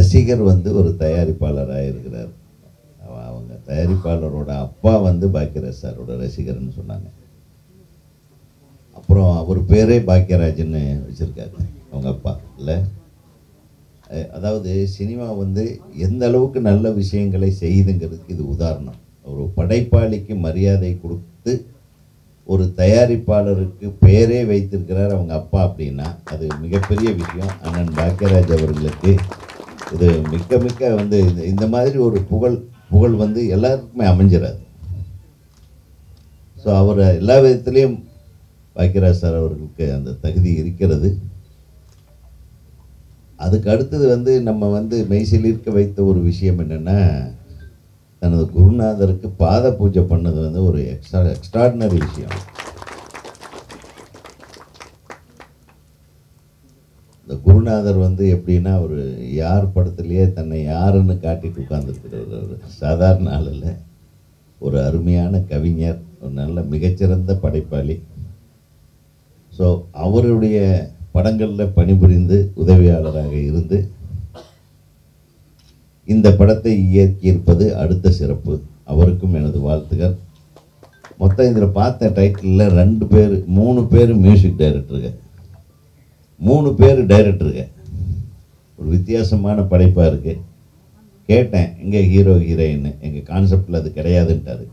ரசிகர் வந்து ஒரு தயாரிப்பாளராக இருக்கிறார். அவங்க தயாரிப்பாளரோட அப்பா வந்து பாக்கியராஜ் சாரோட ரசிகர்னு சொன்னாங்க. அப்புறம் அவர் பேரே பாக்கியராஜ்னு வச்சுருக்காரு அவங்க அப்பா. இல்லை, அதாவது சினிமா வந்து எந்த அளவுக்கு நல்ல விஷயங்களை செய்யுதுங்கிறதுக்கு இது உதாரணம். ஒரு படைப்பாளிக்கு மரியாதை கொடுத்து ஒரு தயாரிப்பாளருக்கு பேரே வைத்திருக்கிறார் அவங்க அப்பா அப்படின்னா அது மிகப்பெரிய விஷயம். அண்ணன் பாக்கியராஜ் அவர்களுக்கு இது மிக்க மிக்க வந்து இந்த மாதிரி ஒரு புகழ் வந்து எல்லாருக்குமே அமைஞ்சிடாது. ஸோ அவர் எல்லா விதத்துலேயும் பாக்கியராஜ் சார் அவர்களுக்கு அந்த தகுதி இருக்கிறது. அதுக்கு அடுத்தது வந்து நம்ம வந்து மெய்சிலிருக்க வைத்த ஒரு விஷயம் என்னென்னா, தனது குருநாதருக்கு பாத பூஜை பண்ணது வந்து ஒரு எக்ஸ்ட்ராடினரி விஷயம். இந்த குருநாதர் வந்து எப்படின்னா, ஒரு யார் படத்துலேயே தன்னை யாருன்னு காட்டிட்டு உட்கார்ந்துருக்கிறார். சாதாரண ஆள் இல்லை, ஒரு அருமையான கவிஞர், ஒரு நல்ல மிகச்சிறந்த படைப்பாளி. ஸோ அவருடைய படங்களில் பணிபுரிந்து உதவியாளராக இருந்து இந்த படத்தை இயக்கியிருப்பது அடுத்த சிறப்பு. அவருக்கும் எனது வாழ்த்துக்கள். மொத்தம் இதில் பார்த்த டைட்டிலில் 3 பேர் மியூசிக் டைரக்டருங்க, 3 பேர் டைரக்டருங்க. ஒரு வித்தியாசமான படைப்பாக இருக்குது. கேட்டேன் எங்கே ஹீரோ ஹீரோயின், எங்கள் கான்செப்டில் அது கிடையாதுன்ட்டாரு.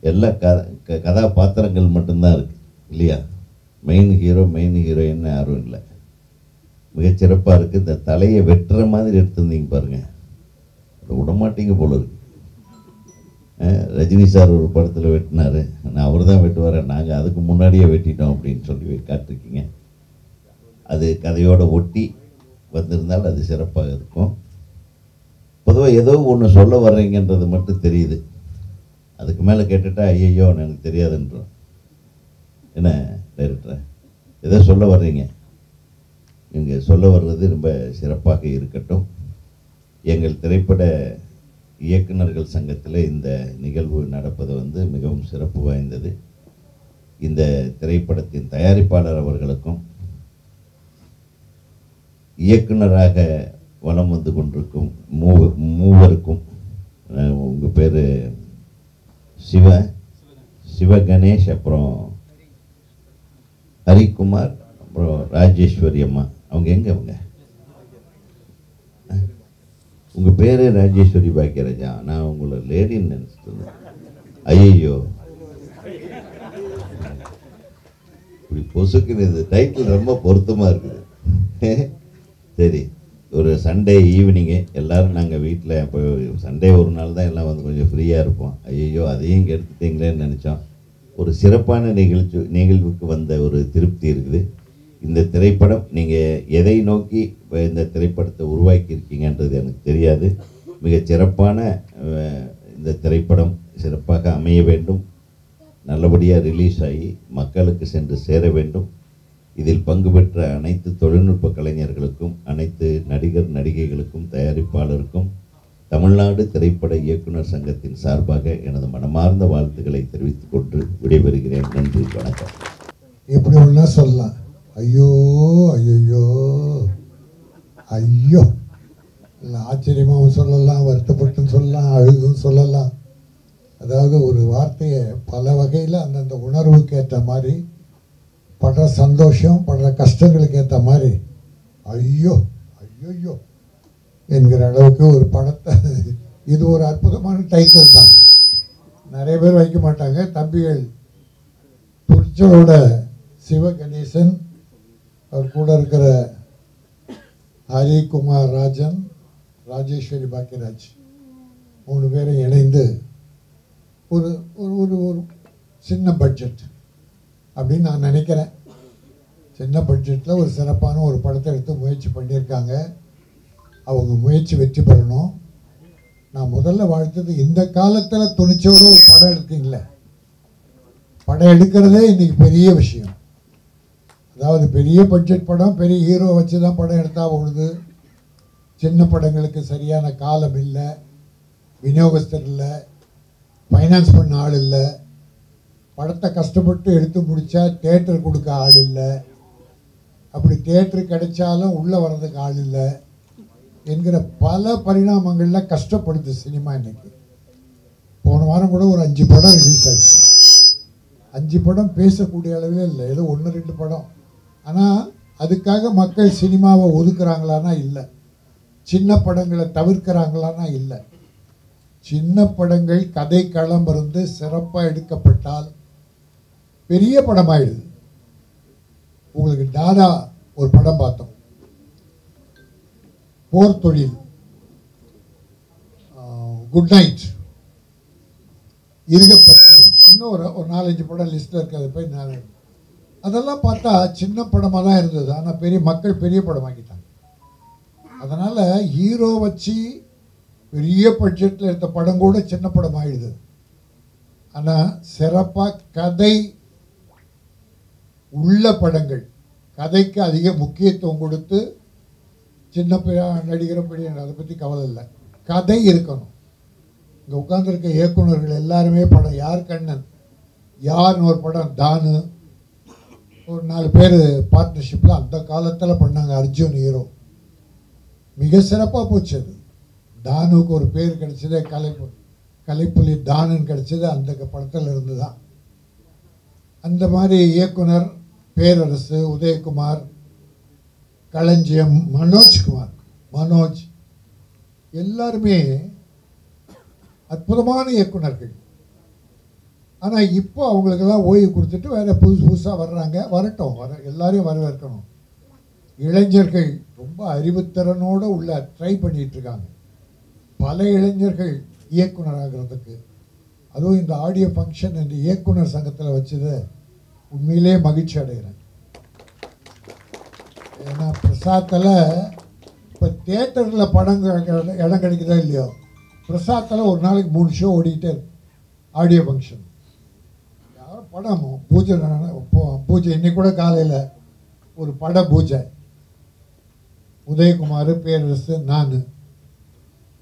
எல்லா கதாபாத்திரங்கள் மட்டும்தான் இருக்குது இல்லையா, மெயின் ஹீரோ மெயின் ஹீரோயின் யாரும் இல்லை. மிகச்சிறப்பாக இருக்குது. இந்த தலையை வெட்டுற மாதிரி எடுத்திருந்தீங்க பாருங்கள், அதை விடமாட்டீங்க போல இருக்கு. ரஜினி சார் ஒரு படத்தில் வெட்டினார், நான் அவர் தான் வெட்டுவார், நாங்கள் அதுக்கு முன்னாடியே வெட்டிட்டோம் அப்படின்னு சொல்லி காட்டிருக்கீங்க. அது கதையோடு ஒட்டி வந்திருந்தால் அது சிறப்பாக இருக்கும். பொதுவாக ஏதோ ஒன்று சொல்ல வர்றீங்கன்றது மட்டும் தெரியுது. அதுக்கு மேலே கேட்டுட்டா ஐயோ எனக்கு தெரியாதுன்றோம். என்ன டைரக்டர், எதோ சொல்ல வர்றீங்க, நீங்கள் சொல்ல வர்றது ரொம்ப சிறப்பாக இருக்கட்டும். எங்கள் திரைப்பட இயக்குநர்கள் சங்கத்தில் இந்த நிகழ்வு நடப்பது வந்து மிகவும் சிறப்பு வாய்ந்தது. இந்த திரைப்படத்தின் தயாரிப்பாளர் அவர்களுக்கும் இயக்குனராக வலம் வந்து கொண்டிருக்கும் மூவருக்கும், உங்கள் பேர் சிவகணேஷ், அப்புறம் ஹரிக்குமார், அப்புறம் ராஜேஸ்வரி அம்மா. அவங்க எங்கே? அவங்க உங்கள் பேர் ராஜேஸ்வரி பாக்கியராஜா? நான் உங்களை லேடின்னு நினச்சிட்டு இருந்தேன். ஐயோ, இப்படி பொசுக்குன்னு இது டைட்டில் ரொம்ப பொருத்தமாக இருக்குது. சரி, ஒரு சண்டே ஈவினிங்கு எல்லோரும் நாங்கள் வீட்டில், இப்போ சண்டே ஒரு நாள் தான் எல்லாம் வந்து கொஞ்சம் ஃப்ரீயாக இருப்போம். ஐயோ அதையும் கெடுத்துட்டீங்களேன்னு நினச்சோம். ஒரு சிறப்பான நிகழ்வுக்கு வந்த ஒரு திருப்தி இருக்குது. இந்த திரைப்படம் நீங்கள் எதை நோக்கி இந்த திரைப்படத்தை உருவாக்கியிருக்கீங்கன்றது எனக்கு தெரியாது. மிகச் சிறப்பான இந்த திரைப்படம் சிறப்பாக அமைய வேண்டும், நல்லபடியாக ரிலீஸ் ஆகி மக்களுக்கு சென்று சேர வேண்டும். இதில் பங்கு பெற்ற அனைத்து தொழில்நுட்ப கலைஞர்களுக்கும், அனைத்து நடிகர் நடிகைகளுக்கும், தயாரிப்பாளருக்கும் தமிழ்நாடு திரைப்பட இயக்குனர் சங்கத்தின் சார்பாக எனது மனமார்ந்த வாழ்த்துக்களை தெரிவித்துக் கொண்டு விடைபெறுகிறேன். நன்றி, வணக்கம். எப்படி ஒன்றா சொல்லலாம், ஐயோ ஐயோ ஐயோ, இல்லை ஆச்சரியமாகவும் சொல்லலாம், வருத்தப்பட்டும் சொல்லலாம், அழுதும் சொல்லலாம். அதாவது ஒரு வார்த்தையை பல வகையில் அந்தந்த உணர்வுக்கு ஏற்ற மாதிரி, படுற சந்தோஷம் படுற கஷ்டங்களுக்கு ஏற்ற மாதிரி ஐயோ ஐயோ என்கிற அளவுக்கு ஒரு படத்தை, இது ஒரு அற்புதமான டைட்டில் தான். நிறைய பேர் வைக்க மாட்டாங்க. தம்பிகள் துணிச்சலோட சிவகணேசன், அவர் கூட இருக்கிற ஹரிகுமார் ராஜன், ராஜேஸ்வரி பாக்கியராஜ் 3 பேரும் இணைந்து ஒரு ஒரு ஒரு சின்ன பட்ஜெட் அப்படின்னு நான் நினைக்கிறேன். சின்ன பட்ஜெட்டில் ஒரு சிறப்பான ஒரு படத்தை எடுத்து முயற்சி பண்ணியிருக்காங்க. அவங்க முயற்சி வெற்றி பெறணும். நான் முதல்ல வாழ்த்தது, இந்த காலத்தில் துணிச்சோடு ஒரு படம் எடுத்தீங்களே, படம் எடுக்கிறதே இன்றைக்கி பெரிய விஷயம். அதாவது பெரிய பட்ஜெட் படம், பெரிய ஹீரோ வச்சு தான் படம் எடுத்தால் ஓடுது. சின்ன படங்களுக்கு சரியான காலம் இல்லை, விநியோகஸ்தர் இல்லை, ஃபைனான்ஸ் பண்ண ஆள் இல்லை, படத்தை கஷ்டப்பட்டு எடுத்து முடித்தா தேட்டர் கொடுக்க ஆள் இல்லை, அப்படி தேட்டரு கிடைச்சாலும் உள்ளே வர்றதுக்கு ஆள் இல்லை. என்கிற பல பரிணாமங்களில் கஷ்டப்படுது சினிமா இன்னைக்கு. போன வாரம் கூட ஒரு 5 படம் ரிலீஸ் ஆச்சு. 5 படம் பேசக்கூடிய அளவே இல்லை, ஏதோ 1-2 படம். ஆனால் அதுக்காக மக்கள் சினிமாவை ஒதுக்குறாங்களான்னா இல்லை, சின்ன படங்களை தவிர்க்கிறாங்களான்னா இல்லை. சின்ன படங்கள் கதை களம் இருந்து சிறப்பாக எடுக்கப்பட்டால் பெரிய படமாயிடுது. உங்களுக்கு தாதா ஒரு படம் பார்த்தோம், போர் தொழில், குட் நைட், இருகப்பற்று, இன்னும் ஒரு 4-5 படம் லிஸ்ட்டில் இருக்குது. அதை போய் நான் அதெல்லாம் பார்த்தா சின்ன படமாக தான் இருந்தது, ஆனால் பெரிய மக்கள் பெரிய படமாக்கிட்டாங்க. அதனால் ஹீரோ வச்சு பெரிய பட்ஜெட்டில் எடுத்த படம் கூட சின்ன படம் ஆகிடுது. ஆனால் சிறப்பாக கதை உள்ள படங்கள், கதைக்கு அதிக முக்கியத்துவம் கொடுத்து, சின்ன நடிகரை பெரிய அதை பற்றி கவலை இல்லை, கதை இருக்கணும். இங்கே உட்காந்துருக்க இயக்குநர்கள் எல்லாருமே படம், யார் கண்ணன், யார்னு ஒரு படம், தானு, ஒரு 4 பேர் பார்ட்னர்ஷிப்பில் அந்த காலத்தில் பண்ணாங்க. அர்ஜுன் ஹீரோ, மிக சிறப்பாக போச்சு. அது தானுக்கு ஒரு பேர் கிடைச்சதே, கலைப்புலி தானுன்னு கிடைச்சது அந்த படத்தில் இருந்து தான். அந்த மாதிரி இயக்குனர் பேரரசு, உதயகுமார், களஞ்சியம், மனோஜ் எல்லாருமே அற்புதமான இயக்குனர்கள். ஆனால் இப்போ அவங்களுக்கெல்லாம் ஓய்வு கொடுத்துட்டு வேறு புதுசாக வர்றாங்க. வரட்டும், எல்லாரையும் வரவேற்கணும். இளைஞர்கள் ரொம்ப அறிவுத்திறனோடு உள்ள ட்ரை பண்ணிகிட்ருக்காங்க. பல இளைஞர்கள் இயக்குனர் ஆகிறதுக்கு, அதுவும் இந்த ஆடியோ ஃபங்க்ஷன் இந்த இயக்குனர் சங்கத்தில் வச்சது உண்மையிலே மகிழ்ச்சி அடைகிறேன். ஏன்னா பிரசாத்தில் இப்போ தியேட்டரில் படம் இடம் கிடைக்குதா இல்லையோ, பிரசாத்தில் ஒரு நாளைக்கு 3 ஷோ ஓடிக்கிட்டே இருக்கு. ஆடியோ ஃபங்க்ஷன் யாரும் படம் பூஜை இன்னைக்கு கூட காலையில் ஒரு பட பூஜை, உதயகுமார், பேரரசு, நான்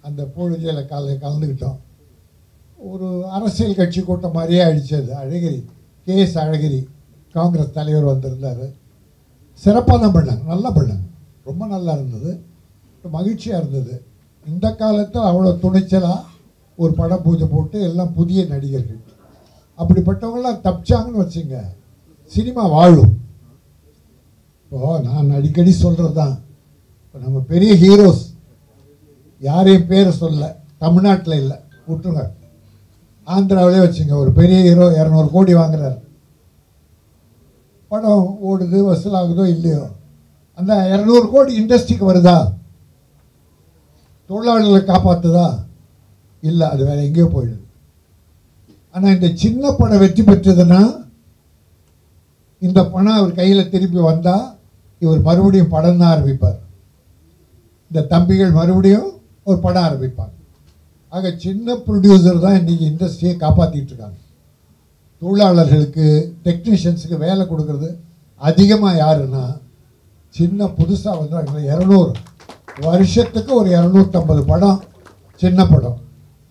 அந்த பூஜையில் கலந்துக்கிட்டோம். ஒரு அரசியல் கட்சி கூட்டம் மாதிரியே அடித்தது. அழகிரி, KS அழகிரி காங்கிரஸ் தலைவர் வந்திருந்தார். சிறப்பாக தான் பண்ணாங்க, நல்லா பண்ணாங்க, ரொம்ப நல்லா இருந்தது, மகிழ்ச்சியாக இருந்தது. இந்த காலத்தில் அவ்வளோ துணிச்சலாக ஒரு பட பூஜை போட்டு எல்லாம் புதிய நடிகர்கள், அப்படிப்பட்டவங்களாம் தப்பிச்சாங்கன்னு வச்சுங்க, சினிமா வாழும். இப்போது நான் அடிக்கடி சொல்கிறது தான், இப்போ நம்ம பெரிய ஹீரோஸ் யாரையும் பேரை சொல்ல, தமிழ்நாட்டில் இல்லை விட்டுருங்க, ஆந்திராவிலே வச்சுங்க, ஒரு பெரிய ஹீரோ 200 கோடி வாங்குறாரு, படம் ஓடுது, வசூலாகுதோ இல்லையோ, அந்த 200 கோடி இண்டஸ்ட்ரிக்கு வருதா, தொழிலாளர்களை காப்பாற்றுதா, இல்லை, அது வேறு எங்கேயோ போயிடுது. ஆனால் இந்த சின்ன படம் வெற்றி பெற்றதுன்னா இந்த பணம் அவர் கையில் திருப்பி வந்தால் இவர் மறுபடியும் படம் தான் ஆரம்பிப்பார். இந்த தம்பிகள் மறுபடியும் ஒரு படம் ஆரம்பிப்பாங்க. ஆக சின்ன ப்ரொடியூசர் தான் இன்றைக்கி இண்டஸ்ட்ரியை காப்பாற்றிட்டு இருக்காங்க. தொழிலாளர்களுக்கு, டெக்னீஷியன்ஸுக்கு வேலை கொடுக்கறது அதிகமாக யாருன்னா சின்ன புதுசாக வந்து 200 வருஷத்துக்கு ஒரு 250 படம், சின்ன படம்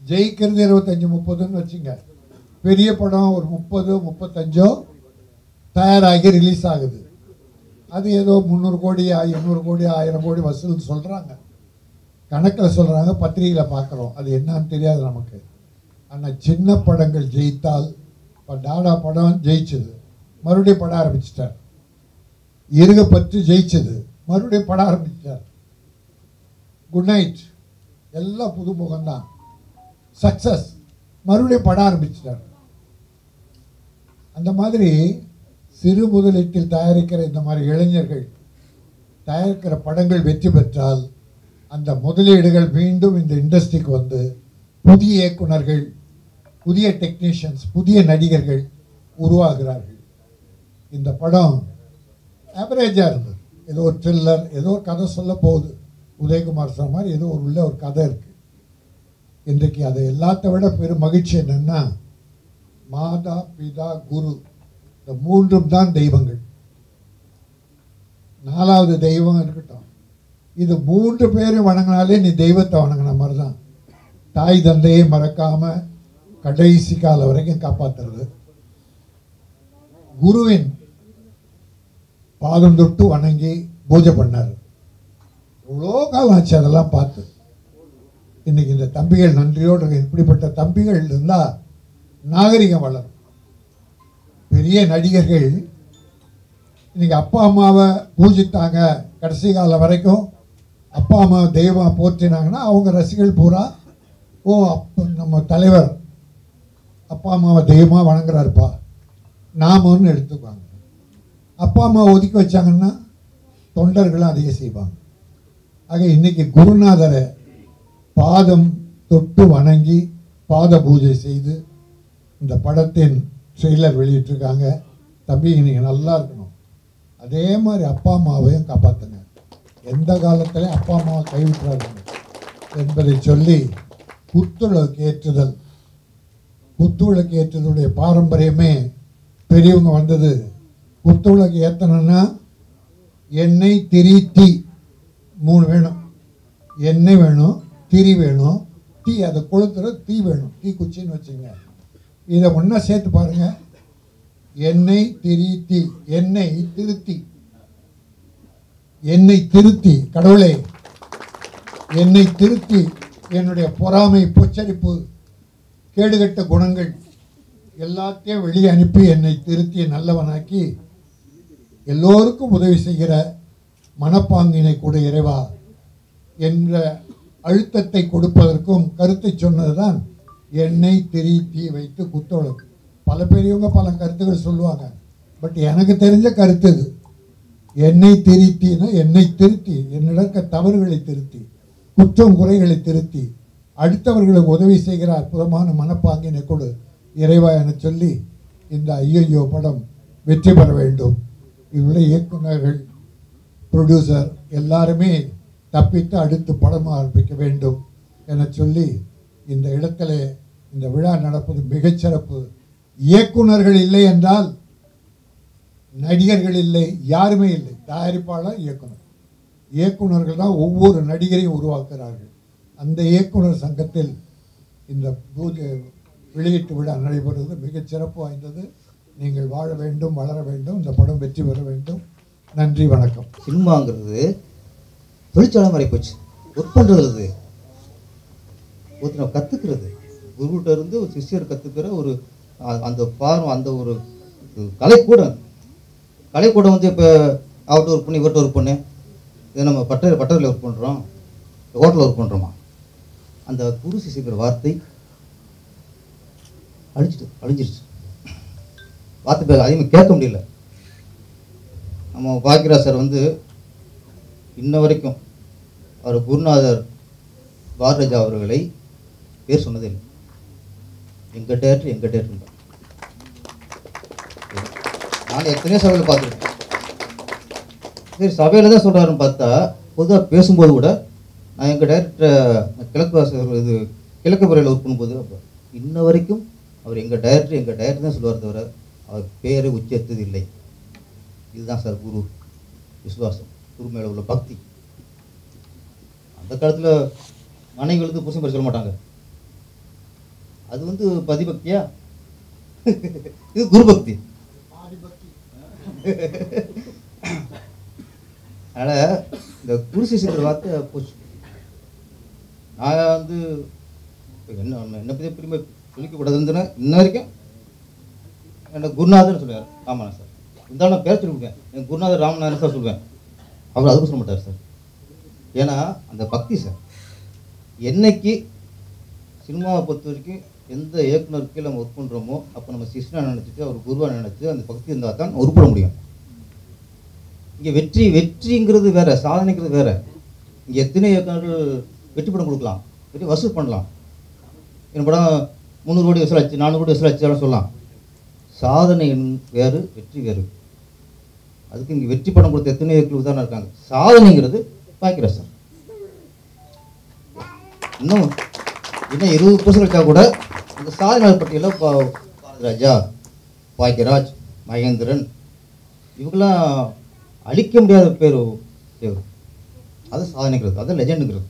ஜெயிக்கிறது 25-30ன்னு வச்சுங்க. பெரிய படம் ஒரு 30-35 தயாராகி ரிலீஸ் ஆகுது. அது ஏதோ 300 கோடி 800 கோடி 1000 கோடி வசூல்னு சொல்கிறாங்க, கணக்கில் சொல்கிறாங்க, பத்திரிகையில் பார்க்குறோம், அது என்னன்னு தெரியாது நமக்கு. ஆனால் சின்ன படங்கள் ஜெயித்தால், இப்போ டாடா படம் ஜெயிச்சது, மறுபடியும் படம் ஆரம்பிச்சிட்டார். இருகப்பற்று ஜெயிச்சது, மறுபடியும் படம் ஆரம்பிச்சிட்டார். குட் நைட் எல்லாம் புதுமுகம்தான், சக்ஸஸ், மறுபடியும் படம் ஆரம்பிச்சிட்டார். அந்த மாதிரி சிறு முதலீட்டில் தயாரிக்கிற இந்த மாதிரி இளைஞர்கள் தயாரிக்கிற படங்கள் வெற்றி பெற்றால் அந்த முதலீடுகள் மீண்டும் இந்த இண்டஸ்ட்ரிக்கு வந்து புதிய இயக்குனர்கள், புதிய டெக்னீஷியன்ஸ், புதிய நடிகர்கள் உருவாகிறார்கள். இந்த படம் ஆவரேஜாக இருந்தது, ஏதோ ஒரு த்ரில்லர், ஏதோ ஒரு கதை சொல்ல போகுது, உதயகுமார் சொன்ன மாதிரி ஏதோ உள்ள ஒரு கதை இருக்குது. இன்றைக்கு அதை எல்லாத்த விட பெரும் மகிழ்ச்சி என்னென்னா, மாதா, பிதா, குரு, இந்த 3ம் தான் தெய்வங்கள். 4வது தெய்வம் இருக்கட்டும், இது 3 பேரும் வணங்கினாலே நீ தெய்வத்தை வணங்கின மாதிரி தான். தாய் தந்தையை மறக்காம கடைசி காலம் வரைக்கும் காப்பாற்றுறது, குருவின் பாதம் தொட்டு வணங்கி பூஜை பண்ணார். எவ்வளோ காலம் ஆச்சு அதெல்லாம் பார்த்து. இன்னைக்கு இந்த தம்பிகள் நன்றியோடு இருக்கு. இப்படிப்பட்ட தம்பிகள் இருந்தால் நாகரிகம் வளரும். பெரிய நடிகர்கள் இன்னைக்கு அப்பா அம்மாவை பூஜித்தாங்க, கடைசி காலம் வரைக்கும் அப்பா அம்மா தெய்வமாக போற்றினாங்கன்னா அவங்க ரசிகர்கள் பூரா ஓ அப்போ நம்ம தலைவர் அப்பா அம்மாவை தெய்வமாக வணங்குறாருப்பா நாமன்னு எடுத்துக்குவாங்க. அப்பா அம்மாவை ஒதுக்கி வச்சாங்கன்னா தொண்டர்களும் அதையே செய்வாங்க. ஆக இன்னைக்கு குருநாதரை பாதம் தொட்டு வணங்கி பாத பூஜை செய்து இந்த படத்தின் ட்ரெய்லர் வெளியிட்டிருக்காங்க. தம்பி நீங்கள் நல்லா இருக்கணும், அதே மாதிரி அப்பா அம்மாவையும் காப்பாற்றுங்க, எந்த காலத்திலையும் அப்பா அம்மாவை கைவிட்டுறாருங்க என்பதை சொல்லி குத்துவிளக்கு ஏற்றுதல், குத்துவிளக்கு ஏற்றுதலுடைய பாரம்பரியமே பெரியவங்க வந்தது. குத்துவிளக்கு ஏற்றணும்னா எண்ணெய் திரி தீ 3 வேணும். எண்ணெய் வேணும், திரி வேணும், தீ அதை கொளுத்துற தீ வேணும், தீ குச்சின்னு வச்சுங்க. இதை ஒன்றா சேர்த்து பாருங்கள். எண்ணெய் திரி தீ, எண்ணெய் திருத்தி, என்னை திருத்தி கடவுளே என்னை திருத்தி என்னுடைய பொறாமை பொச்சரிப்பு கேடுகட்ட குணங்கள் எல்லாத்தையும் வெளியே அனுப்பி என்னை திருத்தி நல்லவனாக்கி எல்லோருக்கும் உதவி செய்கிற மனப்பாங்கினை கூட இறைவா என்ற அழுத்தத்தை கொடுப்பதற்கும் கருத்தை சொன்னதுதான் எண்ணெய் திரி தீ வைத்து குத்துவிளக்கு. பல பெரியவங்க பல கருத்துக்கள் சொல்லுவாங்க, பட் எனக்கு தெரிஞ்ச கருத்து இது. எண்ணெய் திருத்தினா என்னை திருத்தி, என்னிடக்க தவறுகளை திருத்தி, குற்றம் குறைகளை திருத்தி அடுத்தவர்களுக்கு உதவி செய்கிற அற்புதமான மனப்பாங்கினை கொடு இறைவா என சொல்லி இந்த ஐயையோ படம் வெற்றி பெற வேண்டும். இவ்வளோ இயக்குநர்கள் ப்ரொடியூசர் எல்லாருமே தப்பித்து அடுத்து படம் ஆரம்பிக்க வேண்டும் என சொல்லி இந்த இடத்துல இந்த விழா நடப்பது மிகச்சிறப்பு. இயக்குநர்கள் இல்லை என்றால் நடிகர்கள் இல்லை, யாருமே இல்லை. தயாரிப்பாளர், இயக்குனர், இயக்குநர்கள் தான் ஒவ்வொரு நடிகரையும் உருவாக்குகிறார்கள். அந்த இயக்குனர் சங்கத்தில் இந்த பூஜை வெளியீட்டு விழா நடைபெறுவது மிகச்சிறப்பு வாய்ந்தது. நீங்கள் வாழ வேண்டும், வளர வேண்டும், இந்த படம் வெற்றி பெற வேண்டும். நன்றி, வணக்கம். சினிமாங்கிறது தொழிற்சாலை மாதிரி போச்சு. ஒர்க் பண்ணுறது, ஒருத்தனை கற்றுக்கிறது, குருகிட்ட இருந்து ஒரு சிஷ்யர் கற்றுக்கிற ஒரு அந்த பார்வை, அந்த ஒரு கலைக்கூடம். கலைக்கூடம் வந்து இப்போ அவர்கிட்ட ஒர்க் பண்ணி இவர்கிட்ட ஒர்க் பண்ணு, இதை நம்ம பட்டறையில் ஒர்க் பண்ணுறோம், ஹோட்டலில் ஒர்க் பண்ணுறோமா, அந்த குரு சிஷ்யங்கிற வார்த்தை அழிஞ்சிருச்சு. வார்த்தை அதிகமாக கேட்க முடியல. நம்ம பாக்கியராஜ் சார் வந்து இன்ன வரைக்கும் அவர் குருநாதர் பாரதிராஜா அவர்களை பேர் சொன்னதே இல்லை. எங்கள் டேரக்டர் தான். நான் எத்தனையோ சபையில் பார்த்துருக்கேன். சரி, சபையில் தான் சொல்கிறாருன்னு பார்த்தா பொதுவாக பேசும்போது கூட நான் எங்கள் டேரக்டரை கிழக்கு முறையில் ஒர்க் பண்ணும்போது அப்போ இன்ன வரைக்கும் அவர் எங்கள் டேரக்டர் தான் சொல்லுவார், தவிர அவர் பேரை உச்சரித்தது இல்லை. இதுதான் சார் குரு விசுவாசம், குரு மேலே உள்ள பக்தி. அந்த காலத்தில் மனைவிகளுக்கு புருஷன் பேர் சொல்ல மாட்டாங்க. அது வந்து பதிபக்தியா? இது குரு பக்தி. அதனால் இந்த குரு சிஷ்யங்கிற வார்த்தை போச்சு. நான் வந்து என்னை பற்றி பெருமை சொல்லிக்கக்கூடாதுன்னு இன்ன வரைக்கும் என்னை குருநாதர்னு சொல்லுவார். ஆமாண்ணா சார், இருந்தாலும் நான் பேர் சொல்லிவிடுவேன், என் குருநாதர் ராமநாதன் சார் சொல்லுவேன். அவர் அதுக்கும் சொல்ல மாட்டார் சார். ஏன்னா அந்த பக்தி சார். என்னைக்கு சினிமாவை பொறுத்த வரைக்கும் எந்த இயக்குனருக்கு நம்ம ஒர்க் பண்ணுறோமோ அப்போ நம்ம சிஷ்யனாக நினச்சிட்டு அவர் குருவாக நினச்சி அந்த பக்தி இருந்தால் தான் உருப்பட முடியும். இங்கே வெற்றிங்கிறது வேறு, சாதனைங்கிறது வேறு. இங்கே எத்தனை இயக்குனர்கள் வெற்றி படம் கொடுக்கலாம், வெற்றி வசூல் பண்ணலாம். என் படம் 300 கோடி வசூலாச்சு, 400 கோடி வசூலாச்சு சொல்லலாம். சாதனை வேறு, வெற்றி வேறு. அதுக்கு இங்கே வெற்றி படம் கொடுத்த எத்தனை இயக்குனர் உதாரணம் இருக்காங்க. சாதனைங்கிறது பாக்கியராஜ் சார். இன்னும் 20% வச்சா கூட இந்த சாதனை பட்டியலில் பாரதிராஜா, பாக்கியராஜ், மகேந்திரன் இவங்கெல்லாம் அழிக்க முடியாத பேர். அது சாதனைங்கிறது, அது லெஜண்டுங்கிறது.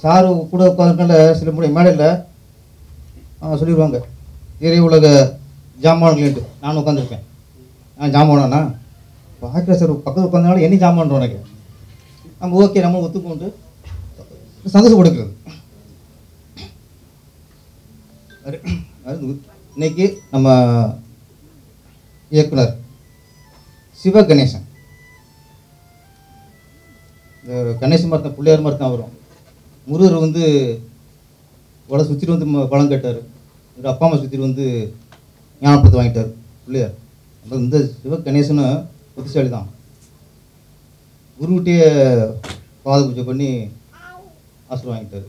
சாரு கூட உட்காந்துருக்கல சில முறை மேடையில் சொல்லிடுவாங்க திரை உலக ஜாமான்கள்ட்டு. நான் உட்காந்துருப்பேன், நான் ஜாமானா பாக்கியராஜ் சார் பக்கத்தில் உட்காந்தனால என்ன ஜாமான் உனக்கு நம்ம ஓகே நம்ம ஒத்துக்கொண்டு சந்தோஷம் கொடுக்குறது. இன்னைக்கு நம்ம இயக்குனர் சிவ கணேசன், இந்த கணேசன் மரத்தான் பிள்ளையார் மரத்தான் வரும். முருகர் வந்து உடலை சுற்றிட்டு வந்து பழம் கேட்டார். இவர் அப்பா அம்மா சுற்றிட்டு வந்து ஞானப்படத்தை வாங்கிட்டார் பிள்ளையார். அந்த இந்த சிவ கணேசனும் புத்திசாலி தான். குருக்கிட்டே பாத பூஜை பண்ணி ஆசீர்வாதம் வாங்கிட்டார்.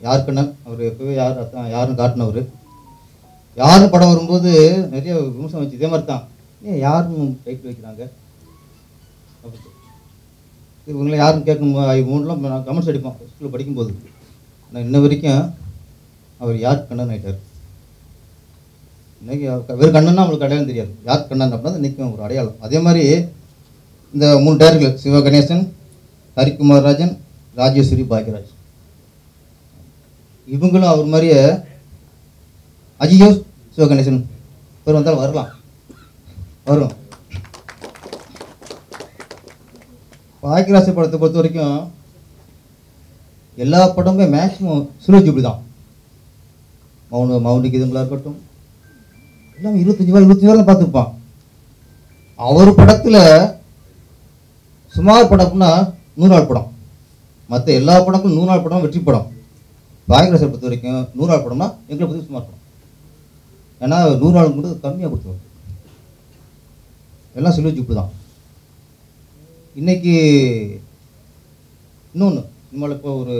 யார் கண்ணன் அவர் எப்போவே யாருன்னு காட்டினவர். யாருன்னு படம் வரும்போது நிறைய விமர்சனம் வச்சு இதே மாதிரி தான், ஏன் யாருன்னு டைட்டில் வைக்கிறாங்க அப்படி இவங்களை யாருன்னு கேட்கணும் மூணுலாம் நான் கமெண்ட்ஸ் அடிப்போம் ஸ்கூலில் படிக்கும்போது. ஆனால் இன்ன வரைக்கும் அவர் யார் கண்ணன் ஆகிட்டார். இன்றைக்கி வெறும் கண்ணன்னா அவங்களுக்கு அடையாளம் தெரியாது, யார் கண்ணன் அப்படின்னா நிற்கும் ஒரு அடையாளம். அதே மாதிரி இந்த 3 டேரக்டர்கள் சிவ கணேசன், ஹரிக்குமார் ராஜன், ராஜேஸ்வரி பாக்யராஜ், இவங்களும் அவர் மாதிரியே அஜியோ சிவ கணேசன் பேர் வந்தாலும் வரலாம் வரும். பாக்யராஜ் படத்தை பொறுத்த வரைக்கும் எல்லா படமுமே மேக்ஸிமம் சுரேஷ் இப்படி தான். மவுண்டிக்கு இதுங்களாக இருக்கட்டும் எல்லாமே 25 வாரம் பார்த்துருப்பான். அவர் படத்தில் சுமார் படம்னா 100 நாள் படம், மற்ற எல்லா படங்களும் 100 நாள் படம் வெற்றி படம். பாக்யராஜை பொறுத்த வரைக்கும் 100 நாள் படம்னா எங்களை பற்றி சுமார் படம். ஏன்னா 100 நாள் கூட கம்மியாக கொடுத்துருவாங்க. எல்லாம் சுரேஷ் இப்படி தான். இன்னைக்கு இன்னொன்று இனிமேல் இப்போ ஒரு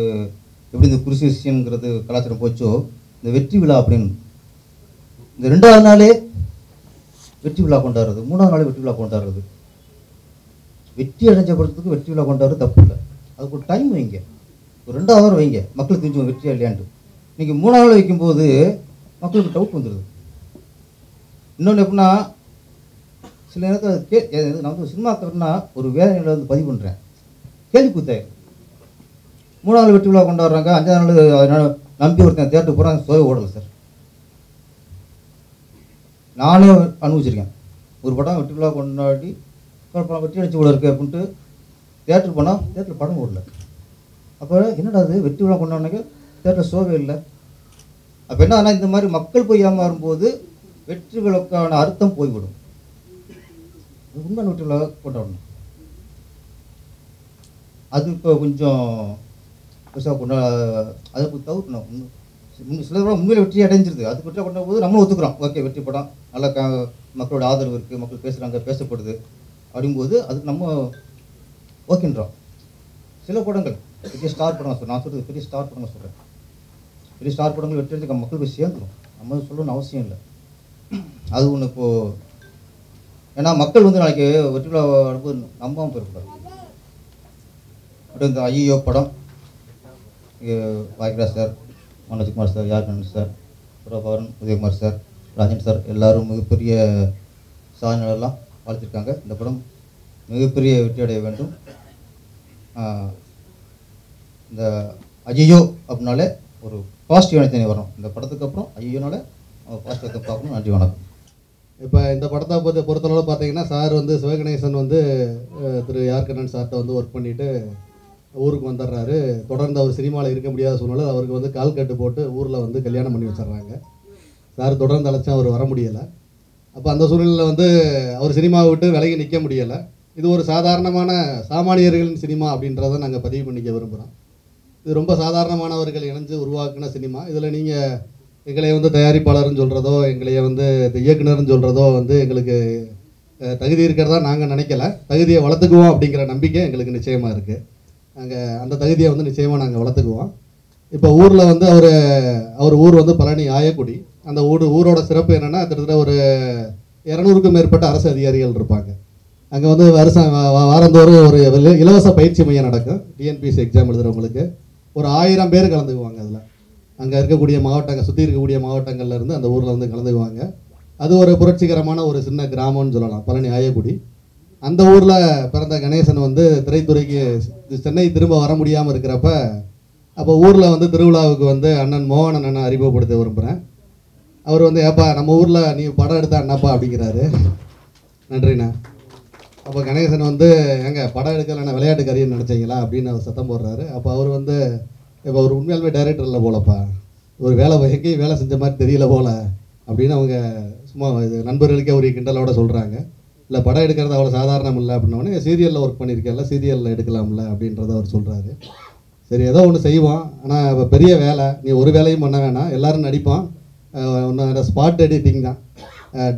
எப்படி இந்த குருசி விஷயங்கிறது கலாச்சாரம் போச்சோ, இந்த வெற்றி விழா அப்படின்னு இந்த 2வது நாளே வெற்றி விழா கொண்டாடுறது, 3வது நாளே வெற்றி விழா கொண்டாடுறது. வெற்றி அடைஞ்ச படத்துக்கு வெற்றி விழா கொண்டாடுறது தப்பு இல்லை, அதுக்கு ஒரு டைம் வைங்க, ஒரு 2வது வாரம் வைங்க, மக்களுக்கு தெரிஞ்சு வெற்றியா இல்லையான்ட்டு. இன்றைக்கி 3வது நாள் வைக்கும்போது மக்களுக்கு டவுட் வந்துடுது. இன்னொன்று எப்படின்னா சில நேரத்தில் நான் வந்து சினிமாக்காரன்னா ஒரு வேலையில் வந்து பதிவு பண்ணுறேன், கேள்வி கூத்தாய் 3வது நாள் வெற்றி விழா கொண்டாடுறாங்க, 5வது நாள் நம்பி ஒருத்தன் தேட்டருக்கு போகிறான், சோவை ஓடலை சார். நானே அனுபவிச்சிருக்கேன். ஒரு படம் வெற்றி விழா கொண்டாடி படம் வெற்றி அடிச்சு விழா இருக்குது அப்படின்ட்டு தேட்டருக்கு போனால் தேட்டரில் படம் ஓடல. அப்போ என்னடா அது வெற்றி விழா கொண்டாடினாக்க தேட்டரில் சோவே இல்லை. அப்போ என்ன ஆனால் இந்த மாதிரி மக்கள் போய் ஏமாறும்போது வெற்றி விழாக்கான அர்த்தம் போய்விடும். உண்மையான வெற்றி விழா கொண்டாடணும். அது இப்போ கொஞ்சம் பெருசாக அதை தவிர்க்கணும். சில படம் உண்மையில வெற்றி அடைஞ்சிருது, அது வெற்றி கொண்ட போது நம்மளும் ஒத்துக்கிறோம், ஓகே வெற்றி படம் நல்லா மக்களோட ஆதரவு இருக்குது, மக்கள் பேசுகிறாங்க, பேசப்படுது அப்படிங்கும்போது அதுக்கு நம்ம ஓகேன்றோம். சில படங்கள் பெரிய ஸ்டார் படம் சொல்கிறேன், நான் சொல்கிறது பெரிய ஸ்டார் படங்கள் சொல்கிறேன், பெரிய ஸ்டார் படங்கள் வெற்றி அடைஞ்சு மக்கள் போய் சேர்ந்துடும், நம்ம சொல்லணும்னு அவசியம் இல்லை. அது ஒன்று இப்போது ஏன்னா மக்கள் வந்து நாளைக்கு வெற்றி விழா வரும்போது நம்பாமல் போயிடக்கூடாது. அப்படியே இந்த ஐயோ படம் Bhagyaraj sir, Manojkumar sir, Yaarkannan sir, Prabhakaran, Udhayakumar sir, Rajan sir எல்லாரும் மிகப்பெரிய சாதனைகளெல்லாம் வாழ்த்திருக்காங்க. இந்த படம் மிகப்பெரிய வெற்றி அடைய வேண்டும். இந்த ஐயோ அப்படின்னாலே ஒரு பாசிட்டிவ் எனர்ஜி வரும். இந்த படத்துக்கு அப்புறம் ஐயோனால பாசிட்டிவ் பார்க்கணும். நன்றி, வணக்கம். இப்போ இந்த படத்தை பொறுத்தளவு பார்த்தீங்கன்னா சார் வந்து சிவகணேசன் வந்து திரு யார்கண்ணன் சார்கிட்ட வந்து ஒர்க் பண்ணிவிட்டு ஊருக்கு வந்துடுறாரு. தொடர்ந்து அவர் சினிமாவில் இருக்க முடியாத சூழ்நிலை, அவருக்கு வந்து கால் கட்டு போட்டு ஊரில் வந்து கல்யாணம் பண்ணி வச்சிடுறாங்க. சார் தொடர்ந்து அழைச்சா அவர் வர முடியலை. அப்போ அந்த சூழ்நிலையில் வந்து அவர் சினிமாவை விட்டு விலகி நிற்க முடியலை. இது ஒரு சாதாரணமான சாமானியர்களின் சினிமா அப்படின்றத நாங்கள் பதிவு பண்ணிக்க விரும்புகிறோம். இது ரொம்ப சாதாரணமானவர்கள் இணைஞ்சு உருவாக்குன சினிமா. இதில் நீங்கள் எங்களை வந்து தயாரிப்பாளர்னு சொல்கிறதோ, எங்களைய வந்து இயக்குனர்னு சொல்கிறதோ வந்து எங்களுக்கு தகுதி இருக்கிறதா நாங்கள் நினைக்கல. தகுதியை வளர்த்துக்குவோம் அப்படிங்கிற நம்பிக்கை எங்களுக்கு நிச்சயமாக இருக்குது. நாங்கள் அந்த தகுதியை வந்து நிச்சயமாக நாங்கள் வளர்த்துக்குவோம். இப்போ ஊரில் வந்து அவர் ஊர் வந்து பழனி ஆயக்குடி. அந்த ஊரோட சிறப்பு என்னென்னா கிட்டத்தட்ட ஒரு 200க்கும் மேற்பட்ட அரசு அதிகாரிகள் இருப்பாங்க. அங்கே வந்து வாரந்தோறும் ஒரு இலவச பயிற்சி மையம் நடக்கும். டிஎன்பிஎஸ்சி எக்ஸாம் எழுதுகிறவங்களுக்கு ஒரு 1000 பேர் கலந்துக்குவாங்க. அதில் அங்கே இருக்கக்கூடிய மாவட்டங்கள், சுற்றி இருக்கக்கூடிய மாவட்டங்கள்லேருந்து அந்த ஊரில் வந்து கலந்துக்குவாங்க. அது ஒரு புரட்சிகரமான ஒரு சின்ன கிராமம்னு சொல்லலாம், பழனி ஆயக்குடி. அந்த ஊரில் பிறந்த கணேசன் வந்து திரைத்துறைக்கு சென்னை திரும்ப வர முடியாமல் இருக்கிறப்ப அப்போ ஊரில் வந்து திருவிழாவுக்கு வந்து அண்ணன் மோகன் அண்ணனை அறிமுகப்படுத்த விரும்புகிறேன். அவர் வந்து ஏப்பா நம்ம ஊரில் நீ படம் எடுத்தா என்னப்பா அப்படிங்கிறாரு. நன்றிண்ணா. அப்போ கணேசன் வந்து எங்க படம் எடுக்கலன்னா விளையாட்டு கரியன்னு நினச்சிங்களா அப்படின்னு அவர் சத்தம் போடுறாரு. அப்போ அவர் வந்து இப்போ ஒரு உண்மையாலுமே டைரக்டர் இல்லை போலப்பா, ஒரு வேலை எங்கேயும் வேலை செஞ்ச மாதிரி தெரியல போல அப்படின்னு அவங்க சும்மா இது நண்பர்களுக்கே ஒரு கிண்டலோட சொல்கிறாங்க. இல்லை படம் எடுக்கிறது அவ்வளோ சாதாரணம் இல்லை அப்படின்னோடனே சீரியலில் ஒர்க் பண்ணியிருக்கல, சீரியலில் எடுக்கலாம்ல அப்படின்றத அவர் சொல்கிறாரு. சரி ஏதோ ஒன்று செய்வோம், ஆனால் இப்போ பெரிய வேலை, நீ ஒரு வேலையும் பண்ண வேணாம், எல்லோரும் நடிப்போம், ஒன்று ஸ்பாட் எடிட்டிங் தான்,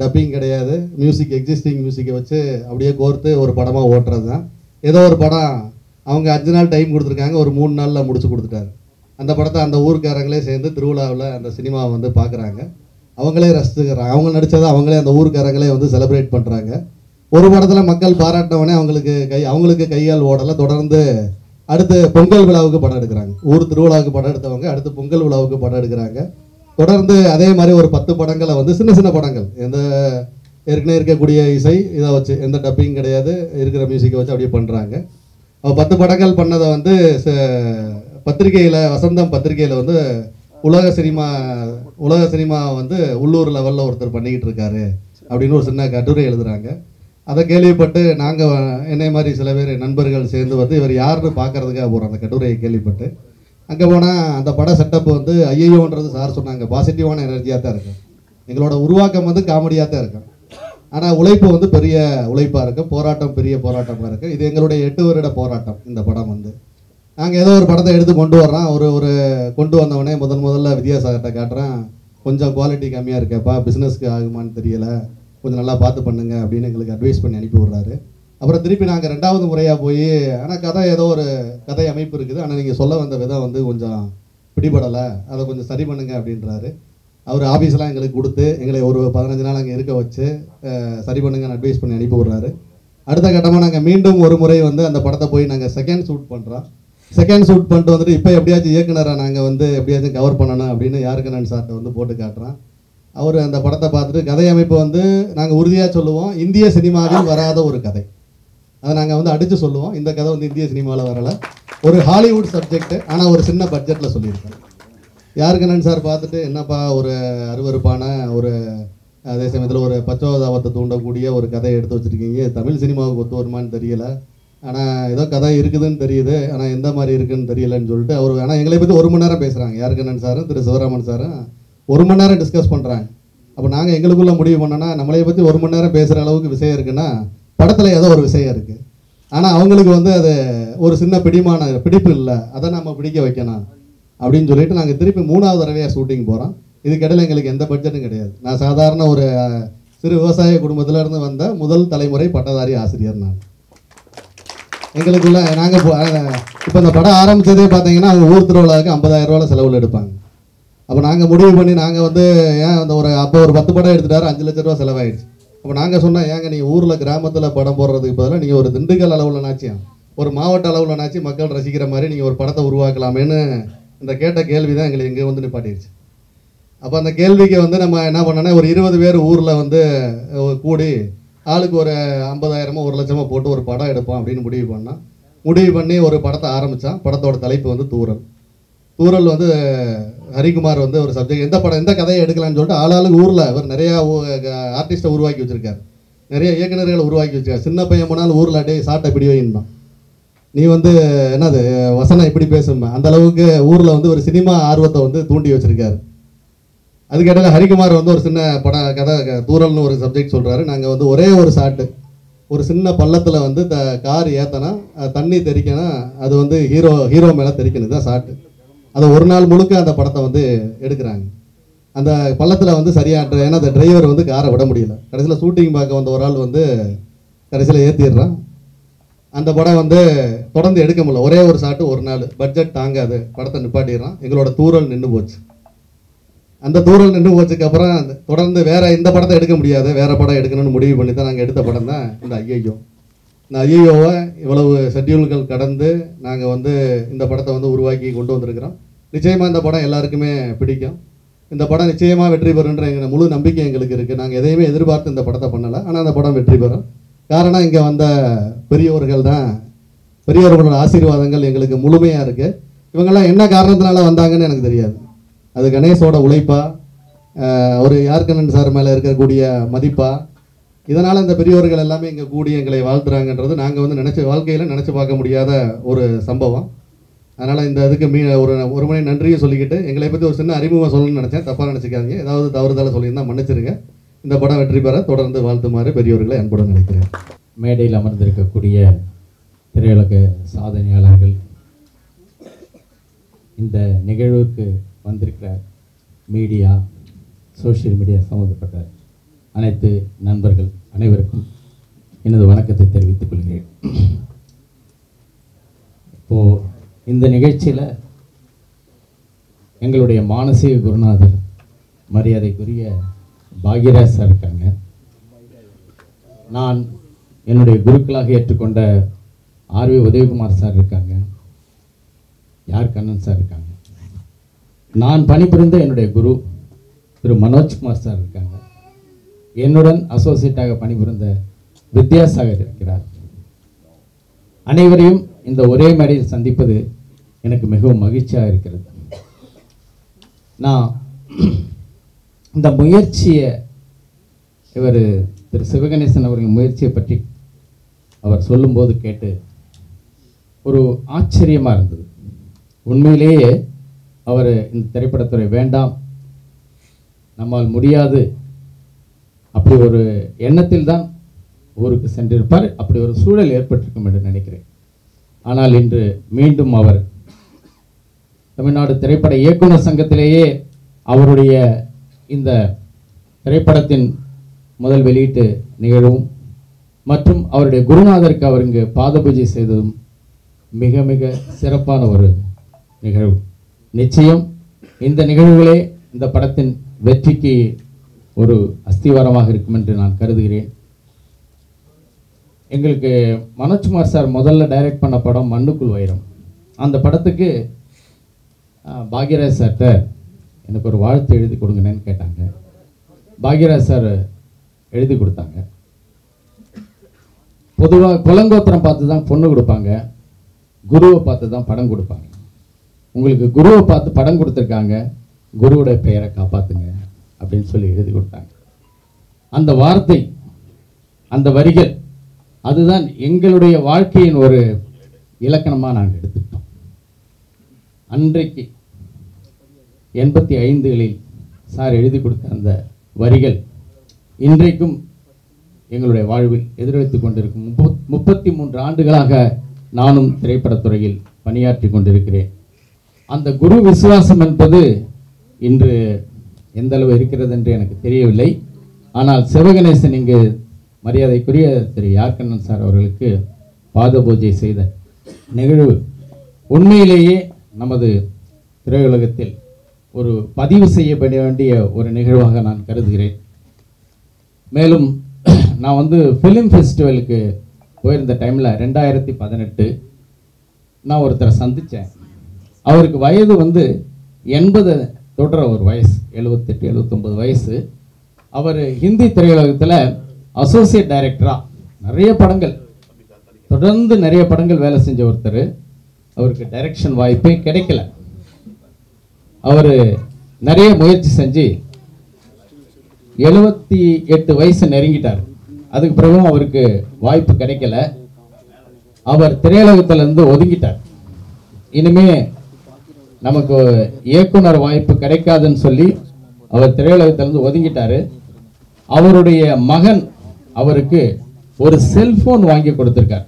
டப்பிங் கிடையாது, மியூசிக் எக்ஸிஸ்டிங் மியூசிக்கை வச்சு அப்படியே கோர்த்து ஒரு படமாக ஓட்டுறது தான். ஏதோ ஒரு படம் அவங்க 5 நாள் டைம் கொடுத்துருக்காங்க, ஒரு 3 நாளில் முடிச்சு கொடுத்துட்டாரு. அந்த படத்தை அந்த ஊருக்காரங்களே சேர்ந்து திருவிழாவில் அந்த சினிமாவை வந்து பார்க்குறாங்க, அவங்களே ரசிச்சுக்கிறாங்க, அவங்க நடித்ததை அவங்களே அந்த ஊருக்காரங்களே வந்து செலிப்ரேட் பண்ணுறாங்க. ஒரு படத்தில் மக்கள் பாராட்டினவொடனே அவங்களுக்கு கையால் ஓடலை, தொடர்ந்து அடுத்து பொங்கல் விழாவுக்கு படம் எடுக்கிறாங்க. ஊர் திருவிழாவுக்கு படம் எடுத்தவங்க அடுத்து பொங்கல் விழாவுக்கு படம் எடுக்கிறாங்க. தொடர்ந்து அதே மாதிரி ஒரு 10 படங்களை வந்து சின்ன சின்ன படங்கள், எந்த ஏற்கனவே இருக்கக்கூடிய இசை இதை வச்சு, எந்த டப்பிங் கிடையாது, இருக்கிற மியூசிக்கை வச்சு அப்படியே பண்ணுறாங்க. 10 படங்கள் பண்ணதை வந்து பத்திரிகையில், வசந்தம் பத்திரிகையில் வந்து உலக சினிமா வந்து உள்ளூர் லெவலில் ஒருத்தர் பண்ணிக்கிட்டு இருக்காரு அப்படின்னு ஒரு சின்ன கட்டுரை எழுதுகிறாங்க. அதை கேள்விப்பட்டு நாங்கள் என்னை மாதிரி சில பேர் நண்பர்கள் சேர்ந்து வந்து இவர் யாருன்னு பார்க்கறதுக்காக போகிறோம். அந்த கட்டுரையை கேள்விப்பட்டு அங்கே போனால் அந்த பட செட்டப் வந்து ஐயோன்றது சார் சொன்னாங்க, பாசிட்டிவான எனர்ஜியாக தான் இருக்கும், எங்களோட உருவாக்கம் வந்து காமெடியாக தான் இருக்கும், ஆனால் உழைப்பு வந்து பெரிய உழைப்பாக இருக்கும், போராட்டம் பெரிய போராட்டமாக இருக்குது. இது எங்களுடைய 8 வருட போராட்டம். இந்த படம் வந்து நாங்கள் ஏதோ ஒரு படத்தை எடுத்து கொண்டு வர்றோம், ஒரு கொண்டு வந்தவொடனே முதல்ல வித்யாசாகர்கிட்ட காட்டுறேன், கொஞ்சம் குவாலிட்டி கம்மியாக இருக்கேப்பா, பிஸ்னஸ்க்கு ஆகுமான்னு தெரியல, கொஞ்சம் நல்லா பார்த்து பண்ணுங்க அப்படின்னு எங்களுக்கு அட்வைஸ் பண்ணி அனுப்பி விட்றாரு. அப்புறம் திருப்பி நாங்கள் 2வது முறையாக போய், ஆனால் கதை ஏதோ ஒரு கதை அமைப்பு இருக்குது, ஆனால் நீங்கள் சொல்ல வந்த விதம் வந்து கொஞ்சம் பிடிபடலை, அதை கொஞ்சம் சரி பண்ணுங்க அப்படின்றாரு. அவர் ஆஃபீஸ்லாம் எங்களுக்கு கொடுத்து எங்களை ஒரு 15 நாள் அங்கே இருக்க வச்சு சரி பண்ணுங்கன்னு அட்வைஸ் பண்ணி அனுப்பி விட்றாரு. அடுத்த கட்டமாக நாங்கள் மீண்டும் ஒரு முறை வந்து அந்த படத்தை போய் நாங்கள் செகண்ட் ஷூட் பண்ணுறோம். செகண்ட் ஷூட் பண்ணிட்டு வந்துட்டு இப்போ எப்படியாச்சும் இயக்குனரை நாங்கள் வந்து எப்படியாச்சும் கவர் பண்ணணும் அப்படின்னு யாருக்கண்ணன் சார்கிட்ட வந்து போட்டு காட்டுறோம். அவர் அந்த படத்தை பார்த்துட்டு கதை அமைப்பு வந்து நாங்கள் உறுதியாக சொல்லுவோம், இந்திய சினிமாவில் வராத ஒரு கதை, அதை நாங்கள் வந்து அடித்து சொல்லுவோம், இந்த கதை வந்து இந்திய சினிமாவில் வரலை, ஒரு ஹாலிவுட் சப்ஜெக்ட், ஆனால் ஒரு சின்ன பட்ஜெட்டில் சொல்லியிருக்கேன். யாருக்கண்ணன் சார் பார்த்துட்டு என்னப்பா ஒரு அருவருப்பான ஒரு அதே சமயத்தில் ஒரு பச்சோதாபத்தை தூண்டக்கூடிய ஒரு கதையை எடுத்து வச்சுருக்கீங்க, தமிழ் சினிமாவுக்கு ஒத்து வருமானு தெரியலை, ஆனால் ஏதோ கதை இருக்குதுன்னு தெரியுது, ஆனால் எந்த மாதிரி இருக்குன்னு தெரியலன்னு சொல்லிட்டு அவர், ஆனால் எங்களை பற்றி 1 மணி நேரம் பேசுகிறாங்க. யாருக்கண்ணன் சாரும் திரு சிவராமன் சாரும் 1 மணி நேரம் டிஸ்கஸ் பண்ணுறாங்க. அப்போ நாங்கள் எங்களுக்குள்ளே முடிவு பண்ணோன்னா, நம்மளை பற்றி 1 மணி நேரம் பேசுகிற அளவுக்கு விஷயம் இருக்குன்னா படத்தில் ஏதோ ஒரு விஷயம் இருக்குது, ஆனால் அவங்களுக்கு வந்து அது ஒரு சின்ன பிடிப்பு இல்லை, அதை நம்ம பிடிக்க வைக்கணும் அப்படின்னு சொல்லிட்டு நாங்கள் திருப்பி 3வது தடவையாக ஷூட்டிங் போகிறோம். இதுக்கிடையில் எங்களுக்கு எந்த பட்ஜெட்டும் கிடையாது. நான் சாதாரண ஒரு சிறு விவசாய குடும்பத்திலேருந்து வந்த முதல் தலைமுறை பட்டதாரி ஆசிரியர் நான். எங்களுக்குள்ள நாங்கள் இப்போ இந்த படம் ஆரம்பித்ததே பார்த்தீங்கன்னா அவங்க ஊர் திருவிழாவுக்கு 50,000 ரூபா செலவில் எடுப்பாங்க. அப்போ நாங்கள் முடிவு பண்ணி நாங்கள் வந்து ஏன் அந்த அப்போ ஒரு 10 படம் எடுத்துட்டாரு, 5 லட்ச ரூபா செலவாயிடுச்சு. அப்போ நாங்கள் சொன்னோம், ஏங்க நீங்கள் ஊரில் கிராமத்தில் படம் போடுறதுக்கு பதிலாக நீங்கள் ஒரு திண்டுக்கல் அளவுலனாச்சும் ஒரு மாவட்ட அளவுலனாச்சும் மக்கள் ரசிக்கிற மாதிரி நீங்கள் ஒரு படத்தை உருவாக்கலாமேன்னு இந்த கேட்ட கேள்வி தான் எங்களை எங்கே வந்து நிப்பாட்டிடுச்சு. அப்போ அந்த கேள்விக்கு வந்து நம்ம என்ன பண்ணோன்னா, ஒரு 20 பேர் ஊரில் வந்து கூடி ஆளுக்கு ஒரு 50,000 1 லட்சமோ போட்டு ஒரு படம் எடுப்போம் அப்படின்னு முடிவு பண்ணி ஒரு படத்தை ஆரம்பித்தான். படத்தோட தலைப்பு வந்து தூரல் வந்து ஹரிகுமார் வந்து ஒரு சப்ஜெக்ட், எந்த கதையை எடுக்கலாம்னு சொல்லிட்டு ஆளாளுக்கு ஊரில் இவர் நிறையா ஆர்டிஸ்ட்டை உருவாக்கி வச்சுருக்காரு, நிறைய இயக்குநர்களை உருவாக்கி வச்சுருக்காரு. சின்ன பையன் போனாலும் ஊரில் அட்டே சாட்டை இப்படி வைந்தான், நீ வந்து என்னது வசனம் இப்படி பேசும், அந்த அளவுக்கு ஊரில் வந்து ஒரு சினிமா ஆர்வத்தை வந்து தூண்டி வச்சுருக்காரு. அதுக்கிடையில் ஹரிகுமார் வந்து ஒரு சின்ன கதை தூரல்னு ஒரு சப்ஜெக்ட் சொல்கிறாரு. நாங்கள் வந்து ஒரே ஒரு ஷாட்டு, ஒரு சின்ன பள்ளத்தில் வந்து கார் ஏற்றினா தண்ணி தெறிக்கணும், அது வந்து ஹீரோ மேலே தெறிக்கணும், இதுதான் ஷாட்டு. அதை ஒரு நாள் முழுக்க அந்த படத்தை வந்து எடுக்கிறாங்க. அந்த பள்ளத்தில் வந்து சரியாக, ஏன்னா அந்த டிரைவர் வந்து காரை விட முடியல, கடைசியில் ஷூட்டிங் பார்க்க வந்த ஒரு ஆள் வந்து கடைசியில் ஏற்றிடுறான். அந்த படம் வந்து தொடர்ந்து எடுக்க முடியல, ஒரே ஒரு ஷாட்டு, ஒரு நாள் பட்ஜெட் தாங்காது, படத்தை நிப்பாட்டிடுறான். எங்களோட தூரல் நின்று போச்சு. அந்த தூரல் நின்று போச்சுக்கு அப்புறம் தொடர்ந்து வேற இந்த படத்தை எடுக்க முடியாது, வேற படம் எடுக்கணும்னு முடிவு பண்ணி தான் நாங்கள் எடுத்த படம் தான் இந்த ஐயோ. இந்த ஐயோவை இவ்வளவு ஷெட்யூல்கள் கடந்து நாங்கள் வந்து இந்த படத்தை வந்து உருவாக்கி கொண்டு வந்திருக்கிறோம். நிச்சயமாக இந்த படம் எல்லாருக்குமே பிடிக்கும். இந்த படம் நிச்சயமாக வெற்றி பெறுன்ற எங்கள் முழு நம்பிக்கை எங்களுக்கு இருக்குது. நாங்கள் எதையுமே எதிர்பார்த்து இந்த படத்தை பண்ணலை, ஆனால் அந்த படம் வெற்றி பெறும். காரணம் இங்கே வந்த பெரியவர்கள் தான், பெரியவர்களோட ஆசீர்வாதங்கள் எங்களுக்கு முழுமையாக இருக்குது. இவங்கெல்லாம் என்ன காரணத்தினால வந்தாங்கன்னு எனக்கு தெரியாது. அது கணேஷோட உழைப்பா, ஒரு யார்கண்ணன் சார் மேலே இருக்கக்கூடிய மதிப்பா, இதனால் அந்த பெரியவர்கள் எல்லாமே இங்கே கூடி எங்களை வாழ்த்துறாங்கன்றது நாங்கள் வந்து வாழ்க்கையில் நினச்சி பார்க்க முடியாத ஒரு சம்பவம். அதனால் இந்த இதுக்கு ஒரு முறை நன்றியும் சொல்லிக்கிட்டு எங்களை பற்றி ஒரு சின்ன அறிமுகம் சொல்லணும்னு நினச்சேன். தப்பாக நினச்சிக்காதீங்க. ஏதாவது தவறுதலாக சொல்லியிருந்தால் மன்னிச்சிருங்க. இந்த படம் வெற்றி பெற தொடர்ந்து வாழ்த்துமாறு பெரியவர்களை அன்புடன் நினைக்கிறேன். மேடையில் அமர்ந்திருக்கக்கூடிய திரையுலக சாதனையாளர்கள், இந்த நிகழ்வுக்கு வந்திருக்கிற மீடியா, சோஷியல் மீடியா சம்மந்தப்பட்ட அனைத்து நண்பர்கள் அனைவருக்கும் எனது வணக்கத்தை தெரிவித்துக் கொள்கிறேன். இப்போது இந்த நிகழ்ச்சியில் எங்களுடைய மானசீக குருநாதர் மரியாதைக்குரிய பாக்யராஜ் சார் இருக்காங்க. நான் என்னுடைய குருக்களாக ஏற்றுக்கொண்ட ஆர்வி உதயகுமார் சார் இருக்காங்க. யார் கண்ணன் சார் இருக்காங்க. நான் பணிபுரிந்த என்னுடைய குரு திரு மனோஜ்குமார் சார் இருக்காங்க. என்னுடன் அசோசியேட்டாக பணிபுரிந்த வித்யாசாகர் இருக்கிறார். அனைவரையும் இந்த ஒரே மேடையில் சந்திப்பது எனக்கு மிகவும் மகிழ்ச்சியாக இருக்கிறது. நான் இந்த முயற்சியை இவர் திரு சிவகணேசன் அவர்கள் முயற்சியை பற்றி அவர் சொல்லும்போது கேட்டு ஒரு ஆச்சரியமாக இருந்தது. உண்மையிலேயே அவர் இந்த திரைப்படத்துறை வேண்டாம், நம்மால் முடியாது, அப்படி ஒரு எண்ணத்தில் தான் ஊருக்கு சென்றிருப்பார். அப்படி ஒரு சூழல் ஏற்பட்டிருக்கும் என்று நினைக்கிறேன். ஆனால் இன்று மீண்டும் அவர் தமிழ்நாடு திரைப்பட இயக்குனர் சங்கத்திலேயே அவருடைய இந்த திரைப்படத்தின் முதல் வெளியீட்டு நிகழ்வும் மற்றும் அவருடைய குருநாதருக்கு அவர் இங்கு பாத பூஜை செய்ததும் மிக மிக சிறப்பான ஒரு நிகழ்வு. நிச்சயம் இந்த நிகழ்வுகளே இந்த படத்தின் வெற்றிக்கு ஒரு அஸ்திவாரமாக இருக்கும் என்று நான் கருதுகிறேன். எங்களுக்கு மனோஜ்குமார் சார் முதல்ல டைரக்ட் பண்ண படம் மண்ணுக்குள் வைரம். அந்த படத்துக்கு பாக்யராஜ் சார்கிட்ட எனக்கு ஒரு வாழ்த்து எழுதி கொடுங்கன்னு கேட்டாங்க. பாக்யராஜ் சார் எழுதி கொடுத்தாங்க. பொதுவாக குலங்கோத்திரம் பார்த்து தான் பொண்ணு கொடுப்பாங்க, குருவை பார்த்து தான் படம் கொடுப்பாங்க. உங்களுக்கு குருவை பார்த்து படம் கொடுத்துருக்காங்க, குருவுடைய பெயரை காப்பாற்றுங்க அப்படின்னு சொல்லி எழுதி கொடுத்தாங்க. அந்த வார்த்தை, அந்த வரிகள், அதுதான் எங்களுடைய வாழ்க்கையின் ஒரு இலக்கணமாக நாங்கள் எடுத்துக்கிட்டோம். அன்றைக்கு 85களில் சார் எழுதி கொடுத்த அந்த வரிகள் இன்றைக்கும் எங்களுடைய வாழ்வில் எதிரொலித்து கொண்டிருக்கும். 33 ஆண்டுகளாக நானும் திரைப்படத்துறையில் பணியாற்றி கொண்டிருக்கிறேன். அந்த குரு விசுவாசம் என்பது இன்று எந்த அளவு இருக்கிறது என்று எனக்கு தெரியவில்லை. ஆனால் சிவகணேசன் இங்கு மரியாதைக்குரிய திரு யார்கண்ணன் சார் அவர்களுக்கு பாத பூஜை செய்த நிகழ்வு உண்மையிலேயே நமது திரையுலகத்தில் ஒரு பதிவு செய்யப்பட வேண்டிய ஒரு நிகழ்வாக நான் கருதுகிறேன். மேலும் நான் ஃபிலிம் ஃபெஸ்டிவலுக்கு போயிருந்த டைமில் 2018 நான் ஒருத்தரை சந்தித்தேன். அவருக்கு வயது 80 தொடுற ஒரு வயசு, 78 79 வயசு. அவர் ஹிந்தி திரையுலகத்தில் அசோசியேட் டைரக்டராக நிறைய படங்கள், தொடர்ந்து நிறைய படங்கள் வேலை செஞ்ச ஒருத்தர். அவருக்கு டைரக்ஷன் வாய்ப்பே கிடைக்கல. அவர் நிறைய முயற்சி செஞ்சு 78 வயசு நெருங்கிட்டார். அதுக்கு பிறகும் அவருக்கு வாய்ப்பு கிடைக்கல. அவர் திரையுலகத்திலிருந்து ஒதுங்கிட்டார். இனிமே நமக்கு இயக்குனர் வாய்ப்பு கிடைக்காதுன்னு சொல்லி அவர் திரையுலகத்திலிருந்து ஒதுங்கிட்டாரு. அவருடைய மகன் அவருக்கு ஒரு செல்போன் வாங்கி கொடுத்திருக்கார்.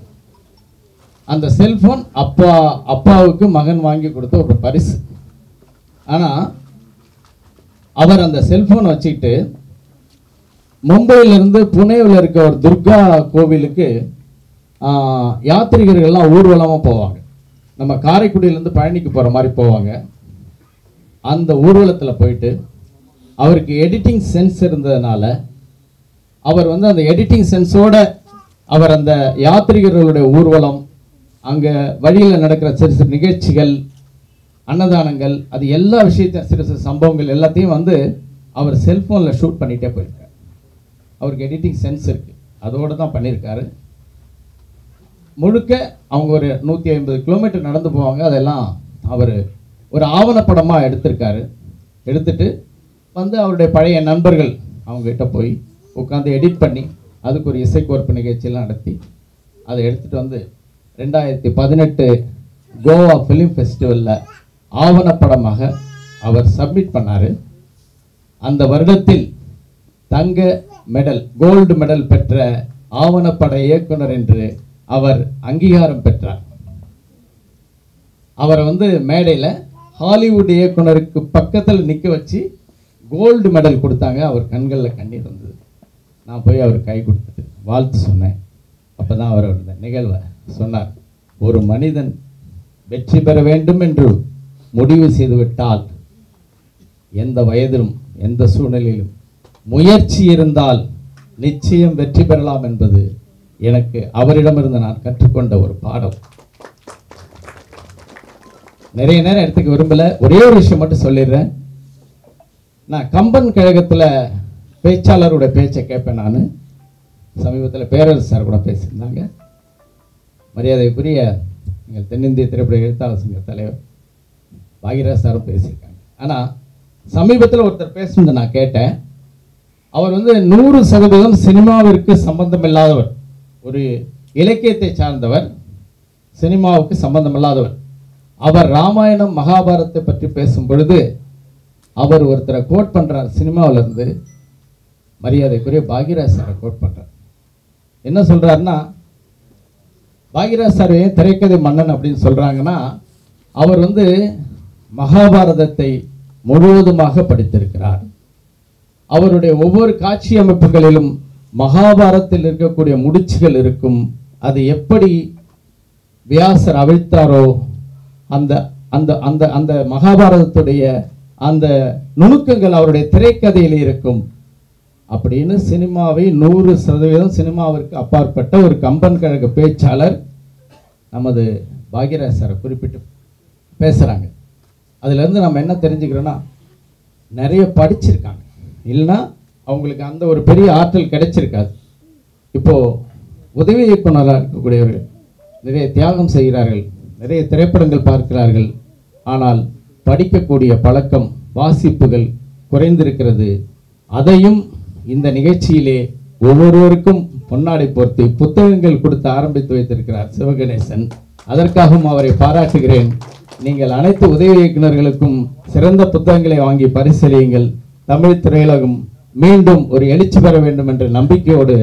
அந்த செல்போன் அப்பாவுக்கு மகன் வாங்கி கொடுத்த ஒரு பரிசு. ஆனால் அவர் அந்த செல்போன் வச்சுக்கிட்டு மும்பையிலிருந்து புனேவில் இருக்க ஒரு துர்கா கோவிலுக்கு யாத்திரிகர்கள்லாம் ஊர்வலமாக போவாங்க. நம்ம காரைக்குடியிலேருந்து பழனிக்கு போகிற மாதிரி போவாங்க. அந்த ஊர்வலத்தில் போயிட்டு அவருக்கு எடிட்டிங் சென்ஸ் இருந்ததுனால அவர் அந்த எடிட்டிங் சென்ஸோட அவர் அந்த யாத்திரிகர்களுடைய ஊர்வலம், அங்கே வழியில் நடக்கிற சிறு சிறு நிகழ்ச்சிகள், அன்னதானங்கள், அது எல்லா விஷயத்தையும் சிறு சிறு சம்பவங்கள் எல்லாத்தையும் அவர் செல்ஃபோனில் ஷூட் பண்ணிகிட்டே போயிருக்கார். அவருக்கு எடிட்டிங் சென்ஸ் இருக்குது, அதோடு தான் பண்ணியிருக்காரு. முழுக்க அவங்க ஒரு 150 கிலோமீட்டர் நடந்து போவாங்க. அதெல்லாம் அவர் ஒரு ஆவணப்படமாக எடுத்திருக்காரு. எடுத்துட்டு அவருடைய பழைய நண்பர்கள் அவங்ககிட்ட போய் உட்காந்து எடிட் பண்ணி அதுக்கு ஒரு இசைக்கோர்ப்பு நிகழ்ச்சியெல்லாம் நடத்தி அதை எடுத்துகிட்டு வந்து 2018 கோவா ஃபிலிம் ஃபெஸ்டிவலில் ஆவணப்படமாக அவர் சப்மிட் பண்ணார். அந்த வருடத்தில் தங்க மெடல், கோல்டு மெடல் பெற்ற ஆவணப்பட இயக்குனர் என்று அவர் அங்கீகாரம் பெற்றார். அவரை வந்து மேடையில் ஹாலிவுட் இயக்குனருக்கு பக்கத்தில் நிற்க வச்சு கோல்டு மெடல் கொடுத்தாங்க. அவர் கண்களில் கண்ணீர் வந்தது. நான் போய் அவர் கை கொடுத்துட்டு வாழ்த்து சொன்னேன். அப்போ தான் அவர் இந்த நிகழ்வை சொன்னார். ஒரு மனிதன் வெற்றி பெற வேண்டும் என்று முடிவு செய்துவிட்டால் எந்த வயதிலும் எந்த சூழ்நிலையிலும் முயற்சி இருந்தால் நிச்சயம் வெற்றி பெறலாம் என்பது எனக்கு அவரிடமிருந்து நான் கற்றுக்கொண்ட ஒரு பாடம். நிறைய நேரம் எடுத்துக்க விரும்பல, ஒரே ஒரு விஷயம் மட்டும் சொல்லிடுறேன். நான் கம்பன் கழகத்தில் பேச்சாளருடைய பேச்சை கேட்பேன். நான் சமீபத்தில் பேரரசு சார் கூட பேசியிருந்தாங்க. மரியாதைக்குரிய எங்கள் தென்னிந்திய திரைப்பட எழுத்தாளர் சங்க தலைவர் பாகிராஜ் சாரும் பேசியிருக்காங்க. ஆனால் சமீபத்தில் ஒருத்தர் பேசுனதை நான் கேட்டேன். அவர் வந்து 100% சினிமாவிற்கு சம்பந்தம் இல்லாதவர், ஒரு இலக்கியத்தை சார்ந்தவர், சினிமாவுக்கு சம்பந்தம் இல்லாதவர். அவர் ராமாயணம் மகாபாரத்தை பற்றி பேசும் பொழுது அவர் ஒருத்தரை கோட் பண்ணுறார். சினிமாவிலிருந்து மரியாதைக்குரிய பாகிராஜ் சாரை கோட் பண்ணுறார். என்ன சொல்கிறாருன்னா, பாகிராஜ் சார் ஏன் திரைக்கதை மன்னன் அப்படின்னு சொல்கிறாங்கன்னா, அவர் வந்து மகாபாரதத்தை முழுவதுமாக படித்திருக்கிறார். அவருடைய ஒவ்வொரு காட்சி அமைப்புகளிலும் மகாபாரதத்தில் இருக்கக்கூடிய முடிச்சுகள் இருக்கும். அது எப்படி வியாசர் அவிழ்த்தாரோ அந்த அந்த அந்த அந்த மகாபாரதத்துடைய அந்த நுணுக்கங்கள் அவருடைய திரைக்கதையில் இருக்கும் அப்படின்னு சினிமாவை 100% சினிமாவிற்கு அப்பாற்பட்ட ஒரு கம்பன் கழக பேச்சாளர் நமது பாகிராஜ் சாரை குறிப்பிட்டு பேசுகிறாங்க. அதுலேருந்து நம்ம என்ன தெரிஞ்சுக்கிறோன்னா, நிறைய படிச்சிருக்காங்க, இல்லைன்னா அவங்களுக்கு அந்த ஒரு பெரிய ஆற்றல் கிடைச்சிருக்காது. இப்போது உதவி இயக்குனராக இருக்கக்கூடியவர்கள் நிறைய தியாகம் செய்கிறார்கள், நிறைய திரைப்படங்கள் பார்க்கிறார்கள். ஆனால் படிக்கக்கூடிய பழக்கம், வாசிப்புகள் குறைந்திருக்கிறது. அதையும் இந்த நிகழ்ச்சியிலே ஒவ்வொருவருக்கும் பொன்னாடை போர்த்தி புத்தகங்கள் கொடுத்து ஆரம்பித்து வைத்திருக்கிறார் சிவகணேசன். அதற்காகவும் அவரை பாராட்டுகிறேன். நீங்கள் அனைத்து உதவி இயக்குநர்களுக்கும் சிறந்த புத்தகங்களை வாங்கி பரிசீலியுங்கள். தமிழ் திரையுலகம் மீண்டும் ஒரு எழுச்சி பெற வேண்டும் என்ற நம்பிக்கையோடு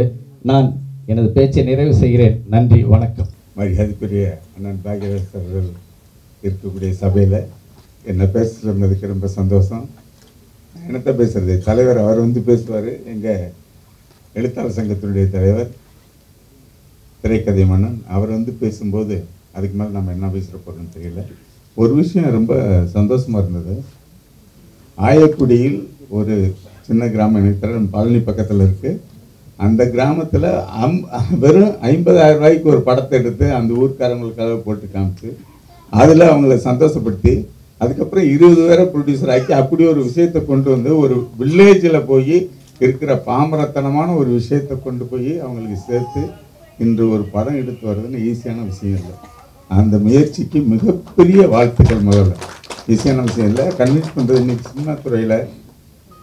நான் எனது பேச்சை நிறைவு செய்கிறேன். நன்றி, வணக்கம். மரியாதைக்குரிய அண்ணன் பாகிராஜ் அவர்கள் இருக்கக்கூடிய சபையில் என்னை பேச சொன்னதுக்கு ரொம்ப சந்தோஷம். என்னத்தை பேசுறது, தலைவர் அவர் வந்து பேசுவார். எங்கள் எழுத்தாளர் சங்கத்தினுடைய தலைவர் திரைக்கதை மன்னன் அவர் வந்து பேசும்போது அதுக்கு மேலே நம்ம என்ன பேசுகிற போகிறோம்னு தெரியல. ஒரு விஷயம் ரொம்ப சந்தோஷமாக இருந்தது. ஆயக்குடியில் ஒரு சின்ன கிராமம், எனக்கு தெரியல, பழனி பக்கத்தில் இருக்குது. அந்த கிராமத்தில் வெறும் 50,000 ரூபாய்க்கு ஒரு படத்தை எடுத்து அந்த ஊர்க்காரங்களுக்காக போட்டு காமிச்சு அதில் அவங்கள சந்தோஷப்படுத்தி அதுக்கப்புறம் 20 பேரை ப்ரொடியூசர் ஆக்கி அப்படி ஒரு விஷயத்தை கொண்டு வந்து ஒரு வில்லேஜில் போய் இருக்கிற பாமரத்தனமான ஒரு விஷயத்தை கொண்டு போய் அவங்களுக்கு சேர்த்து இன்று ஒரு படம் எடுத்து வர்றதுன்னு ஈஸியான விஷயம் இல்லை. அந்த முயற்சிக்கு மிகப்பெரிய வாழ்த்துக்கள். முதல்ல ஈஸியான விஷயம் இல்லை, கன்வின்ஸ் பண்ணுறது. இன்றைக்கி சினிமா துறையில்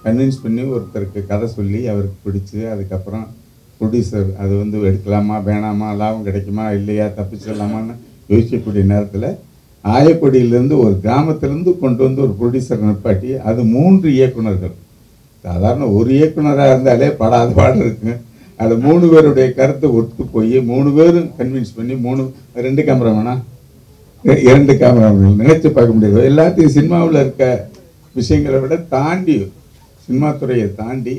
கன்வின்ஸ் பண்ணி ஒருத்தருக்கு கதை சொல்லி அவருக்கு பிடிச்சி அதுக்கப்புறம் ப்ரொடியூசர் அது வந்து எடுக்கலாமா வேணாமா, லாபம் கிடைக்குமா இல்லையா, தப்பிச்சிடலாமான்னு யோசிக்கக்கூடிய நேரத்தில் ஆயக்குடியிலேருந்து ஒரு கிராமத்திலேருந்து கொண்டு வந்து ஒரு ப்ரொடியூசர் நிற்பாட்டி அது 3 இயக்குனர்கள். சாதாரண ஒரு இயக்குனராக இருந்தாலே படாத பாடு இருக்குங்க. அது 3 பேருடைய கருத்தை ஒத்து போய் 3 பேரும் கன்வின்ஸ் பண்ணி 2 கேமராமேனா 2 கேமராமேன் நினைச்சு பார்க்க முடியாது. எல்லாத்தையும் சினிமாவில் இருக்க விஷயங்களை விட தாண்டி சினிமா துறையை தாண்டி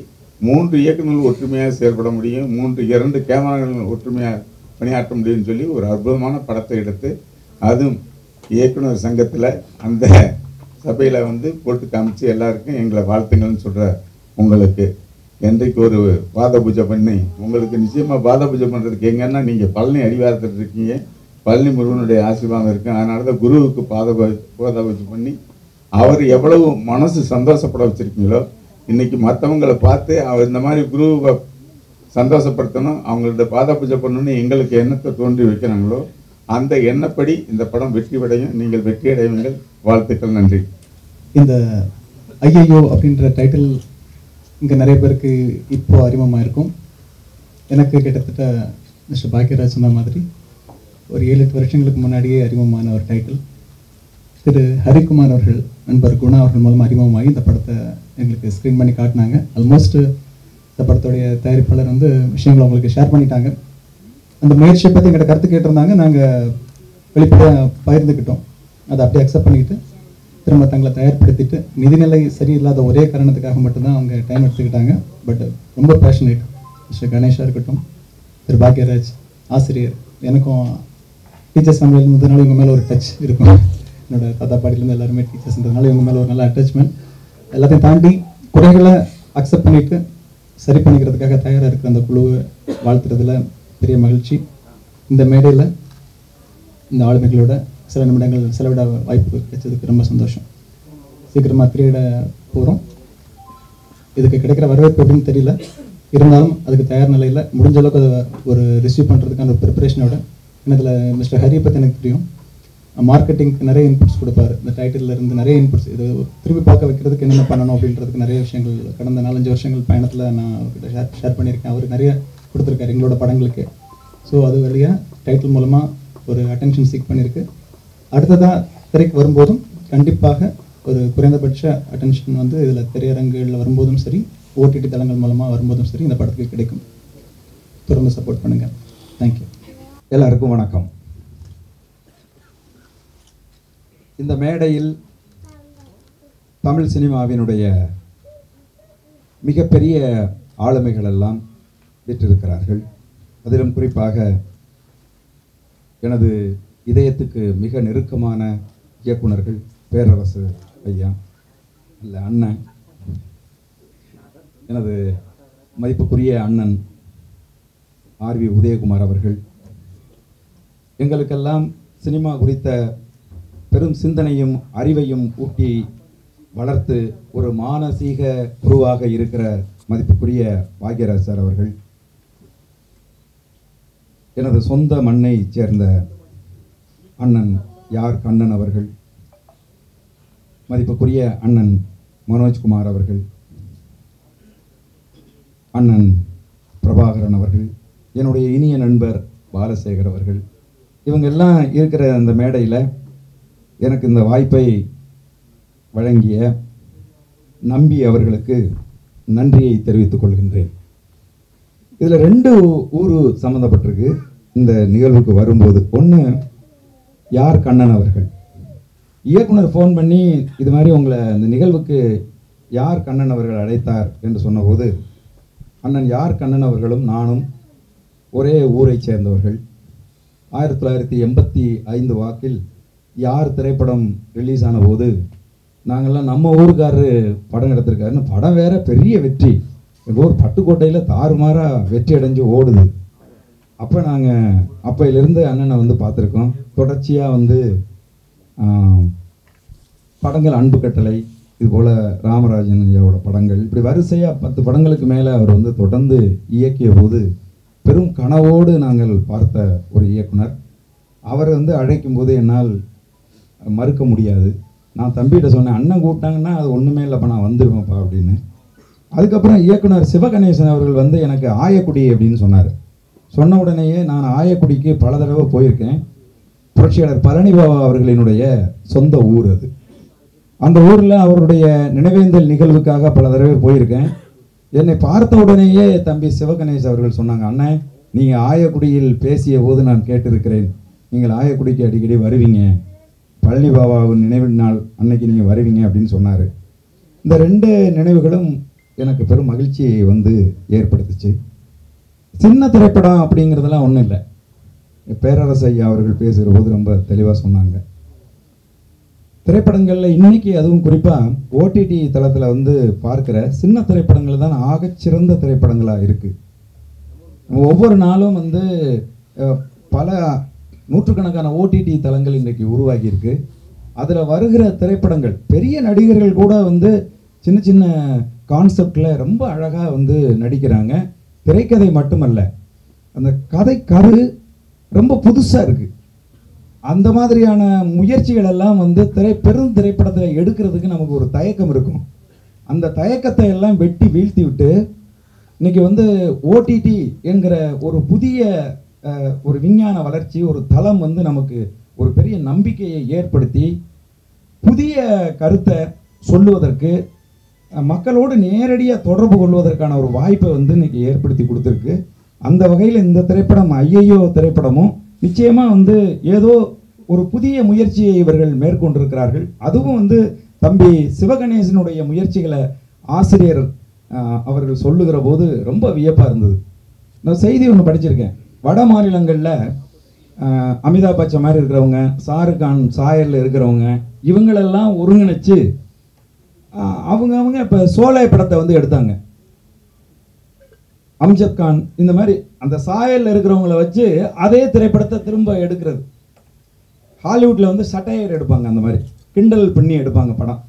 3 இயக்குநர்கள் ஒற்றுமையாக செயல்பட முடியும், 2 கேமராக்கள் ஒற்றுமையாக பணியாற்ற முடியும்னு சொல்லி ஒரு அற்புதமான படத்தை எடுத்து அதுவும் இயக்குனர் சங்கத்தில் அந்த சபையில் வந்து போட்டு காமிச்சு எல்லாருக்கும் எங்களை வாழ்த்துங்கள்னு சொல்கிற உங்களுக்கு என்றைக்கு ஒரு பாத பூஜை பண்ணி உங்களுக்கு நிச்சயமாக பாத பூஜை பண்ணுறதுக்கு எங்கன்னா நீங்கள் பழனி அடிவாரத்தில் இருக்கீங்க, பழனி முருகனுடைய ஆசீர்வாதம் இருக்குது. அதனால தான் குருவுக்கு பாத பூஜை பண்ணி அவர் எவ்வளவு மனசு சந்தோஷப்பட வச்சுருக்கீங்களோ இன்றைக்கி மற்றவங்களை பார்த்து அவர் இந்த மாதிரி குருவை சந்தோஷப்படுத்தணும், அவங்கள்ட்ட பாத பூஜை பண்ணணும்னு எங்களுக்கு எண்ணத்தை தோன்றி வைக்கிறாங்களோ அந்த எண்ணப்படி இந்த படம் வெற்றி அடையும். நீங்கள் வெற்றி அடைவீங்கள். வாழ்த்துக்கள். நன்றி. இந்த ஐயையோ அப்படின்ற டைட்டில் இங்கே நிறைய பேருக்கு இப்போ அறிமுகமாக இருக்கும். எனக்கு கிட்டத்தட்ட மிஸ்டர் பாக்யராஜ் சொன்ன மாதிரி ஒரு 7-8 வருஷங்களுக்கு முன்னாடியே அறிமுகமான ஒரு டைட்டில். திரு ஹரிக்குமார் அவர்கள், நண்பர் குணா அவர்கள் மூலமாக அறிமுகமாகி இந்த படத்தை எங்களுக்கு ஸ்க்ரீன் பண்ணி காட்டினாங்க. ஆல்மோஸ்ட் இந்த படத்துடைய தயாரிப்பாளர் வந்து விஷயங்களை உங்களுக்கு ஷேர் பண்ணிட்டாங்க. அந்த முயற்சியை பற்றி எங்கிட்ட கருத்து கேட்டிருந்தாங்க. நாங்கள் வெளிப்படையாக பகிர்ந்துக்கிட்டோம். அதை அப்படியே அக்செப்ட் பண்ணிக்கிட்டு திரும்ப தங்களை தயார்படுத்திட்டு, நிதிநிலை சரியில்லாத ஒரே காரணத்துக்காக மட்டும்தான் அவங்க டைம் எடுத்துக்கிட்டாங்க. பட் ரொம்ப பேஷனேட். மிஸ்டர் கணேஷாக இருக்கட்டும், திரு பாக்யராஜ் ஆசிரியர், எனக்கும் டீச்சர்ஸ் ஃபேமிலியில் இருந்ததுனால இவங்க மேலே ஒரு டச் இருக்கும். என்னோட தாத்தா பாட்டிலேருந்து எல்லாருமே டீச்சர்ஸ்ன்றதுனால இவங்க மேலே ஒரு நல்ல அட்டாச்மெண்ட். எல்லாத்தையும் தாண்டி குறைகளை அக்செப்ட் பண்ணிவிட்டு சரி பண்ணிக்கிறதுக்காக தயாராக இருக்கிற அந்த குழுவை வாழ்த்துறதுல பெரிய மகிழ்ச்சி. இந்த மேடையில் இந்த ஆளுமைகளோட சில நிமிடங்கள் செலவிட வாய்ப்பு கிடைச்சதுக்கு ரொம்ப சந்தோஷம். சீக்கிரமாக திரையிட போகிறோம். இதுக்கு கிடைக்கிற வரவேற்பு எப்படின்னு தெரியல, இருந்தாலும் அதுக்கு தயார் நிலையில் முடிஞ்ச அளவுக்கு அதை ஒரு ரிசீவ் பண்ணுறதுக்கான ஒரு ப்ரிப்பரேஷனோட. இதில் மிஸ்டர் ஹரியை பற்றி எனக்கு தெரியும். மார்க்கெட்டிங்க்கு நிறைய இன்புட்ஸ் கொடுப்பார். இந்த டைட்டிலில் இருந்து நிறைய இன்புட்ஸ், இது திரும்பி பார்க்க வைக்கிறதுக்கு என்னென்ன பண்ணணும் அப்படின்றதுக்கு நிறைய விஷயங்கள் கடந்த 4-5 வருஷங்கள் பயணத்தில் நான் அவர்கிட்ட ஷேர் பண்ணியிருக்கேன். அவர் நிறைய கொடுத்துருக்காரு எங்களோட படங்களுக்கு. ஸோ அது வழியாக டைட்டில் மூலமாக ஒரு அட்டென்ஷன் சீக் பண்ணியிருக்கு. அடுத்ததாக திரைக்கு வரும்போதும் கண்டிப்பாக ஒரு குறைந்தபட்ச அட்டென்ஷன் வந்து இதில் திரையரங்குகளில் வரும்போதும் சரி, ஓடிடி தளங்கள் மூலமாக வரும்போதும் சரி இந்த படத்துக்கு கிடைக்கும். தொடர்ந்து சப்போர்ட் பண்ணுங்கள். தேங்க்யூ. எல்லாருக்கும் வணக்கம். இந்த மேடையில் தமிழ் சினிமாவினுடைய மிகப்பெரிய ஆளுமைகள் எல்லாம் வீற்றிருக்கிறார்கள். அதிலும் குறிப்பாக எனது இதயத்துக்கு மிக நெருக்கமான இயக்குனர்கள் பேரரசு ஐயா, இல்லை அண்ணன், எனது மதிப்புக்குரிய அண்ணன் ஆர்வி உதயகுமார் அவர்கள், எங்களுக்கெல்லாம் சினிமா குறித்த பெரும் சிந்தனையும் அறிவையும் ஊட்டி வளர்த்து ஒரு மானசீக குருவாக இருக்கிற மதிப்புக்குரிய பாக்யராஜ் சார் அவர்கள், எனது சொந்த மண்ணை சேர்ந்த அண்ணன் யார் கண்ணன் அவர்கள், மதிப்புக்குரிய அண்ணன் மனோஜ்குமார் அவர்கள், அண்ணன் பிரபாகரன் அவர்கள், என்னுடைய இனிய நண்பர் பாலசேகர் அவர்கள், இவங்க எல்லாம் இருக்கிற அந்த மேடையில் எனக்கு இந்த வாய்ப்பை வழங்கிய நம்பி அவர்களுக்கு நன்றியை தெரிவித்துக் கொள்கின்றேன். இதில் 2 ஊர் சம்மந்தப்பட்டிருக்கு இந்த நிகழ்வுக்கு வரும்போது. ஒன்று யார் கண்ணன் அவர்கள். இயக்குனர் ஃபோன் பண்ணி இது மாதிரி உங்களை இந்த நிகழ்வுக்கு யார் கண்ணன் அவர்கள் அழைத்தார் என்று சொன்னபோது, அண்ணன் யார் கண்ணன் அவர்களும் நானும் ஒரே ஊரை சேர்ந்தவர்கள். 1985 வாக்கில் யார் திரைப்படம் ரிலீஸ் ஆன போது நாங்கள்லாம் நம்ம ஊருக்காரரு படம் எடுத்திருக்காருன்னு, படம் வேற பெரிய வெற்றி, எங்கள் ஊர் பட்டுக்கோட்டையில் தாறுமாறாக வெற்றி அடைஞ்சு ஓடுது. அப்போ நாங்கள் அப்பையிலிருந்து அண்ணனை வந்து பார்த்துருக்கோம். தொடர்ச்சியாக வந்து படங்கள் அன்பு கட்டளை, இதுபோல் ராமராஜன் ஐயாவோட படங்கள், இப்படி வரிசையாக 10 படங்களுக்கு மேலே அவர் வந்து தொடர்ந்து இயக்கிய போது பெரும் கனவோடு நாங்கள் பார்த்த ஒரு இயக்குனர். அவர் வந்து அழைக்கும் போது என்னால் மறுக்க முடியாது. நான் தம்பிகிட்ட சொன்னேன், அண்ணன் கூப்பிட்டாங்கன்னா அது ஒன்றுமே இல்லைப்பா, நான் வந்துடுவேன்ப்பா அப்படின்னு. அதுக்கப்புறம் இயக்குனர் சிவகணேசன் அவர்கள் வந்து எனக்கு ஆயக்குடி அப்படின்னு சொன்னார். சொன்ன உடனேயே நான் ஆயக்குடிக்கு பல தடவை போயிருக்கேன். புரட்சியாளர் பழனி பாபா அவர்களினுடைய சொந்த ஊர் அது. அந்த ஊரில் அவருடைய நினைவேந்தல் நிகழ்வுக்காக பல தடவை போயிருக்கேன். என்னை பார்த்த உடனேயே தம்பி சிவகணேஷ் அவர்கள் சொன்னாங்க, அண்ணன் நீங்கள் ஆயக்குடியில் பேசிய போது நான் கேட்டிருக்கிறேன், நீங்கள் ஆயக்குடிக்கு அடிக்கடி வருவீங்க, பழனி பாபாவின் நினைவு நாள் அன்னைக்கு நீங்கள் வருவீங்க அப்படின்னு சொன்னார். இந்த 2 நினைவுகளும் எனக்கு பெரும் மகிழ்ச்சியை வந்து ஏற்படுத்துச்சு. சின்ன திரைப்படம் அப்படிங்கிறதெல்லாம் ஒன்றும் இல்லை. பேரரசு ஐயா அவர்கள் பேசுகிற போது ரொம்ப தெளிவாக சொன்னாங்க. திரைப்படங்களில் இன்னைக்கு அதுவும் குறிப்பாக ஓடிடி தளத்தில் வந்து பார்க்குற சின்ன திரைப்படங்கள் தான் ஆகச்சிறந்த திரைப்படங்களாக இருக்குது. ஒவ்வொரு நாளும் வந்து பல நூற்றுக்கணக்கான ஓடிடி தளங்கள் இன்றைக்கி உருவாகியிருக்கு. அதில் வருகிற திரைப்படங்கள் பெரிய நடிகர்கள் கூட வந்து சின்ன சின்ன கான்செப்டில் ரொம்ப அழகாக வந்து நடிக்கிறாங்க. திரைக்கதை மட்டுமல்ல, அந்த கதை கரு ரொம்ப புதுசாக இருக்குது. அந்த மாதிரியான முயற்சிகள் எல்லாம் வந்து பெரும் திரைப்படத்தில் எடுக்கிறதுக்கு நமக்கு ஒரு தயக்கம் இருக்கும். அந்த தயக்கத்தை எல்லாம் வெட்டி வீழ்த்தி விட்டு இன்னைக்கு வந்து ஓடிடி என்கிற ஒரு புதிய ஒரு விஞ்ஞான வளர்ச்சி, ஒரு தளம் வந்து நமக்கு ஒரு பெரிய நம்பிக்கையை ஏற்படுத்தி புதிய கருத்தை சொல்லுவதற்கு, மக்களோடு நேரடியாக தொடர்பு கொள்வதற்கான ஒரு வாய்ப்பை வந்து இன்னைக்கு ஏற்படுத்தி கொடுத்துருக்கு. அந்த வகையில் இந்த திரைப்படம் ஐயையோ திரைப்படமும் நிச்சயமாக வந்து ஏதோ ஒரு புதிய முயற்சியை இவர்கள் மேற்கொண்டிருக்கிறார்கள். அதுவும் வந்து தம்பி சிவகணேசனுடைய முயற்சிகளை ஆசிரியர் அவர்கள் சொல்லுகிற போது ரொம்ப வியப்பாக இருந்தது. நான் செய்தி ஒன்று படிச்சிருக்கேன். வட மாநிலங்களில் அமிதாப் பச்சன் மாதிரி இருக்கிறவங்க, ஷாருக் கான் சாயலில் இருக்கிறவங்க, இவங்களெல்லாம் ஒருங்கிணைச்சு அவங்க இப்போ சோலை படத்தை வந்து எடுத்தாங்க. அம்ஜத் கான் இந்த மாதிரி அந்த சாயலில் இருக்கிறவங்கள வச்சு அதே திரைப்படத்தை திரும்ப எடுக்கிறது. ஹாலிவுட்டில் வந்து சட்டையர் எடுப்பாங்க, அந்த மாதிரி கிண்டல் பண்ணி எடுப்பாங்க படம்.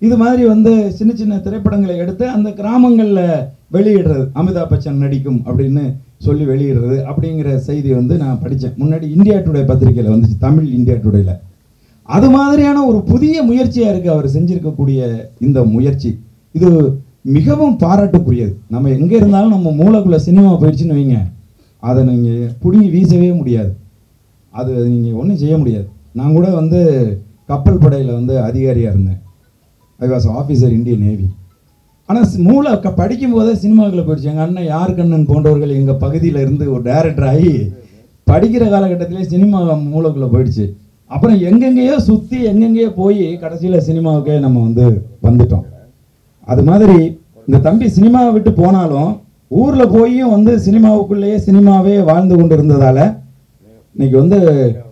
இது மாதிரி வந்து சின்ன சின்ன திரைப்படங்களை எடுத்து அந்த கிராமங்களில் வெளியிடுறது, அமிதாப் பச்சன் நடிக்கும் அப்படின்னு சொல்லி வெளியிடுறது அப்படிங்கிற செய்தி வந்து நான் படித்தேன். முன்னாடி இந்தியா டுடே பத்திரிகையில் வந்துச்சு, தமிழ் இந்தியா டுடேல. அது மாதிரியான ஒரு புதிய முயற்சியாக இருக்குது அவர் செஞ்சிருக்கக்கூடிய இந்த முயற்சி. இது மிகவும் பாராட்டுக்குரியது. நம்ம எங்கே இருந்தாலும் நம்ம மூளைக்குள்ளே சினிமா போயிடுச்சுன்னு வைங்க, அதை நீங்கள் பிடுங்கி வீசவே முடியாது. அது நீங்கள் ஒன்றும் செய்ய முடியாது. நான் கூட வந்து கப்பல் படையில் வந்து அதிகாரியாக இருந்தேன். I was officer Indian navy. ஆனால் மூளை படிக்கும் போதே சினிமாவுக்குள்ளே போயிடுச்சு. எங்கள் அண்ணன் யார் கண்ணன் போன்றவர்கள் எங்கள் பகுதியில் இருந்து ஒரு டைரக்டர் ஆகி படிக்கிற காலகட்டத்திலே சினிமா மூளைக்குள்ளே போயிடுச்சு. அப்புறம் எங்கெங்கேயோ சுற்றி எங்கெங்கேயோ போய் கடைசியில் சினிமாவுக்கே நம்ம வந்து வந்துட்டோம். அது மாதிரி இந்த தம்பி சினிமாவை விட்டு போனாலும் ஊரில் போயும் வந்து சினிமாவுக்குள்ளேயே சினிமாவே வாழ்ந்து கொண்டு இருந்ததால் இன்னைக்கு வந்து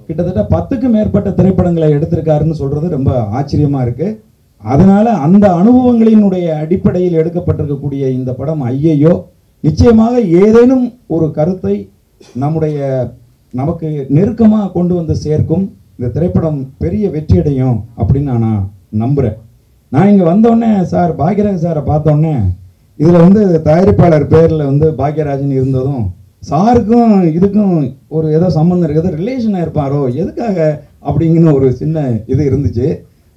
கிட்டத்தட்ட 10க்கும் மேற்பட்ட திரைப்படங்களை எடுத்திருக்காருன்னு சொல்கிறது ரொம்ப ஆச்சரியமாக இருக்குது. அதனால் அந்த அனுபவங்களினுடைய அடிப்படையில் எடுக்கப்பட்டிருக்கக்கூடிய இந்த படம் ஐயையோ நிச்சயமாக ஏதேனும் ஒரு கருத்தை நமக்கு நெருக்கமாக கொண்டு வந்து சேர்க்கும். இந்த திரைப்படம் பெரிய வெற்றியடையும் அப்படின்னு நான் நம்புகிறேன். நான் இங்கே வந்தோடனே சார் பாக்யராஜ் சாரை பார்த்தோன்னே இதில் வந்து தயாரிப்பாளர் பேரில் வந்து பாக்யராஜன் இருந்ததும் சாருக்கும் இதுக்கும் ஒரு ஏதோ சம்மந்தம் இருக்குது, ரிலேஷனாக இருப்பாரோ எதுக்காக அப்படிங்கிற ஒரு சின்ன இது இருந்துச்சு.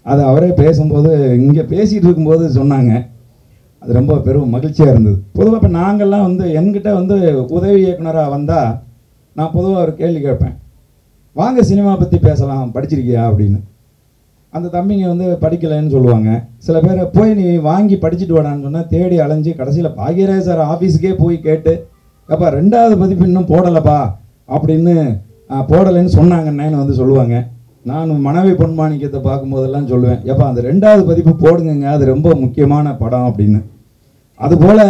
அது அவரே பேசும்போது இங்கே பேசிகிட்டு இருக்கும்போது சொன்னாங்க. அது ரொம்ப பெரும் மகிழ்ச்சியாக இருந்தது. பொதுவாக இப்போ நாங்கள்லாம் வந்து என்கிட்ட வந்து உதவி இயக்குனராக வந்தால் நான் பொதுவாக ஒரு கேள்வி கேட்பேன், வாங்க சினிமா பற்றி பேசலாம், படிச்சிருக்கியா அப்படின்னு. அந்த தம்பிங்க வந்து படிக்கலைன்னு சொல்லுவாங்க. சில பேரை போய் நீ வாங்கி படிச்சுட்டு வாடான்னு சொன்னால் தேடி அலைஞ்சு கடைசியில் பாக்யராஜ் சார் ஆஃபீஸுக்கே போய் கேட்டு அப்பா 2வது பதிப்பு இன்னும் போடலைப்பா அப்படின்னு போடலைன்னு சொன்னாங்கன்னு வந்து சொல்லுவாங்க. நான் மனைவி பொன்மாணிக்கத்தை பார்க்கும்போதெல்லாம் சொல்லுவேன், எப்பா அந்த 2வது பதிப்பு போடுங்க, அது ரொம்ப முக்கியமான படம் அப்படின்னு. அதுபோல்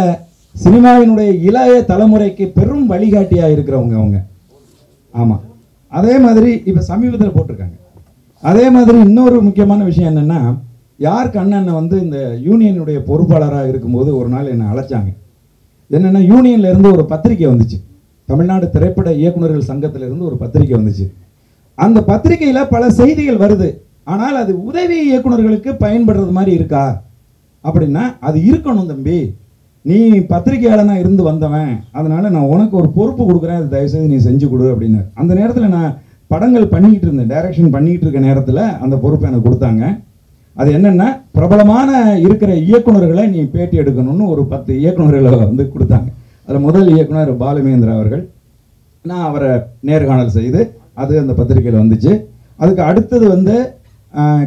சினிமாவினுடைய இளைய தலைமுறைக்கு பெரும் வழிகாட்டியாக இருக்கிறவங்க அவங்க. ஆமாம், அதே மாதிரி இப்போ சமீபத்தில் போட்டிருக்காங்க. அதே மாதிரி இன்னொரு முக்கியமான விஷயம் என்னென்னா, யார் கண்ணனை வந்து இந்த யூனியனுடைய பொறுப்பாளராக இருக்கும்போது ஒரு நாள் என்னை அழைச்சாங்க. என்னென்னா யூனியன்லேருந்து ஒரு பத்திரிக்கை வந்துச்சு, தமிழ்நாடு திரைப்பட இயக்குநர்கள் சங்கத்திலேருந்து ஒரு பத்திரிக்கை வந்துச்சு. அந்த பத்திரிகையில் பல செய்திகள் வருது, ஆனால் அது உதவி இயக்குநர்களுக்கு பயன்படுறது மாதிரி இருக்கா அப்படின்னா, அது இருக்கணும் தம்பி, நீ பத்திரிகையாளனாக இருந்து வந்தவன், அதனால் நான் உனக்கு ஒரு பொறுப்பு கொடுக்குறேன், அது தயவுசெய்து நீ செஞ்சு கொடு அப்படின்னு. அந்த நேரத்தில் நான் படங்கள் பண்ணிக்கிட்டு இருந்தேன், டைரக்ஷன் பண்ணிக்கிட்டு இருக்க நேரத்தில் அந்த பொறுப்பை எனக்கு கொடுத்தாங்க. அது என்னென்னா, பிரபலமான இருக்கிற இயக்குநர்களை நீ பேட்டி எடுக்கணும்னு ஒரு 10 இயக்குநர்களை வந்து கொடுத்தாங்க. அதில் முதல் இயக்குனர் பாலுமேந்திரா அவர்கள். நான் அவரை நேர்காணல் செய்து அது அந்த பத்திரிகையில் வந்துச்சு. அதுக்கு அடுத்தது வந்து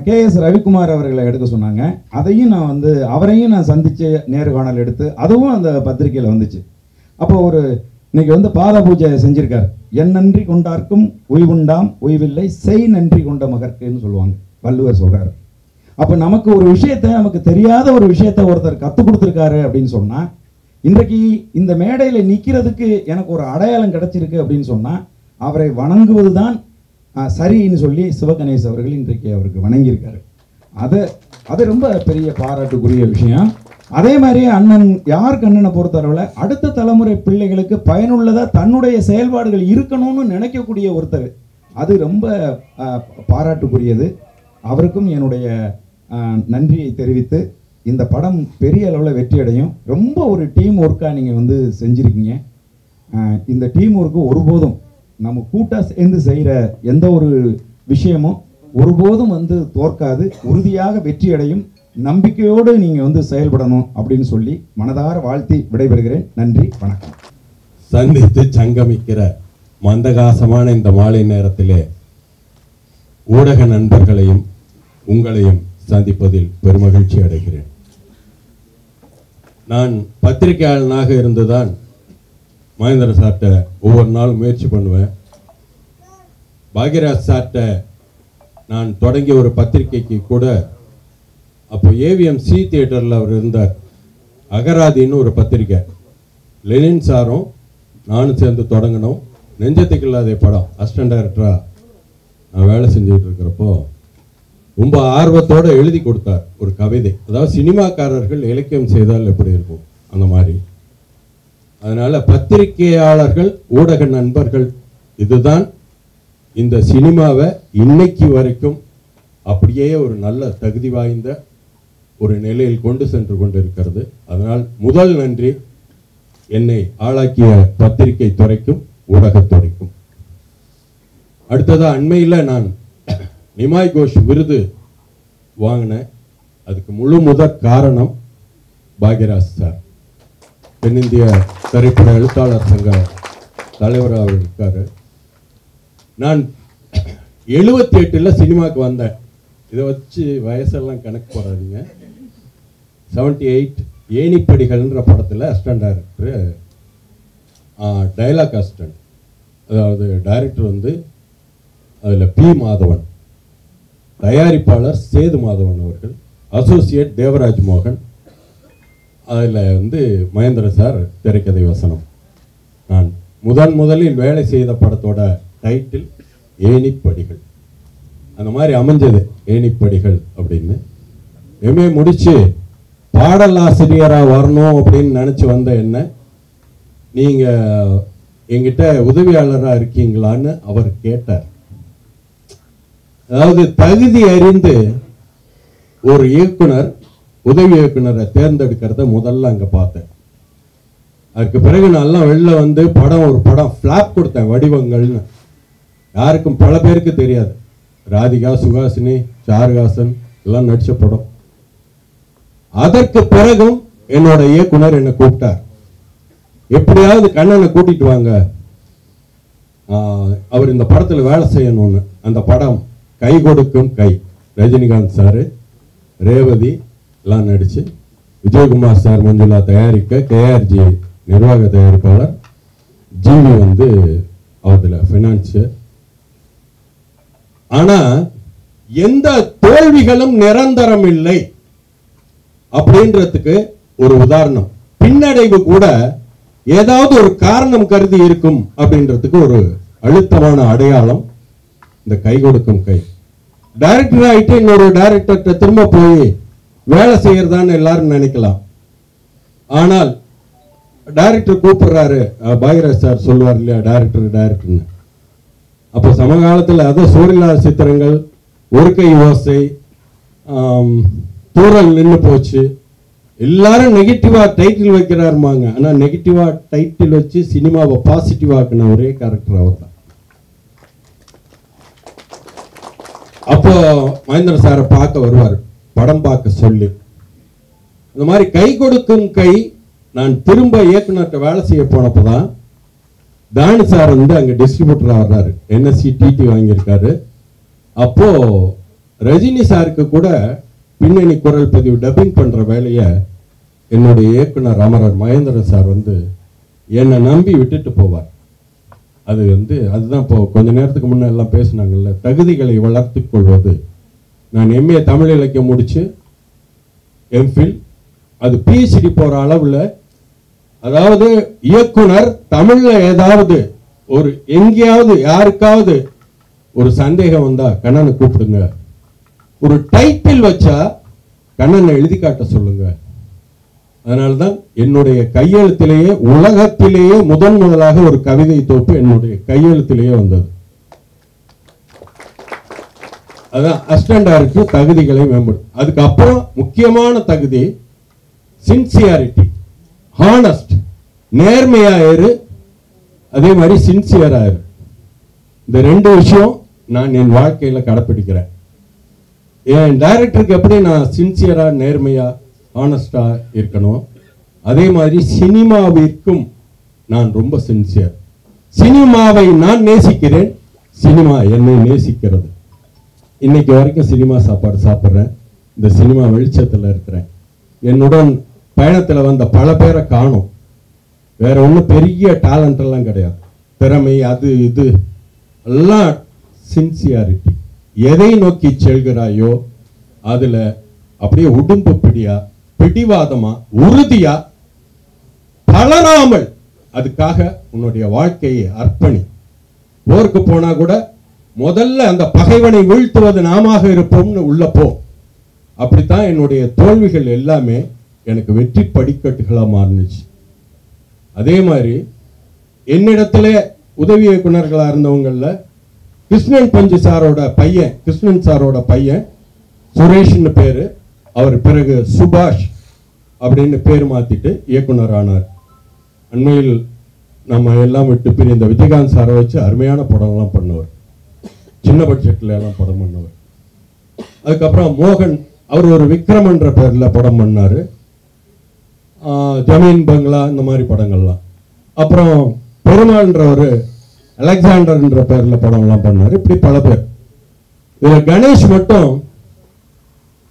KS ரவிக்குமார் அவர்களை எடுக்க சொன்னாங்க. அதையும் நான் வந்து அவரையும் நான் சந்தித்து நேர்காணல் எடுத்து அதுவும் அந்த பத்திரிகையில் வந்துச்சு. அப்போ இன்னைக்கு வந்து பாத பூஜை செஞ்சிருக்காரு. என் நன்றி கொண்டார்க்கும் உய்வுண்டாம் உய்வில்லை, செய் நன்றி கொண்ட மகற்குன்னு சொல்லுவாங்க, வள்ளுவர் சொல்கிறார். அப்போ நமக்கு ஒரு விஷயத்தை, நமக்கு தெரியாத ஒரு விஷயத்தை ஒருத்தர் கற்றுக் கொடுத்துருக்காரு அப்படின்னு சொன்னால், இன்றைக்கு இந்த மேடையில் நிற்கிறதுக்கு எனக்கு ஒரு அடையாளம் கிடைச்சிருக்கு அப்படின்னு சொன்னால் அவரை வணங்குவது தான் சரின்னு சொல்லி சிவகணேஷ் அவர்கள் இன்றைக்கு அவருக்கு வணங்கியிருக்காரு. அது ரொம்ப பெரிய பாராட்டுக்குரிய விஷயம். அதே மாதிரி அண்ணன் யார் கண்ணனை பொறுத்தளவில் அடுத்த தலைமுறை பிள்ளைகளுக்கு பயனுள்ளதாக தன்னுடைய செயல்பாடுகள் இருக்கணும்னு நினைக்கக்கூடிய ஒருத்தர். அது ரொம்ப பாராட்டுக்குரியது. அவருக்கும் என்னுடைய நன்றியை தெரிவித்து, இந்த படம் பெரிய அளவில் வெற்றி அடையும். ரொம்ப ஒரு டீம் ஒர்க்காக நீங்கள் வந்து செஞ்சுருக்கீங்க. இந்த டீம் ஒர்க்கு ஒருபோதும் நம்ம கூட்டாக சேர்ந்து செய்கிற எந்த ஒரு விஷயமும் ஒருபோதும் வந்து தோற்காது, உறுதியாக வெற்றி அடையும். நம்பிக்கையோடு நீங்கள் வந்து செயல்படணும் அப்படின்னு சொல்லி மனதார வாழ்த்தி விடைபெறுகிறேன். நன்றி, வணக்கம். சந்தித்து சங்கமிக்கிற மந்தகாசமான இந்த மாலை நேரத்திலே ஊடக நண்பர்களையும் உங்களையும் சந்திப்பதில் பெருமகிழ்ச்சி அடைகிறேன். நான் பத்திரிகையாளனாக இருந்துதான் மகேந்திர சார்ட்ட ஒவ்வொரு நாளும் முயற்சி பண்ணுவேன். பாக்யராஜ் சார்ட்ட நான் தொடங்கிய ஒரு பத்திரிகைக்கு கூட அப்போ ஏவிஎம்-சி தியேட்டரில் அவர் இருந்தார். அகராதின்னு ஒரு பத்திரிக்கை, லெனின் சாரும் நானும் சேர்ந்து தொடங்கினோம். நெஞ்சத்துக்கு இல்லாத படம் அசிஸ்டன்ட் டைரக்டராக நான் வேலை செஞ்சுக்கிட்டு இருக்கிறப்போ ரொம்ப ஆர்வத்தோடு எழுதி கொடுத்தார் ஒரு கவிதை. அதாவது சினிமாக்காரர்கள் இலக்கியம் செய்தால் எப்படி இருக்கும் அந்த மாதிரி. அதனால் பத்திரிகையாளர்கள், ஊடக நண்பர்கள், இதுதான் இந்த சினிமாவை இன்னைக்கு வரைக்கும் அப்படியே ஒரு நல்ல தகுதி வாய்ந்த ஒரு நிலையில் கொண்டு சென்று கொண்டிருக்கிறது. அதனால் முதல் நன்றி என்னை ஆளாக்கிய பத்திரிகை துறைக்கும் ஊடகத்துறைக்கும். அடுத்ததா அண்மையில் நான் நிமாய் கோஷ் விருது வாங்கினேன். அதுக்கு முழு முதற் காரணம் பாக்யராஜ் சார். தென்னிந்திய திரைப்பட எழுத்தாளர் சங்க தலைவராக இருக்காரு. நான் 78 சினிமாவுக்கு வந்தேன். இதை வச்சு வயசெல்லாம் கணக்கு போடாதீங்க. 78 ஏணிப்படிகள்ன்ற படத்தில் அசிஸ்டன்ட் டைரக்டர், டைலாக் அசிஸ்டன்ட். அதாவது டைரக்டர் வந்து அதில் பி மாதவன், தயாரிப்பாளர் சேது மாதவன் அவர்கள், அசோசியேட் தேவராஜ் மோகன், அதில் வந்து மகேந்திர சார் திரைக்கதை வசனம். நான் முதலில் வேலை செய்த படத்தோட டைட்டில் ஏணிப்படிகள். அந்த மாதிரி அமைஞ்சது ஏணிப்படிகள் அப்படின்னு. எம்ஏ முடிச்சு பாடலாசிரியராக வரணும் அப்படின்னு நினச்சி வந்த என்ன, நீங்கள் எங்கிட்ட உதவியாளராக இருக்கீங்களான்னு அவர் கேட்டார். அதாவது தகுதி அறிந்து ஒரு இயக்குனர் உதவி இயக்குனரை தேர்ந்தெடுக்கிறத முதல்ல அங்கே பார்த்தேன். அதுக்கு பிறகு நல்லா வெளில வந்து ஒரு படம் ஃப்ளாப் கொடுத்தேன், வடிவங்கள்னு. யாருக்கும் பல பேருக்கு தெரியாது. ராதிகா, சுகாசினி, சாருஹாசன் எல்லாம் நடிச்ச படம். அதற்கு பிறகும் என்னோட இயக்குனர் என்னை கூப்பிட்டார், எப்படியாவது கண்ணனை கூட்டிட்டு வாங்க, அவர் இந்த படத்தில் வேலை செய்யணும்னு. அந்த படம் கை கொடுக்கும் கை. ரஜினிகாந்த் சாரு, ரேவதி எல்லாம் நடிச்சு, விஜயகுமார் சார், மஞ்சுளா தயாரிக்க, கேஆர்ஜி நிர்வாக தயாரிப்பாளர், ஜிவி வந்து அதில் ஃபைனான்ஸு. ஆனா எந்த தோல்விகளும் நிரந்தரம் இல்லை அப்படின்றதுக்கு ஒரு உதாரணம். பின்னடைவு கூட ஏதாவது ஒரு காரணம் கருதி இருக்கும் அப்படின்றதுக்கு ஒரு அழுத்தமான அடையாளம் இந்த கை கொடுக்கும் கை. டைரக்டர் ஆயிட்டு இன்னொரு டைரக்டர்கிட்ட திரும்ப போய் வேலை செய்யறதான்னு எல்லாரும் நினைக்கலாம். ஆனால் டைரக்டர் கூப்பிடுறாரு, பாக்யராஜ் சார் சொல்லுவார் இல்லையா, டைரக்டர்னு. அப்போ சமகாலத்தில் அதை சூரியலாத சித்திரங்கள், ஒரு கை ஓசை, தூரல் நின்று போச்சு, எல்லாரும் நெகட்டிவா டைட்டில் வைக்கிறாருமாங்க. ஆனா நெகட்டிவா டைட்டில் வச்சு சினிமாவை பாசிட்டிவா ஆக்கின ஒரே கேரக்டர் அவர் தான். அப்போ மகேந்திர சாரை பார்க்க வருவார், படம் பார்க்க சொல்லி. இந்த மாதிரி கை கொடுக்கும் கை நான் திரும்ப இயக்குனர்கிட்ட வேலை செய்ய போனப்போதான் தானு சார் வந்து அங்கே டிஸ்ட்ரிபியூட்டராக வர்றாரு, என்எஸ்சி டிடி வாங்கியிருக்காரு. அப்போ ரஜினி சாருக்கு கூட பின்னணி குரல் பதிவு டப்பிங் பண்ணுற வேலையை என்னுடைய இயக்குனர் அமரர் மகேந்திரன் சார் வந்து என்னை நம்பி விட்டுட்டு போவார். அது வந்து அதுதான் இப்போ கொஞ்ச நேரத்துக்கு முன்னே எல்லாம் பேசினாங்கல்ல, தகுதிகளை வளர்த்து கொள்வது. நான் எம்ஏ தமிழ் இலக்கியம் முடித்து எம்ஃபில், அது பிஹெச்டி போகிற அளவில், அதாவது இயக்குனர் தமிழ்ல ஏதாவது ஒரு எங்கேயாவது யாருக்காவது ஒரு சந்தேகம் வந்தா கண்ணனை கூப்பிடுங்க, ஒரு டைட்டில் வச்சா கண்ணனை எழுதி காட்ட சொல்லுங்க. அதனால்தான் என்னுடைய கையெழுத்திலேயே உலகத்திலேயே முதலாக ஒரு கவிதை தொகுப்பு என்னுடைய கையெழுத்திலேயே வந்தது. அதான் அசிஸ்டன்ட் டைரக்டர் தகுதிகளை மேம்படும். அதுக்கப்புறம் முக்கியமான தகுதி சின்சியாரிட்டி, ஹானஸ்ட், நேர்மையாயிரு, அதே மாதிரி சின்சியராயிரு. இந்த ரெண்டு விஷயம் நான் என் வாழ்க்கையில் கடைப்பிடிக்கிறேன். என் டைரக்டருக்கு எப்படி நான் சின்சியராக நேர்மையாக ஆனஸ்டாக இருக்கணும், அதே மாதிரி சினிமாவிற்கும் நான் ரொம்ப சின்சியர். சினிமாவை நான் நேசிக்கிறேன், சினிமா என்னை நேசிக்கிறது. இன்னைக்கு வரைக்கும் சினிமா சாப்பாடு சாப்பிட்றேன், இந்த சினிமா வெளிச்சத்தில் இருக்கிறேன். என்னுடன் பயணத்தில் வந்த பல பேரை காணும். வேற ஒன்றும் பெரிய டேலண்ட் எல்லாம் கிடையாது, திறமை அது இது எல்லாம் சின்சியாரிட்டி. எதை நோக்கி செல்கிறாயோ அதுல அப்படியே உடும்பு பிடியா, பிடிவாதமா, உறுதியா, தளராமல் அதுக்காக உன்னுடைய வாழ்க்கையை அர்ப்பணி. போருக்கு போனா கூட முதல்ல அந்த பகைவனை வீழ்த்துவது நாம இருப்போம்னு உள்ள போ. அப்படித்தான் என்னுடைய தோல்விகள் எல்லாமே எனக்கு வெற்றி படிக்கட்டுகளா மாறுனுச்சு. அதே மாதிரி என்னிடத்துல உதவி இயக்குனர்களா இருந்தவங்கள்ல கிருஷ்ணன் பஞ்சு சாரோட பையன், கிருஷ்ணன் சாரோட பையன் சுரேஷ்னு பேரு, அவர் பிறகு சுபாஷ் அப்படின்னு பேர் மாத்திட்டு இயக்குனர் ஆனார். அண்மையில் நம்ம எல்லாம் விட்டு பிரிந்த விஜயகாந்த் சாரை வச்சு அருமையான படம்லாம் பண்ணுவார், சின்ன பட்ஜெட்ல எல்லாம் படம் பண்ணுவார். அதுக்கப்புறம் மோகன், அவர் ஒரு விக்ரம்ன்ற பேர்ல படம் பண்ணாரு, ஜமீன் பங்களா இந்த மாதிரி படங்கள்லாம். அப்புறம் பெருமாள்ன்ற ஒரு அலெக்சாண்டர்ன்ற பேர்ல படம்லாம் பண்ணாரு. இப்படி பல பேர். இதுல கணேஷ் மட்டும்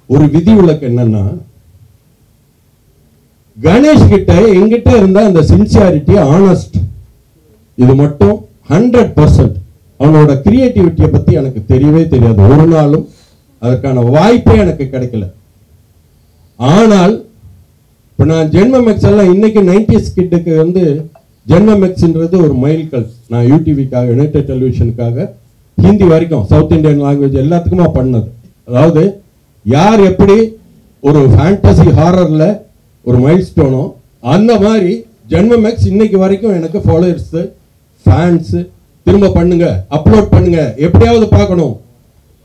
ஒரு விதி விலக்கு என்னன்னா, கணேஷ் கிட்ட எங்கிட்ட இருந்த அந்த சின்சியாரிட்டி, ஆனஸ்ட், இது மட்டும் 100%. அவனோட கிரியேட்டிவிட்டியை பத்தி எனக்கு தெரியவே தெரியாது, ஒரு நாளும் அதற்கான வாய்ப்பே எனக்கு கிடைக்கல. ஆனால் இப்போ நான் ஜென்மமெக்ஸ் எல்லாம் இன்னைக்கு 90s கிட்டுக்கு வந்து ஜென்மமெக்ஸ்ன்றது ஒரு மைல்கல். நான் யூடிவிக்காக, யுனைடெட் டெலிவிஷனுக்காக ஹிந்தி வரைக்கும் சவுத் இந்தியன் லாங்குவேஜ் எல்லாத்துக்குமா பண்ணது. அதாவது யார் எப்படி ஒரு ஃபேண்டசி ஹாரர்ல ஒரு மைல் ஸ்டோனோ அந்த மாதிரி ஜென்மமெக்ஸ் இன்னைக்கு வரைக்கும் எனக்கு ஃபாலோவர்ஸ், ஃபேன்ஸ், திரும்ப பண்ணுங்க, அப்லோட் பண்ணுங்க, எப்படியாவது பார்க்கணும்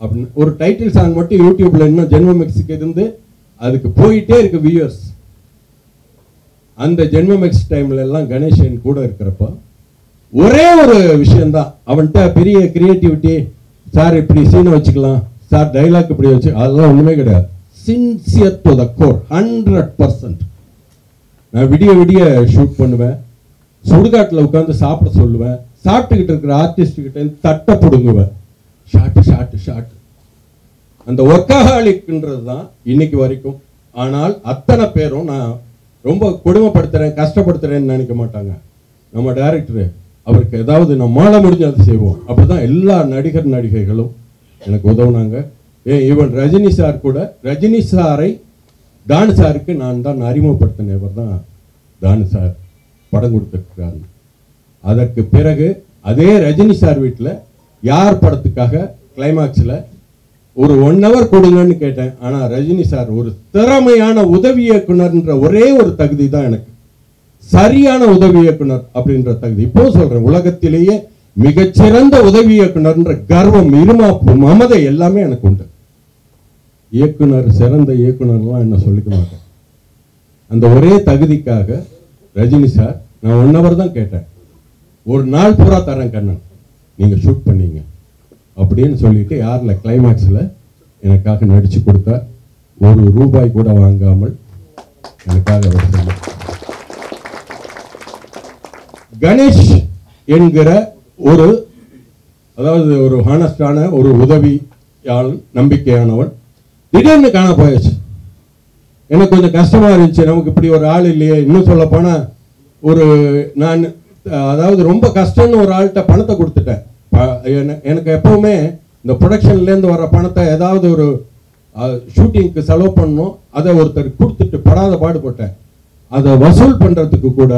அப்படின்னு ஒரு டைட்டில் சாங் மட்டும் யூடியூப்ல இன்னும் ஜென்மமெக்ஸுக்கு இருந்து அதுக்கு போயிட்டே இருக்கு வியூவர்ஸ். அந்த ஜென்மமெக்ஸ் டைம்ல எல்லாம் கணேசன் கூட இருக்கிறப்ப ஒரே ஒரு விஷயம்தான், அவன்கிட்ட பெரிய கிரியேட்டிவிட்டி, சார் இப்படி சீனை வச்சுக்கலாம், சார் டைலாக் இப்படி வச்சு, அதெல்லாம் ஒண்ணுமே கிடையாது. Sincere to the core, 100%. நான் விடிய விடிய ஷூட் பண்ணுவேன், சுடுகாட்டில் உட்காந்து சாப்பிட சொல்லுவேன், சாப்பிட்டுக்கிட்டு இருக்கிற ஆர்டிஸ்ட் கிட்ட தட்டை பிடுங்குவேன், ஷார்ட். அந்த ஒர்க்காஹாலிக்ன்றது தான் இன்னைக்கு வரைக்கும். ஆனால் அத்தனை பேரும் நான் ரொம்ப கொடுமைப்படுத்துறேன், கஷ்டப்படுத்துறேன்னு நினைக்க மாட்டாங்க. நம்ம டைரக்டரு அவருக்கு ஏதாவது நம்மால முடிஞ்சது செய்வோம். அப்படிதான் எல்லா நடிகர் நடிகைகளும் எனக்கு உதவுனாங்க. ஈவன் ரஜினி சார் கூட, ரஜினி சாரை தானு சாருக்கு நான் தான் அறிமுகப்படுத்தினவர் தான் தானு சார் படம் கொடுத்துருக்காரு. அதற்கு பிறகு அதே ரஜினி சார் வீட்டில் யார் படத்துக்காக கிளைமாக்ஸில் ஒரு 1 hour கொடுங்கன்னு கேட்டேன். ஆனால் ரஜினி சார் ஒரு திறமையான உதவி இயக்குனர்ன்ற ஒரே ஒரு தகுதி தான் எனக்கு, சரியான உதவி இயக்குனர் அப்படின்ற தகுதி. இப்போ சொல்றேன், உலகத்திலேயே மிகச்சிறந்த உதவி இயக்குனர்ன்ற கர்வம், இருமாப்பு, மமதை எல்லாமே எனக்கு உண்டு. இயக்குனர், சிறந்த இயக்குனர்லாம் என்ன சொல்லிக்க மாட்டேன். அந்த ஒரே தகுதிக்காக ரஜினி சார் நான் 1 hour தான் கேட்டேன், ஒரு நாள் பூரா தரேன் கண்ணன், நீங்க ஷூட் பண்ணீங்க அப்படின்னு சொல்லிட்டு யார்ல கிளைமேக்ஸ்ல எனக்காக நடிச்சு கொடுத்தார். ₹1 கூட வாங்காமல் எனக்காக அவர் சொன்னார். கணேஷ் என்கிற ஒரு, அதாவது ஒரு ஹானஸ்டான ஒரு உதவியாளன், நம்பிக்கையானவன் திடீர்னு காண போயாச்சு. எனக்கு கொஞ்சம் கஷ்டமா இருந்துச்சு, நமக்கு இப்படி ஒரு ஆள் இல்லையே. இன்னும் சொல்ல போனா ஒரு நான் அதாவது ரொம்ப கஷ்டம்னு ஒரு ஆள்கிட்ட பணத்தை கொடுத்துட்டேன். எனக்கு எப்பவுமே இந்த ப்ரொடக்ஷன்லேருந்து வர பணத்தை ஏதாவது ஒரு ஷூட்டிங்க்கு செலவு பண்ணணும், அதை ஒருத்தர் கொடுத்துட்டு படாத பாடுபட்டேன். அதை வசூல் பண்ணுறதுக்கு கூட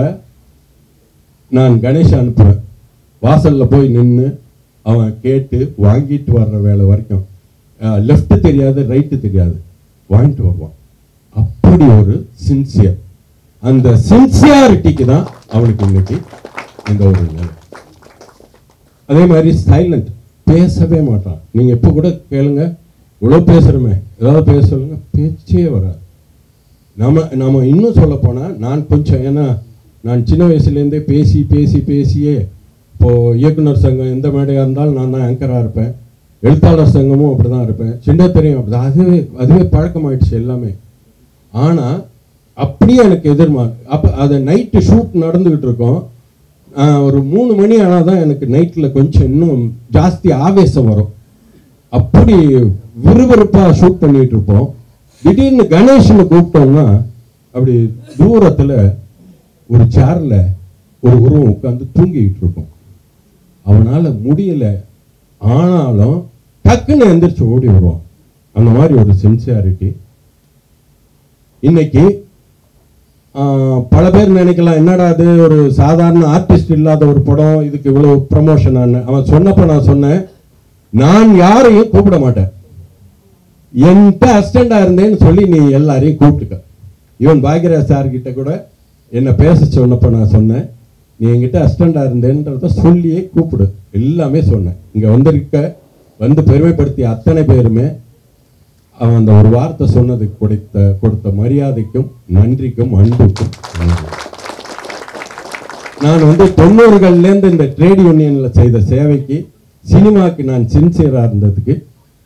நான் கணேஷ் அனுப்புவேன். வாசலில் போய் நின்று அவன் கேட்டு வாங்கிட்டு வர்ற வேலை வரைக்கும், லெஃப்ட் தெரியாது ரைட்டு தெரியாது, வாங்கிட்டு வருவான். அப்படி ஒரு சின்சியர். அந்த சின்சியாரிட்டிக்கு தான் அவனுக்கு இன்னைக்கு இந்த ஒரு நிலை. அதே மாதிரி சைலண்ட், பேசவே மாட்டான். நீங்கள் இப்போ கூட கேளுங்க, இவ்வளோ பேசுகிறோமே, ஏதாவது பேச சொல்லுங்க, பேச்சே வராது. நம்ம இன்னும் சொல்ல போனால் நான் கொஞ்சம், ஏன்னா நான் சின்ன வயசுலேருந்தே பேசியே இப்போது இயக்குனர் சங்கம் எந்த மேடையாக இருந்தாலும் நான் தான் ஆங்கராக இருப்பேன். எழுத்தாளர் சங்கமும் அப்படி தான் இருப்பேன், சின்னத்திரையும் அப்படி தான். அதுவே பழக்கமாயிடுச்சு எல்லாமே. ஆனால் அப்படியே எனக்கு எதிர்மாறு. அப்போ அதை நைட்டு ஷூட் நடந்துக்கிட்டு இருக்கோம். ஒரு 3 மணி ஆனால் தான் எனக்கு நைட்டில் கொஞ்சம் இன்னும் ஜாஸ்தி ஆவேசம் வரும். அப்படி விறுவிறுப்பாக ஷூட் பண்ணிகிட்டு இருப்போம். திடீர்னு கணேஷனை கூப்பிட்டோம்னா அப்படி தூரத்தில் ஒரு சேரில் ஒரு உருவம் உட்காந்து தூங்கிக்கிட்டு இருக்கும். அவனால் முடியல, ஆனாலும் டக்குன்னு எந்திரிச்சு ஓடி வருவான். அந்த மாதிரி ஒரு சின்சியாரிட்டி. இன்னைக்கு பல பேர் நினைக்கலாம், என்னடா அது ஒரு சாதாரண ஆர்டிஸ்ட் இல்லாத ஒரு படம், இதுக்கு இவ்வளவு ப்ரமோஷன். அவன் சொன்னப்ப நான் சொன்னேன், நான் யாரையும் கூப்பிட மாட்டேன், என்கிட்ட அசிஸ்டண்டா இருந்தேன்னு சொல்லி நீ எல்லாரையும் கூப்பிட்டுக்க. ஈவன் பாக்யராஜ் சார் கிட்ட கூட என்ன பேச சொன்னப்ப நான் சொன்னேன், நீ என்கிட்ட அசிஸ்டண்டா இருந்தேன்றத சொல்லியே கூப்பிடு, எல்லாமே சொன்னேன். இங்க வந்து பெருமைப்படுத்திய அத்தனை பேருமே அவன் அந்த ஒரு வார்த்தை சொன்னதுக்கு கொடுத்த மரியாதைக்கும் நன்றிக்கும் அன்புக்கும். நான் 90கள்லேருந்து இந்த ட்ரேட் யூனியனில் செய்த சேவைக்கு, சினிமாவுக்கு நான் சின்சியராக இருந்ததுக்கு,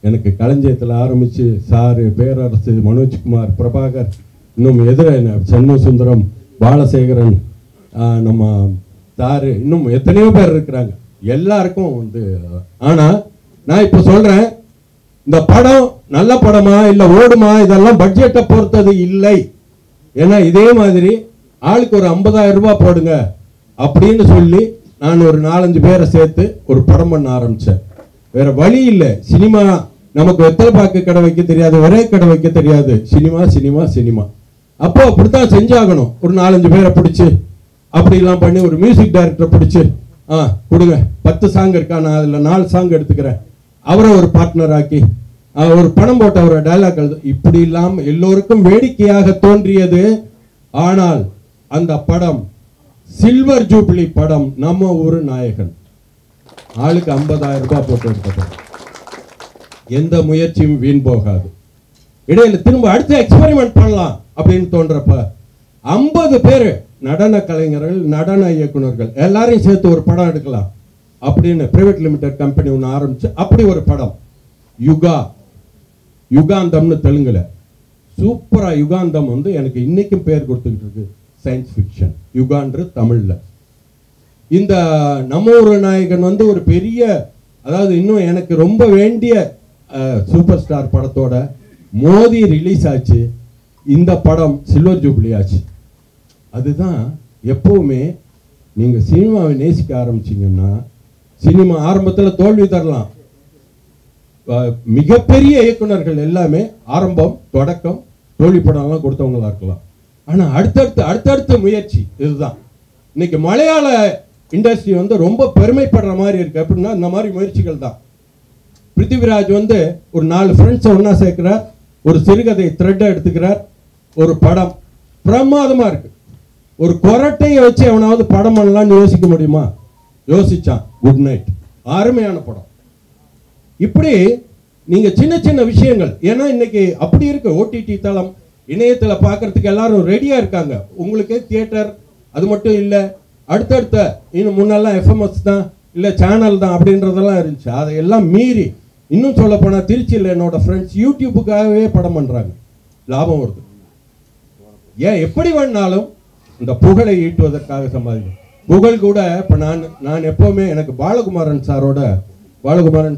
எனக்கு களஞ்சியத்தில் ஆரம்பித்து சாரு, பேரரசு, மனோஜ்குமார், பிரபாகர், இன்னும் சண்முக சுந்தரம், பாலசேகரன், நம்ம சாரு, இன்னும் எத்தனையோ பேர் இருக்கிறாங்க. எல்லாருக்கும் ஆனால் நான் இப்போ சொல்கிறேன், இந்த படம் நல்ல படமா இல்லை ஓடுமா இதெல்லாம் பட்ஜெட்டை பொறுத்தது இல்லை. ஏன்னா இதே மாதிரி ஆளுக்கு ஒரு 50,000 ரூபாய் போடுங்க அப்படின்னு சொல்லி நான் ஒரு 4-5 பேரை சேர்த்து ஒரு படம் பண்ண ஆரம்பித்தேன். வேற வழி இல்லை. சினிமா நமக்கு வெத்தலை பாக்கு கடை வைக்க தெரியாது, ஒரே கடை வைக்க தெரியாது. Cinema cinema cinema. அப்போ அப்படித்தான் செஞ்சாகணும். ஒரு 4-5 பேரை பிடிச்சி அப்படிலாம் பண்ணி ஒரு மியூசிக் டைரக்டரை பிடிச்சி கொடுங்க, 10 சாங் இருக்கா, நான் அதில் 4 சாங் எடுத்துக்கிறேன், அவரை ஒரு பார்ட்னர் ஆக்கி ஒரு படம் போட்ட ஒரு டைலாக் எழுது. இப்படி இல்லாமல் எல்லோருக்கும் வேடிக்கையாக தோன்றியது. ஆனால் அந்த படம் சில்வர் ஜூப்ளி படம், நம்ம ஊரு நாயகன். ஆளுக்கு 50,000 ரூபாய் போட்டு எடுத்த எந்த முயற்சியும் வீண் போகாது. இடையில திரும்ப அடுத்து எக்ஸ்பெரிமெண்ட் பண்ணலாம் அப்படின்னு தோன்றப்ப 50 பேர் நடன கலைஞர்கள், நடன இயக்குனர்கள் எல்லாரையும் சேர்த்து ஒரு படம் எடுக்கலாம் அப்படின்னு பிரைவேட் லிமிடெட் கம்பெனி ஒன்று ஆரம்பிச்சு அப்படி ஒரு படம் யுகாந்தம்னு தெலுங்குல சூப்பரா. யுகாந்தம் எனக்கு இன்னைக்கும் பேர் கொடுத்துக்கிட்டு இருக்கு. Science fiction. யுகான்ற தமிழ்ல. இந்த நம்ம ஒரு நாயகன் ஒரு பெரிய, அதாவது இன்னும் எனக்கு ரொம்ப வேண்டிய சூப்பர் ஸ்டார் படத்தோட மோதி ரிலீஸ் ஆச்சு. இந்த படம் சில்வர் ஜூப்ளி ஆச்சு. அதுதான் எப்பவுமே நீங்க சினிமாவை நேசிக்க ஆரம்பிச்சீங்கன்னா, சினிமா ஆரம்பத்தில் தோல்வி தரலாம். மிகப்பெரிய இயக்குனர்கள் எல்லாமே ஆரம்பம், தொடக்கம், தோல்வி படம்லாம் கொடுத்தவங்களா இருக்கலாம். ஆனா அடுத்தடுத்த முயற்சி இதுதான். இன்னைக்கு மலையாள இண்டஸ்ட்ரி ரொம்ப பெருமைப்படுற மாதிரி இருக்கு. அப்படின்னா இந்த மாதிரி முயற்சிகள் தான். பிருத்திவிராஜ் ஒரு 4 ஃப்ரெண்ட்ஸை ஒன்னா சேர்க்கிறார், ஒரு சிறுகதை த்ரெட்டை எடுத்துக்கிறார், ஒரு படம் பிரமாதமா இருக்கு. ஒரு கொரட்டையை வச்சு எவனாவது படம் பண்ணலாம்னு யோசிக்க முடியுமா? யோசிச்சான். குட் நைட், அருமையான படம். இப்படி நீங்க சின்ன சின்ன விஷயங்கள், ஏன்னா இன்னைக்கு அப்படி இருக்கு. ஓடிடி தளம், இணையத்தில் பார்க்கறதுக்கு எல்லாரும் ரெடியா இருக்காங்க. உங்களுக்கு தியேட்டர் அது மட்டும் இல்லை, அடுத்தடுத்த இன்னும் முன்னெல்லாம் எஃப்எம்எஸ் தான் இல்லை சேனல் தான் அப்படின்றதெல்லாம் இருந்துச்சு. அதையெல்லாம் மீறி இன்னும் சொல்ல போனால் திருச்சியில் என்னோட ஃப்ரெண்ட்ஸ் யூடியூப்புக்காகவே படம் பண்ணுறாங்க, லாபம் வருது. ஏன் எப்படி வேணாலும் இந்த புகழை ஈட்டுவதற்காக சம்பாதிக்கும். புகழ் கூட இப்போ நான் எப்போவுமே எனக்கு பாலகுமாரன்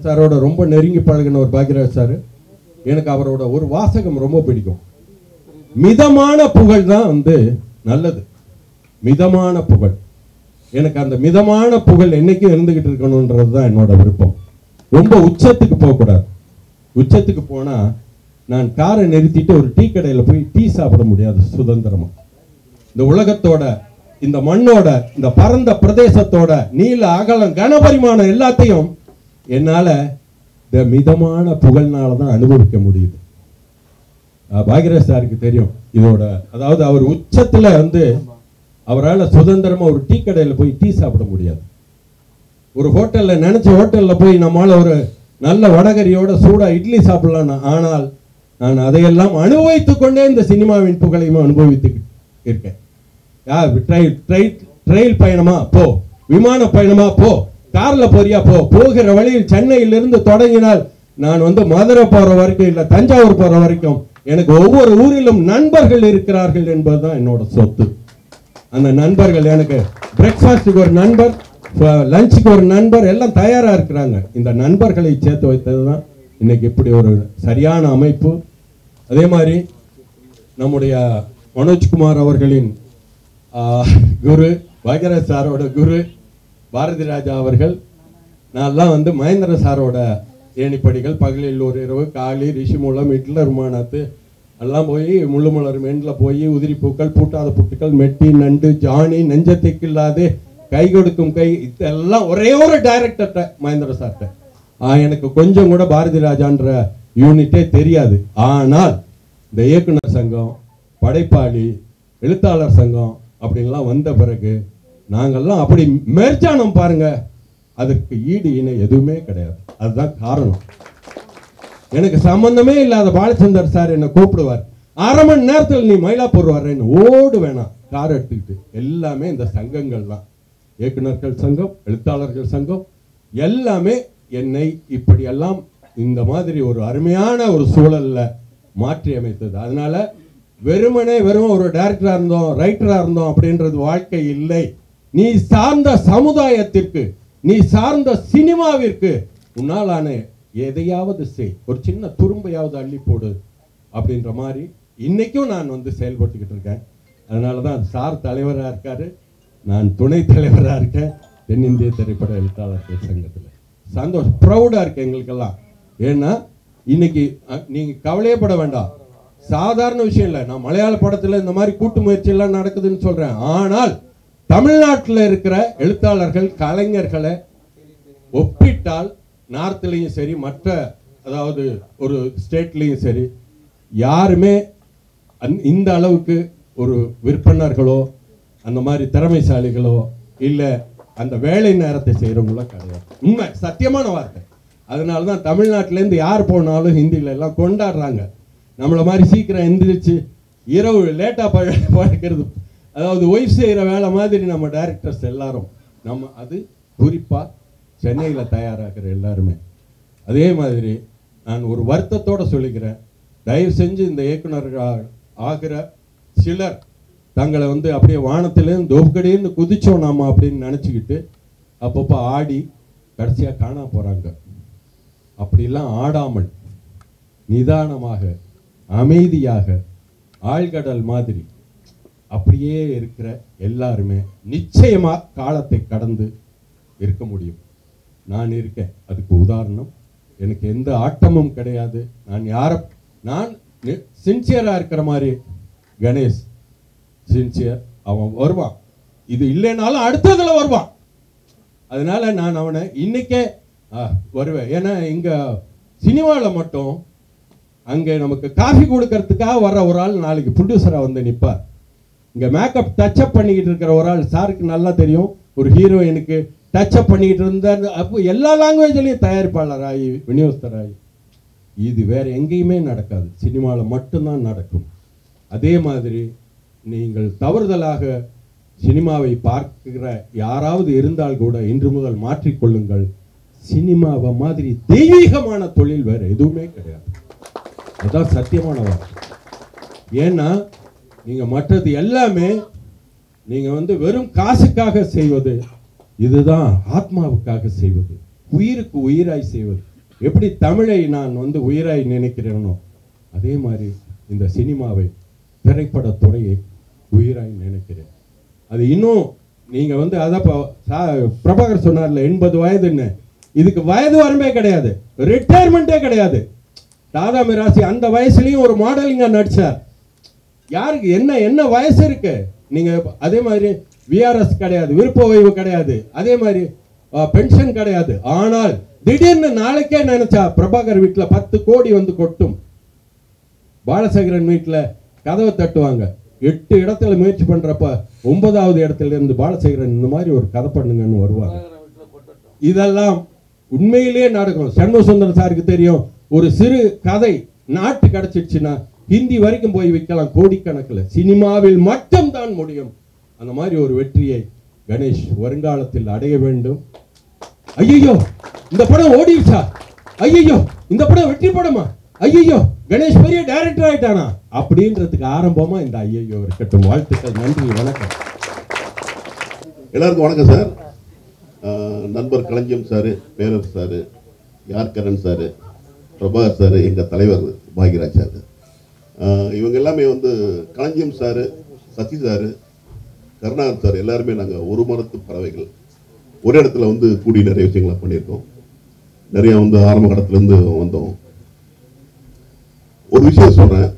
சாரோட ரொம்ப நெருங்கி பழகின ஒரு பாக்யராஜ் சார். எனக்கு அவரோட ஒரு வாசகம் ரொம்ப பிடிக்கும். மிதமான புகழ் தான் நல்லது. மிதமான புகழ். எனக்கு அந்த மிதமான புகழ் என்னைக்கும் இருந்துகிட்டு இருக்கணும்ன்றது தான் என்னோட விருப்பம். ரொம்ப உச்சத்துக்கு போகக்கூடாது. உச்சத்துக்கு போனா நான் காரை நிறுத்திட்டு ஒரு டீ கடையில் போய் டீ சாப்பிட முடியாது சுதந்திரமா. இந்த உலகத்தோட, இந்த மண்ணோட, இந்த பரந்த பிரதேசத்தோட நீல அகலம் கனபரிமாணம் எல்லாத்தையும் என்னால இந்த மிதமான புகழ்னால தான் அனுபவிக்க முடியுது. பாக்யராஜ் சாருக்கு தெரியும் இதோட, அதாவது அவர் உச்சத்துல அவரால் சுதந்திரமா ஒரு டீ கடையில் போய் டீ சாப்பிட முடியாது. ஒரு ஹோட்டல்ல நினைச்ச ஹோட்டல்ல போய் நம்மளால ஒரு நல்ல வடகரியோட சூடா இட்லி சாப்பிடலாம். ஆனால் நான் அதையெல்லாம் அனுபவித்துக் கொண்டே இந்த சினிமாவின் புகழையும் அனுபவித்து இருக்கேன். ட்ரெயில் பயணமா போ, விமான பயணமா போ, கார்ல போறியா போகிற வழியில் சென்னையிலிருந்து தொடங்கினால் நான் வந்து மதுரை போற வரைக்கும் இல்ல தஞ்சாவூர் போற வரைக்கும் எனக்கு ஒவ்வொரு ஊரிலும் நண்பர்கள் இருக்கிறார்கள் என்பதுதான் என்னோட சொத்து. அந்த நண்பர்கள் எனக்கு பிரேக்ஃபாஸ்டுக்கு ஒரு நண்பர், லஞ்சுக்கு ஒரு நண்பர், எல்லாம் தயாரா இருக்கிறாங்க. இந்த நண்பர்களை சேர்த்து வைத்ததுதான் இன்னைக்கு இப்படி ஒரு சரியான அமைப்பு. அதே மாதிரி நம்முடைய மனோஜ்குமார் அவர்களின் குரு, பாக்யராஜ் சாரோட குரு பாரதி ராஜா அவர்கள், நான்லாம் வந்து மகேந்திர சாரோட ஏணிப்படிகள், பகலில் ஒரு இரவு, காளி, ரிஷிமூலம், ஹிட்லர் மாநாத்து எல்லாம் போய் முள்ளுமலர் மெண்டில் போய் உதிரி பூக்கள், பூட்டாத புட்டுக்கள், மெட்டி, நண்டு, ஜானி, நெஞ்சத்தைக்கு இல்லாது, கை கொடுக்கும் கை, இதெல்லாம் ஒரே ஒரு டைரக்டர்கிட்ட மகேந்திர சார்கிட்ட. எனக்கு கொஞ்சம் கூட பாரதி ராஜான்ற யூனிட்டே தெரியாது. ஆனால் இந்த இயக்குனர் சங்கம், படைப்பாளி, எழுத்தாளர் சங்கம் அப்படின்லாம் வந்த பிறகு நாங்கள்லாம் அப்படி மெர்ஜானம் பாருங்க. அதற்கு ஈடு இணை எதுவுமே கிடையாது. அதுதான் காரணம். எனக்கு சம்பந்தமே இல்லாத பாலச்சந்தர் சார் என்னை கூப்பிடுவார், 1/2 மணி நேரத்தில் நீ மயிலாப்பூர் வர்றேன்னு. ஓடு வேணாம், கார் எடுத்துக்கிட்டு. எல்லாமே இந்த சங்கங்கள் தான், இயக்குனர்கள் சங்கம், எழுத்தாளர்கள் சங்கம், எல்லாமே என்னை இப்படியெல்லாம் இந்த மாதிரி ஒரு அருமையான ஒரு சூழல்ல மாற்றி அமைத்தது. அதனால வெறும் ஒரு டைரக்டரா இருந்தோம், ரைட்டரா இருந்தோம் அப்படின்றது வாழ்க்கை இல்லை. நீ சார்ந்த சமுதாயத்திற்கு, நீ சார்ந்த சினிமாவிற்கு உன்னாலான எதையாவது செய், ஒரு சின்ன துரும்பையாவது அள்ளி போடு அப்படின்ற மாதிரி இன்னைக்கும் நான் வந்து செயல்பட்டுக்கிட்டு இருக்கேன். அதனாலதான் சார் தலைவராக இருக்காரு, நான் துணை தலைவராக இருக்கேன் தென்னிந்திய திரைப்பட எழுத்தாளர்கள் சங்கத்தில். சந்தோஷம், ப்ரௌடா இருக்கு எங்களுக்கெல்லாம். ஏன்னா இன்னைக்கு நீங்க கவலையப்பட வேண்டாம், சாதாரண விஷயம் இல்லை. நான் மலையாள படத்துல இந்த மாதிரி கூட்டு முயற்சி எல்லாம் நடக்குதுன்னு சொல்றேன். ஆனால் தமிழ்நாட்டில் இருக்கிற எழுத்தாளர்கள், கலைஞர்களை ஒப்பிட்டால் நார்த்லையும் சரி, மற்ற அதாவது ஒரு ஸ்டேட்லையும் சரி, யாருமே இந்த அளவுக்கு ஒரு விற்பனர்களோ அந்த மாதிரி திறமைசாலிகளோ இல்லை அந்த வேலை நேரத்தை செய்கிறவங்களோ கிடையாது. உண்மை, சத்தியமான வார்த்தை. அதனால தான் தமிழ்நாட்டிலேருந்து யார் போனாலும் ஹிந்தியில எல்லாம் கொண்டாடுறாங்க. நம்மளை மாதிரி சீக்கிரம் எந்திரிச்சு இரவு லேட்டாக பழக்கிறது, அதாவது ஒய்ஃப் செய்கிற வேலை மாதிரி நம்ம டைரக்டர்ஸ் எல்லாரும், நம்ம அது குறிப்பாக சென்னையில் தயாராகிற எல்லாருமே. அதே மாதிரி நான் ஒரு வருத்தத்தோடு சொல்லிக்கிறேன், தயவு செஞ்சு இந்த இயக்குனர்கள் ஆகிற சிலர் தங்களை வந்து அப்படியே வானத்திலேருந்து தொகுக்கடின்னு குதிச்சோம் நாம அப்படின்னு நினச்சிக்கிட்டு அப்பப்போ ஆடி கடைசியாக காணா போகிறாங்க. அப்படிலாம் ஆடாமல் நிதானமாக, அமைதியாக, ஆழ்கடல் மாதிரி அப்படியே இருக்கிற எல்லாருமே நிச்சயமா காலத்தை கடந்து இருக்க முடியும். நான் இருக்கேன், அதுக்கு உதாரணம். எனக்கு எந்த ஆட்டமும் கிடையாது. நான் சின்சியரா இருக்கிற மாதிரி கணேஷ் சின்சியர், அவன் வருவான், இது இல்லைனாலும் அடுத்ததுல வருவான். அதனால நான் அவனை இன்னைக்கே வருவேன். ஏன்னா இங்க சினிமாவில் மட்டும் அங்கே நமக்கு காஃபி கொடுக்கறதுக்காக வர ஒரு ஆள் நாளைக்கு ப்ரொடியூசரா வந்து நிற்பார். இங்க மேக்கப் டச்சப் பண்ணிக்கிட்டு இருக்கிற ஒரு ஆள், சாருக்கு நல்லா தெரியும், ஒரு ஹீரோயினுக்கு டச்சப் பண்ணிக்கிட்டு இருந்தார். அப்போ எல்லா லாங்குவேஜ்லையும் தயாரிப்பாளராகி விநியோகஸ்தராகி, இது வேற எங்கேயுமே நடக்காது, சினிமாவில் மட்டும்தான் நடக்கும். அதே மாதிரி நீங்கள் தவறுதலாக சினிமாவை பார்க்கிற யாராவது இருந்தால் கூட இன்று முதல் மாற்றிக்கொள்ளுங்கள். சினிமாவை மாதிரி தெய்வீகமான தொழில் வேற எதுவுமே கிடையாது. அதான் சத்தியமான வார்த்தை. ஏன்னா நீங்க மற்றது எல்லாமே நீங்க வந்து வெறும் காசுக்காக செய்வது, இதுதான் ஆத்மாவுக்காக செய்வது, உயிருக்கு உயிராய் செய்வது. எப்படி தமிழை நான் வந்து உயிராய் நினைக்கிறேனோ அதே மாதிரி இந்த சினிமாவை, திரைப்பட துறையை உயிராய் நினைக்கிறேன். அது இன்னும் நீங்க வந்து அதான் பிரபாகர் சொன்னார்ல 80 வயதுன்னு, இதுக்கு வயது வரம்பே கிடையாது, ரிட்டையர்மெண்ட்டே கிடையாது. தாதா மிராசி அந்த வயசுலயும் ஒரு மாடலிங்கா நடிச்சார். யாருக்கு என்ன வயசு இருக்கு? நீங்க அதே மாதிரி விஆர்எஸ் கிடையாது, விருப்ப ஓய்வு கிடையாது, அதே மாதிரி பென்ஷன் கிடையாது. ஆனால் திடீர்னு நாளைக்கே நினைச்சா பிரபாகர் வீட்டுல 10 கோடி வந்து கொட்டும், பாலசேகரன் வீட்டுல கதவை தட்டுவாங்க. 8 இடத்துல முயற்சி பண்றப்ப 9வது இடத்துல இருந்து பாலசேகரன் இந்த மாதிரி ஒரு கதை பண்ணுங்கன்னு வருவாங்க. இதெல்லாம் உண்மையிலேயே நடக்கும். சண்முகசுந்தரம் சாருக்கு தெரியும், ஒரு சிறு கதை நாட்டு கிடைச்சிடுச்சுன்னா ஹிந்தி வரைக்கும் போய் விற்கலாம் கோடிக்கணக்கில். சினிமாவில் மட்டும்தான் முடியும். அந்த மாதிரி ஒரு வெற்றியை கணேஷ் வருங்காலத்தில் அடைய வேண்டும். ஐயோ இந்த படம் ஓடிடுச்சா, ஐயோ இந்த படம் வெற்றி படமா, ஐயோ கணேஷ் பெரிய டைரக்டர் ஆயிட்டானா அப்படின்றதுக்கு ஆரம்பமா இந்த ஐயோ இருக்கட்டும். வாழ்த்துக்கள், நன்றி, வணக்கம். எல்லாருக்கும் வணக்கம் சார். நண்பர் களஞ்சியம் சாரு, பேரர் சாரு, யார்கரன் சாரு, பிரபாகர் சாரு, எங்கள் தலைவர் பாக்யராஜ் சார், இவங்க எல்லாமே வந்து Kalanjiyam sir, Sasi sir, Karunakaran sir எல்லாருமே நாங்கள் ஒரு மரத்து பறவைகள். ஒரே இடத்துல வந்து கூடி நிறைய விஷயங்களை பண்ணியிருக்கோம். நிறைய வந்து ஆரம்ப கடத்துலேருந்து வந்தோம். ஒரு விஷயம் சொல்கிறேன்,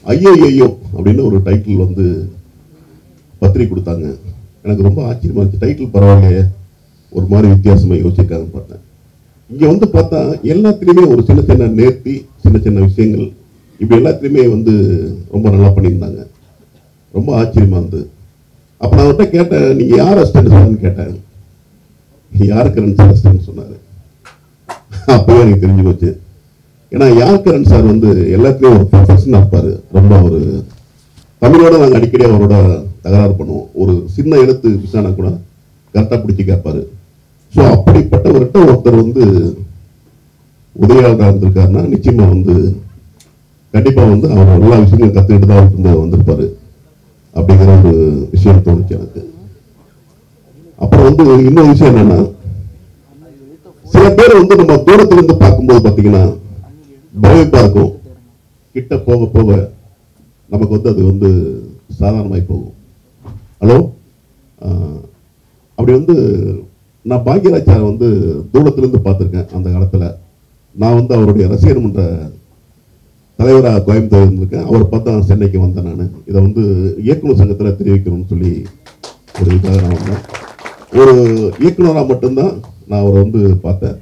ஐயோ அப்படின்னு ஒரு டைட்டில் வந்து பத்திரிக்கை கொடுத்தாங்க. எனக்கு ரொம்ப ஆச்சரியமா இருந்துச்சு. டைட்டில் பரவாயில்லையே, ஒரு மாதிரி வித்தியாசமாக யோசிச்சிருக்காங்கன்னு பார்த்தேன். இங்கே வந்து பார்த்தா எல்லாத்துலேயுமே ஒரு சின்ன சின்ன நேர்த்தி, சின்ன சின்ன விஷயங்கள், இப்படி எல்லாத்துலேயுமே வந்து ரொம்ப நல்லா பண்ணியிருந்தாங்க. ரொம்ப ஆச்சரியமா இருந்து. அப்போ நான் அவர்கிட்ட கேட்டேன், நீங்கள் யார் அசிஸ்டன்ட் சார்னு கேட்டேன். யார்கரன் சார் அசிஸ்டன்ட் சொன்னார். அப்போவே எனக்கு தெரிஞ்சு போச்சு. ஏன்னா யார்கரன் சார் வந்து எல்லாத்துலேயும் ஒரு ப்ரொஃபஷனாக இருப்பார். ரொம்ப ஒரு தமிழோட நாங்கள் அடிக்கடி அவரோட தகராறு பண்ணுவோம். ஒரு சின்ன எழுத்து விசானா கூட கரெக்டாக பிடிச்சி கேட்பாரு. ஸோ அப்படிப்பட்டவர்கிட்ட ஒருத்தர் வந்து உதவியாளராக இருந்திருக்காருன்னா நிச்சயமாக வந்து கண்டிப்பாக வந்து அவர் எல்லா விஷயங்களும் கற்றுக்கிட்டு தான் அவருக்கு வந்திருப்பாரு அப்படிங்கிற ஒரு விஷயம் தோணுச்சு எனக்கு. அப்புறம் வந்து இன்னொரு விஷயம் என்னன்னா, சில பேர் வந்து நம்ம தூரத்துல இருந்து பார்க்கும்போது பார்த்தீங்கன்னா பயப்பா இருக்கும். கிட்ட போக போக நமக்கு வந்து அது வந்து சாதாரணமாய் போகும். ஹலோ, அப்படி வந்து நான் பாக்யராஜ் சார் வந்து தூரத்திலிருந்து பார்த்துருக்கேன். அந்த காலத்தில் நான் வந்து அவருடைய ரசிகர் மன்ற தலைவராக கோயம்புத்தூர் இருந்திருக்கேன். அவரை பார்த்தா சென்னைக்கு வந்தேன். நான் இதை வந்து இயக்குனர் சங்கத்தில் தெரிவிக்கணும்னு சொல்லி ஒரு இதுக்காக நான் வந்தேன். ஒரு இயக்குனராக மட்டும்தான் நான் அவரை வந்து பார்த்தேன்.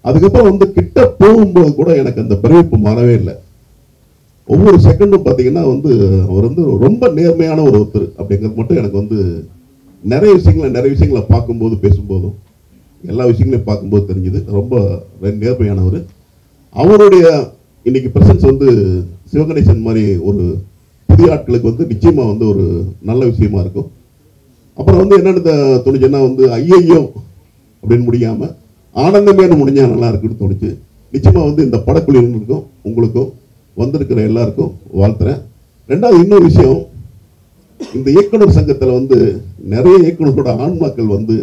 அதுக்கப்புறம் வந்து கிட்ட போகும்போது கூட எனக்கு அந்த பிரமிப்பு மாறவே இல்லை. ஒவ்வொரு செகண்டும் பார்த்தீங்கன்னா வந்து அவர் வந்து ரொம்ப நேர்மையான ஒரு ஒருத்தர் அப்படிங்கிறது மட்டும் எனக்கு வந்து நிறைய விஷயங்களை பார்க்கும்போது, பேசும்போதும், எல்லா விஷயங்களையும் பார்க்கும்போது தெரிஞ்சுது. ரொம்ப நேர்மையானவர். அவருடைய இன்னைக்கு பிரசன்ஸ் வந்து சிவகணேசன் மாதிரி ஒரு புதிய ஆட்களுக்கு வந்து நிச்சயமா வந்து ஒரு நல்ல விஷயமா இருக்கும். அப்புறம் வந்து என்னென்ன தோணுச்சுன்னா வந்து ஐயோ அப்படின்னு முடியாம ஆனந்தமேனு முடிஞ்சா நல்லா இருக்குன்னு தோணுச்சு. நிச்சயமா வந்து இந்த படக்குழுவினருக்கும் உங்களுக்கும் வந்திருக்கிற எல்லாருக்கும் வாழ்த்துறேன். ரெண்டாவது இன்னொரு விஷயம், இந்த இயக்குனர் சங்கத்தில் வந்து நிறைய இயக்குனரோட ஆன்மாக்கள் வந்து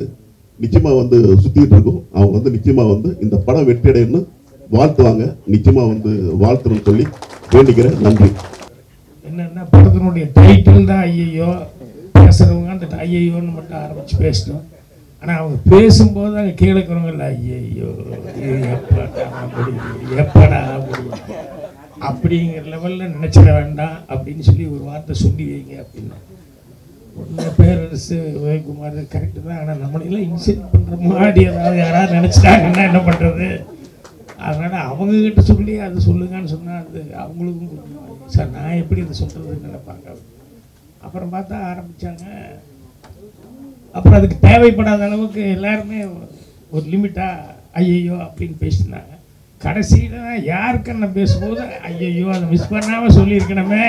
நிச்சயமா வந்து சுத்திட்டு இருக்கும். அவங்க வந்து நிச்சயமா வந்து இந்த படம் வெற்றியடைன்னு வாழ்த்துவாங்க. நிச்சயமா வந்து வாழ்த்துறேன்னு சொல்லி வேண்டிக்கிறேன். நன்றி. என்னன்னா படத்தினுடைய டைட்டில் தான் ஐயோ. பேசுறவங்க அந்த ஐயோன்னு மட்டும் ஆரம்பிச்சு பேசணும். ஆனால் அவங்க பேசும்போது அங்கே கீழே இருக்கிறவங்க ஐயோ எப்படா முடியும் அப்படிங்கிற லெவலில் நினச்சிட வேண்டாம் அப்படின்னு சொல்லி ஒரு வார்த்தை சொல்லி வைங்க அப்படின்னு. உடனே பேரரசு உதயகுமார் கரெக்டு தான். ஆனால் நம்மளெல்லாம் இன்சல்ட் பண்ணுற மாதிரி ஏதாவது யாராவது நினச்சிட்டாங்கன்னா என்ன பண்ணுறது? அதனால் அவங்கக்கிட்ட சொல்லி அது சொல்லுங்கன்னு சொன்னால் அது அவங்களுக்கும் கொஞ்சம் சார் நான் எப்படி இதை சொல்கிறதுன்னு நினைப்பாங்க. அப்புறம் பார்த்தா ஆரம்பித்தாங்க. அப்புறம் அதுக்கு தேவைப்படாத அளவுக்கு எல்லாருமே ஒரு லிமிட்டாக ஐயோ அப்படின்னு பேசினாங்க. கடைசியில் யாருக்குன்னு பேசும்போது ஐயோ அதை மிஸ் பண்ணாமல் சொல்லியிருக்கணுமே,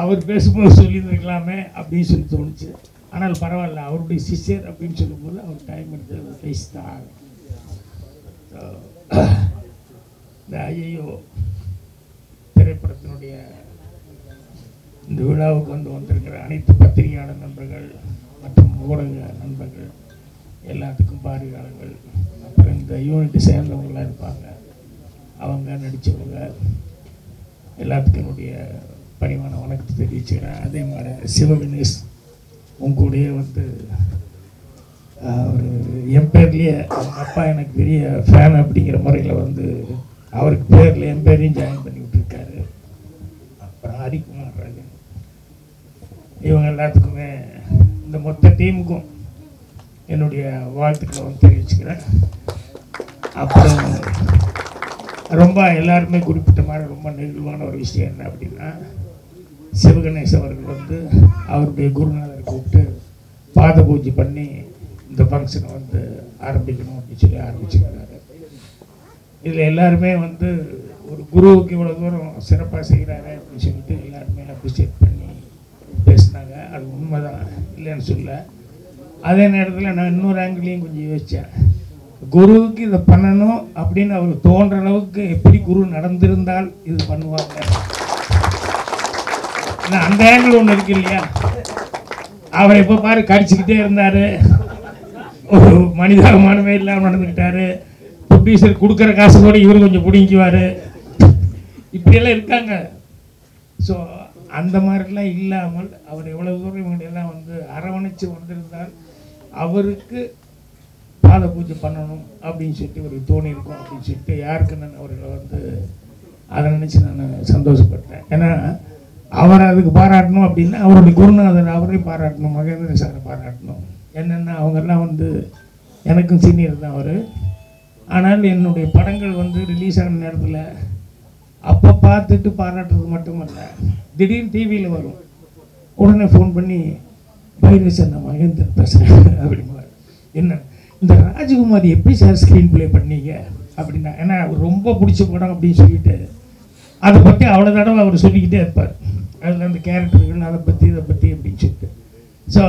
அவர் பேசும்போது சொல்லியிருந்துருக்கலாமே அப்படின்னு சொல்லி தோணுச்சு. ஆனால் பரவாயில்ல, அவருடைய சிஸ்டர் அப்படின்னு சொல்லும்போது அவர் டைம் எடுத்து பேசிதான். இந்த ஐயோ திரைப்படத்தினுடைய இந்த விழாவுக்கு வந்திருக்கிற அனைத்து பத்திரிகையாளர் நண்பர்கள் மற்றும் ஊடக நண்பர்கள் எல்லாத்துக்கும் பார்வையாளர்கள், அப்புறம் இந்த யூனிட்டை சேர்ந்தவங்களாம் இருப்பாங்க, அவங்க நடித்தவங்க எல்லாத்துக்கும் என்னுடைய பணிவான வணக்கத்தை தெரிவிச்சுக்கிறேன். அதே மாதிரி சிவகணேஷ் உங்களுடைய வந்து ஒரு என் பேர்லேயே அவங்க அப்பா எனக்கு பெரிய ஃபேன் அப்படிங்கிற முறையில் வந்து அவருக்கு பேரில் என் பேரையும் ஜாயின் பண்ணி விட்டுருக்காரு. அப்புறம் ஹரிக்குமார் ராஜன், இவங்க எல்லாத்துக்குமே இந்த மொத்த டீமுக்கும் என்னுடைய வாழ்த்துக்களை வந்து தெரிவிச்சுக்கிறேன். அப்புறம் ரொம்ப எல்லாருமே குறிப்பிட்ட மாதிரி ரொம்ப நெகிழ்வான ஒரு விஷயம் என்ன அப்படின்னா, சிவகணேஷ் அவர்கள் வந்து அவருடைய குருநாதரை கூப்பிட்டு பாத பூஜை பண்ணி இந்த ஃபங்க்ஷனை வந்து ஆரம்பிக்கணும் அப்படின்னு சொல்லி ஆரம்பிச்சுக்கிறாரு. இதில் எல்லாருமே வந்து ஒரு குருவுக்கு இவ்வளோ தூரம் சிறப்பாக செய்கிறாரு அப்படின்னு சொல்லிட்டு எல்லாருமே அப்ரிஷியேட் பண்ணி பேசினாங்க. அது உண்மைதான், இல்லைன்னு சொல்ல. அதே நேரத்தில் நான் இன்னொரு ஆங்கிளையும் கொஞ்சம் யோசித்தேன். குருவுக்கு இதை பண்ணணும் அப்படின்னு அவருக்கு தோன்ற அளவுக்கு எப்படி குரு நடந்திருந்தால் இது பண்ணுவாங்க. அந்த ஆங்கிள் ஒன்று இருக்கு இல்லையா, அவர் எப்போ பாரு கடிச்சிக்கிட்டே இருந்தார், ஒரு மனிதாபிமானமே இல்லாமல் நடந்துக்கிட்டாரு, ப்ரொடியூசர் கொடுக்குற காசு கூட இவர் கொஞ்சம் பிடிங்குவார், இப்படியெல்லாம் இருக்காங்க. ஸோ அந்த மாதிரிலாம் இல்லாமல் அவர் எவ்வளோ தூரம் இவங்களெல்லாம் வந்து அரவணைச்சு வந்திருந்தால் அவருக்கு பாத பூஜை பண்ணணும் அப்படின்னு சொல்லிட்டு ஒரு தோணியிருக்கும் அப்படின்னு சொல்லிட்டு யாருக்கு நான் அவர்களை வந்து அதை நினச்சி நான் சந்தோஷப்பட்டேன். ஏன்னா அவரை அதுக்கு பாராட்டணும் அப்படின்னா அவருடைய குருநாதர் அவரே பாராட்டணும், மகேந்திர சாரை பாராட்டணும். என்னென்னா அவங்கெல்லாம் வந்து எனக்கும் சீனியர் தான் அவர். ஆனால் என்னுடைய படங்கள் வந்து ரிலீஸ் ஆன நேரத்தில் அப்போ பார்த்துட்டு பாராட்டுறது மட்டுமல்ல, திடீர்னு டிவியில் வரும், உடனே ஃபோன் பண்ணி பைரவி சார் நான் மகேந்திரன் பேசுகிறேன் அப்படிம்பார். என்ன இந்த ராஜகுமாரி எப்படி சார் ஸ்க்ரீன் ப்ளே பண்ணீங்க அப்படின்னா, ஏன்னா அவர் ரொம்ப பிடிச்ச படம் அப்படின்னு சொல்லிட்டு அதை பற்றி அவ்வளோ தடவை அவர் சொல்லிக்கிட்டே இருப்பார். அதில் அந்த கேரக்டர்கள் அதை பற்றி இதை பற்றி அப்படின்னு சொல்லிட்டு. ஸோ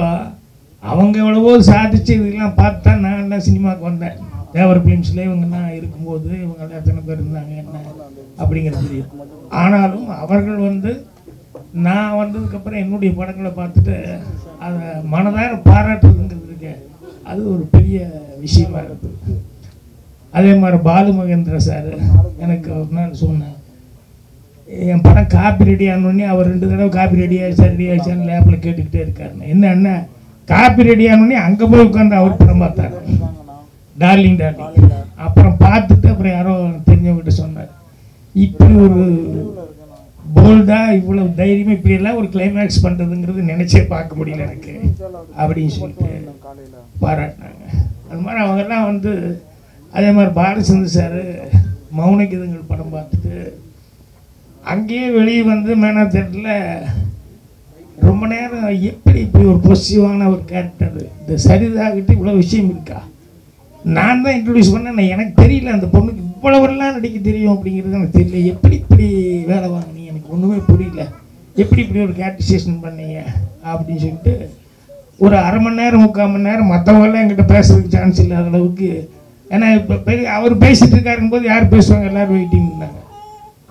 அவங்க எவ்வளவோ சாதிச்சு இதெல்லாம் பார்த்து தான் நான் எல்லாம் சினிமாவுக்கு வந்தேன். தேவர் ஃபிலிம்ஸில் இவங்கெல்லாம் இருக்கும்போது இவங்கெல்லாம் எத்தனை பேர் இருந்தாங்க என்ன அப்படிங்கிறது தெரியும். ஆனாலும் அவர்கள் வந்து நான் வந்ததுக்கப்புறம் என்னுடைய படங்களை பார்த்துட்டு அதை மனதார பாராட்டுறதுங்கிறது இருக்கு, அது ஒரு பெரிய விஷயமா இருக்குது. அதே மாதிரி பாலு மகேந்திர சார் எனக்கு ஒரு நாள் சொன்னேன், என் படம் காப்பி ரெடி ஆனோடனே அவர் 2 தடவை காப்பி ரெடி ஆகிடுச்சான்னு லேபில் கேட்டுக்கிட்டே இருக்காருன்னு. என்ன காப்பி ரெடி ஆனோடனே அங்கே போய் உட்காந்து அவர் படம் பார்த்தாரு, டார்லிங். அப்புறம் பார்த்துட்டு அப்புறம் யாரோ தெரிஞ்சவங்ககிட்ட சொன்னார், இப்படி ஒரு போல்டாக இவ்வளோ தைரியமாக இப்படியெல்லாம் ஒரு கிளைமேக்ஸ் பண்ணுறதுங்கிறது நினச்சே பார்க்க முடியல எனக்கு அப்படின்னு சொல்லிட்டு பாராட்டினாங்க. அது மாதிரி அவங்கெல்லாம் வந்து அதே மாதிரி பாலச்சந்தர் சார் மௌனகீதங்கள் படம் பார்த்துட்டு அங்கேயே வெளியே வந்து மேனா தேட்டரில் ரொம்ப நேரம் எப்படி இப்படி ஒரு பொசிட்டிவான ஒரு கேரக்டர், இந்த சரிதாகிட்டு இவ்வளோ விஷயம் இருக்கா, நான் தான் இன்ட்ரடியூஸ் பண்ணேன், எனக்கு தெரியல அந்த பொண்ணுக்கு இவ்வளவெல்லாம் நடிக்க தெரியும் அப்படிங்கிறது எனக்கு தெரியல, எப்படி இப்படி வேலை வாங்கினீங்க எனக்கு ஒன்றுமே புரியல, எப்படி இப்படி ஒரு கேரக்டரைசேஷன் பண்ணீங்க அப்படின்னு சொல்லிட்டு ஒரு அரை மணி நேரம் 3/4 மணி நேரம் மற்றவங்கெல்லாம் என்கிட்ட பேசுறதுக்கு சான்ஸ் இல்லாத அளவுக்கு. ஏன்னா இப்போ பெரிய அவர் பேசிகிட்டு இருக்காருங்கும் போது யார் பேசுவாங்க, எல்லோரும் வெயிட்டிங் இருந்தாங்க.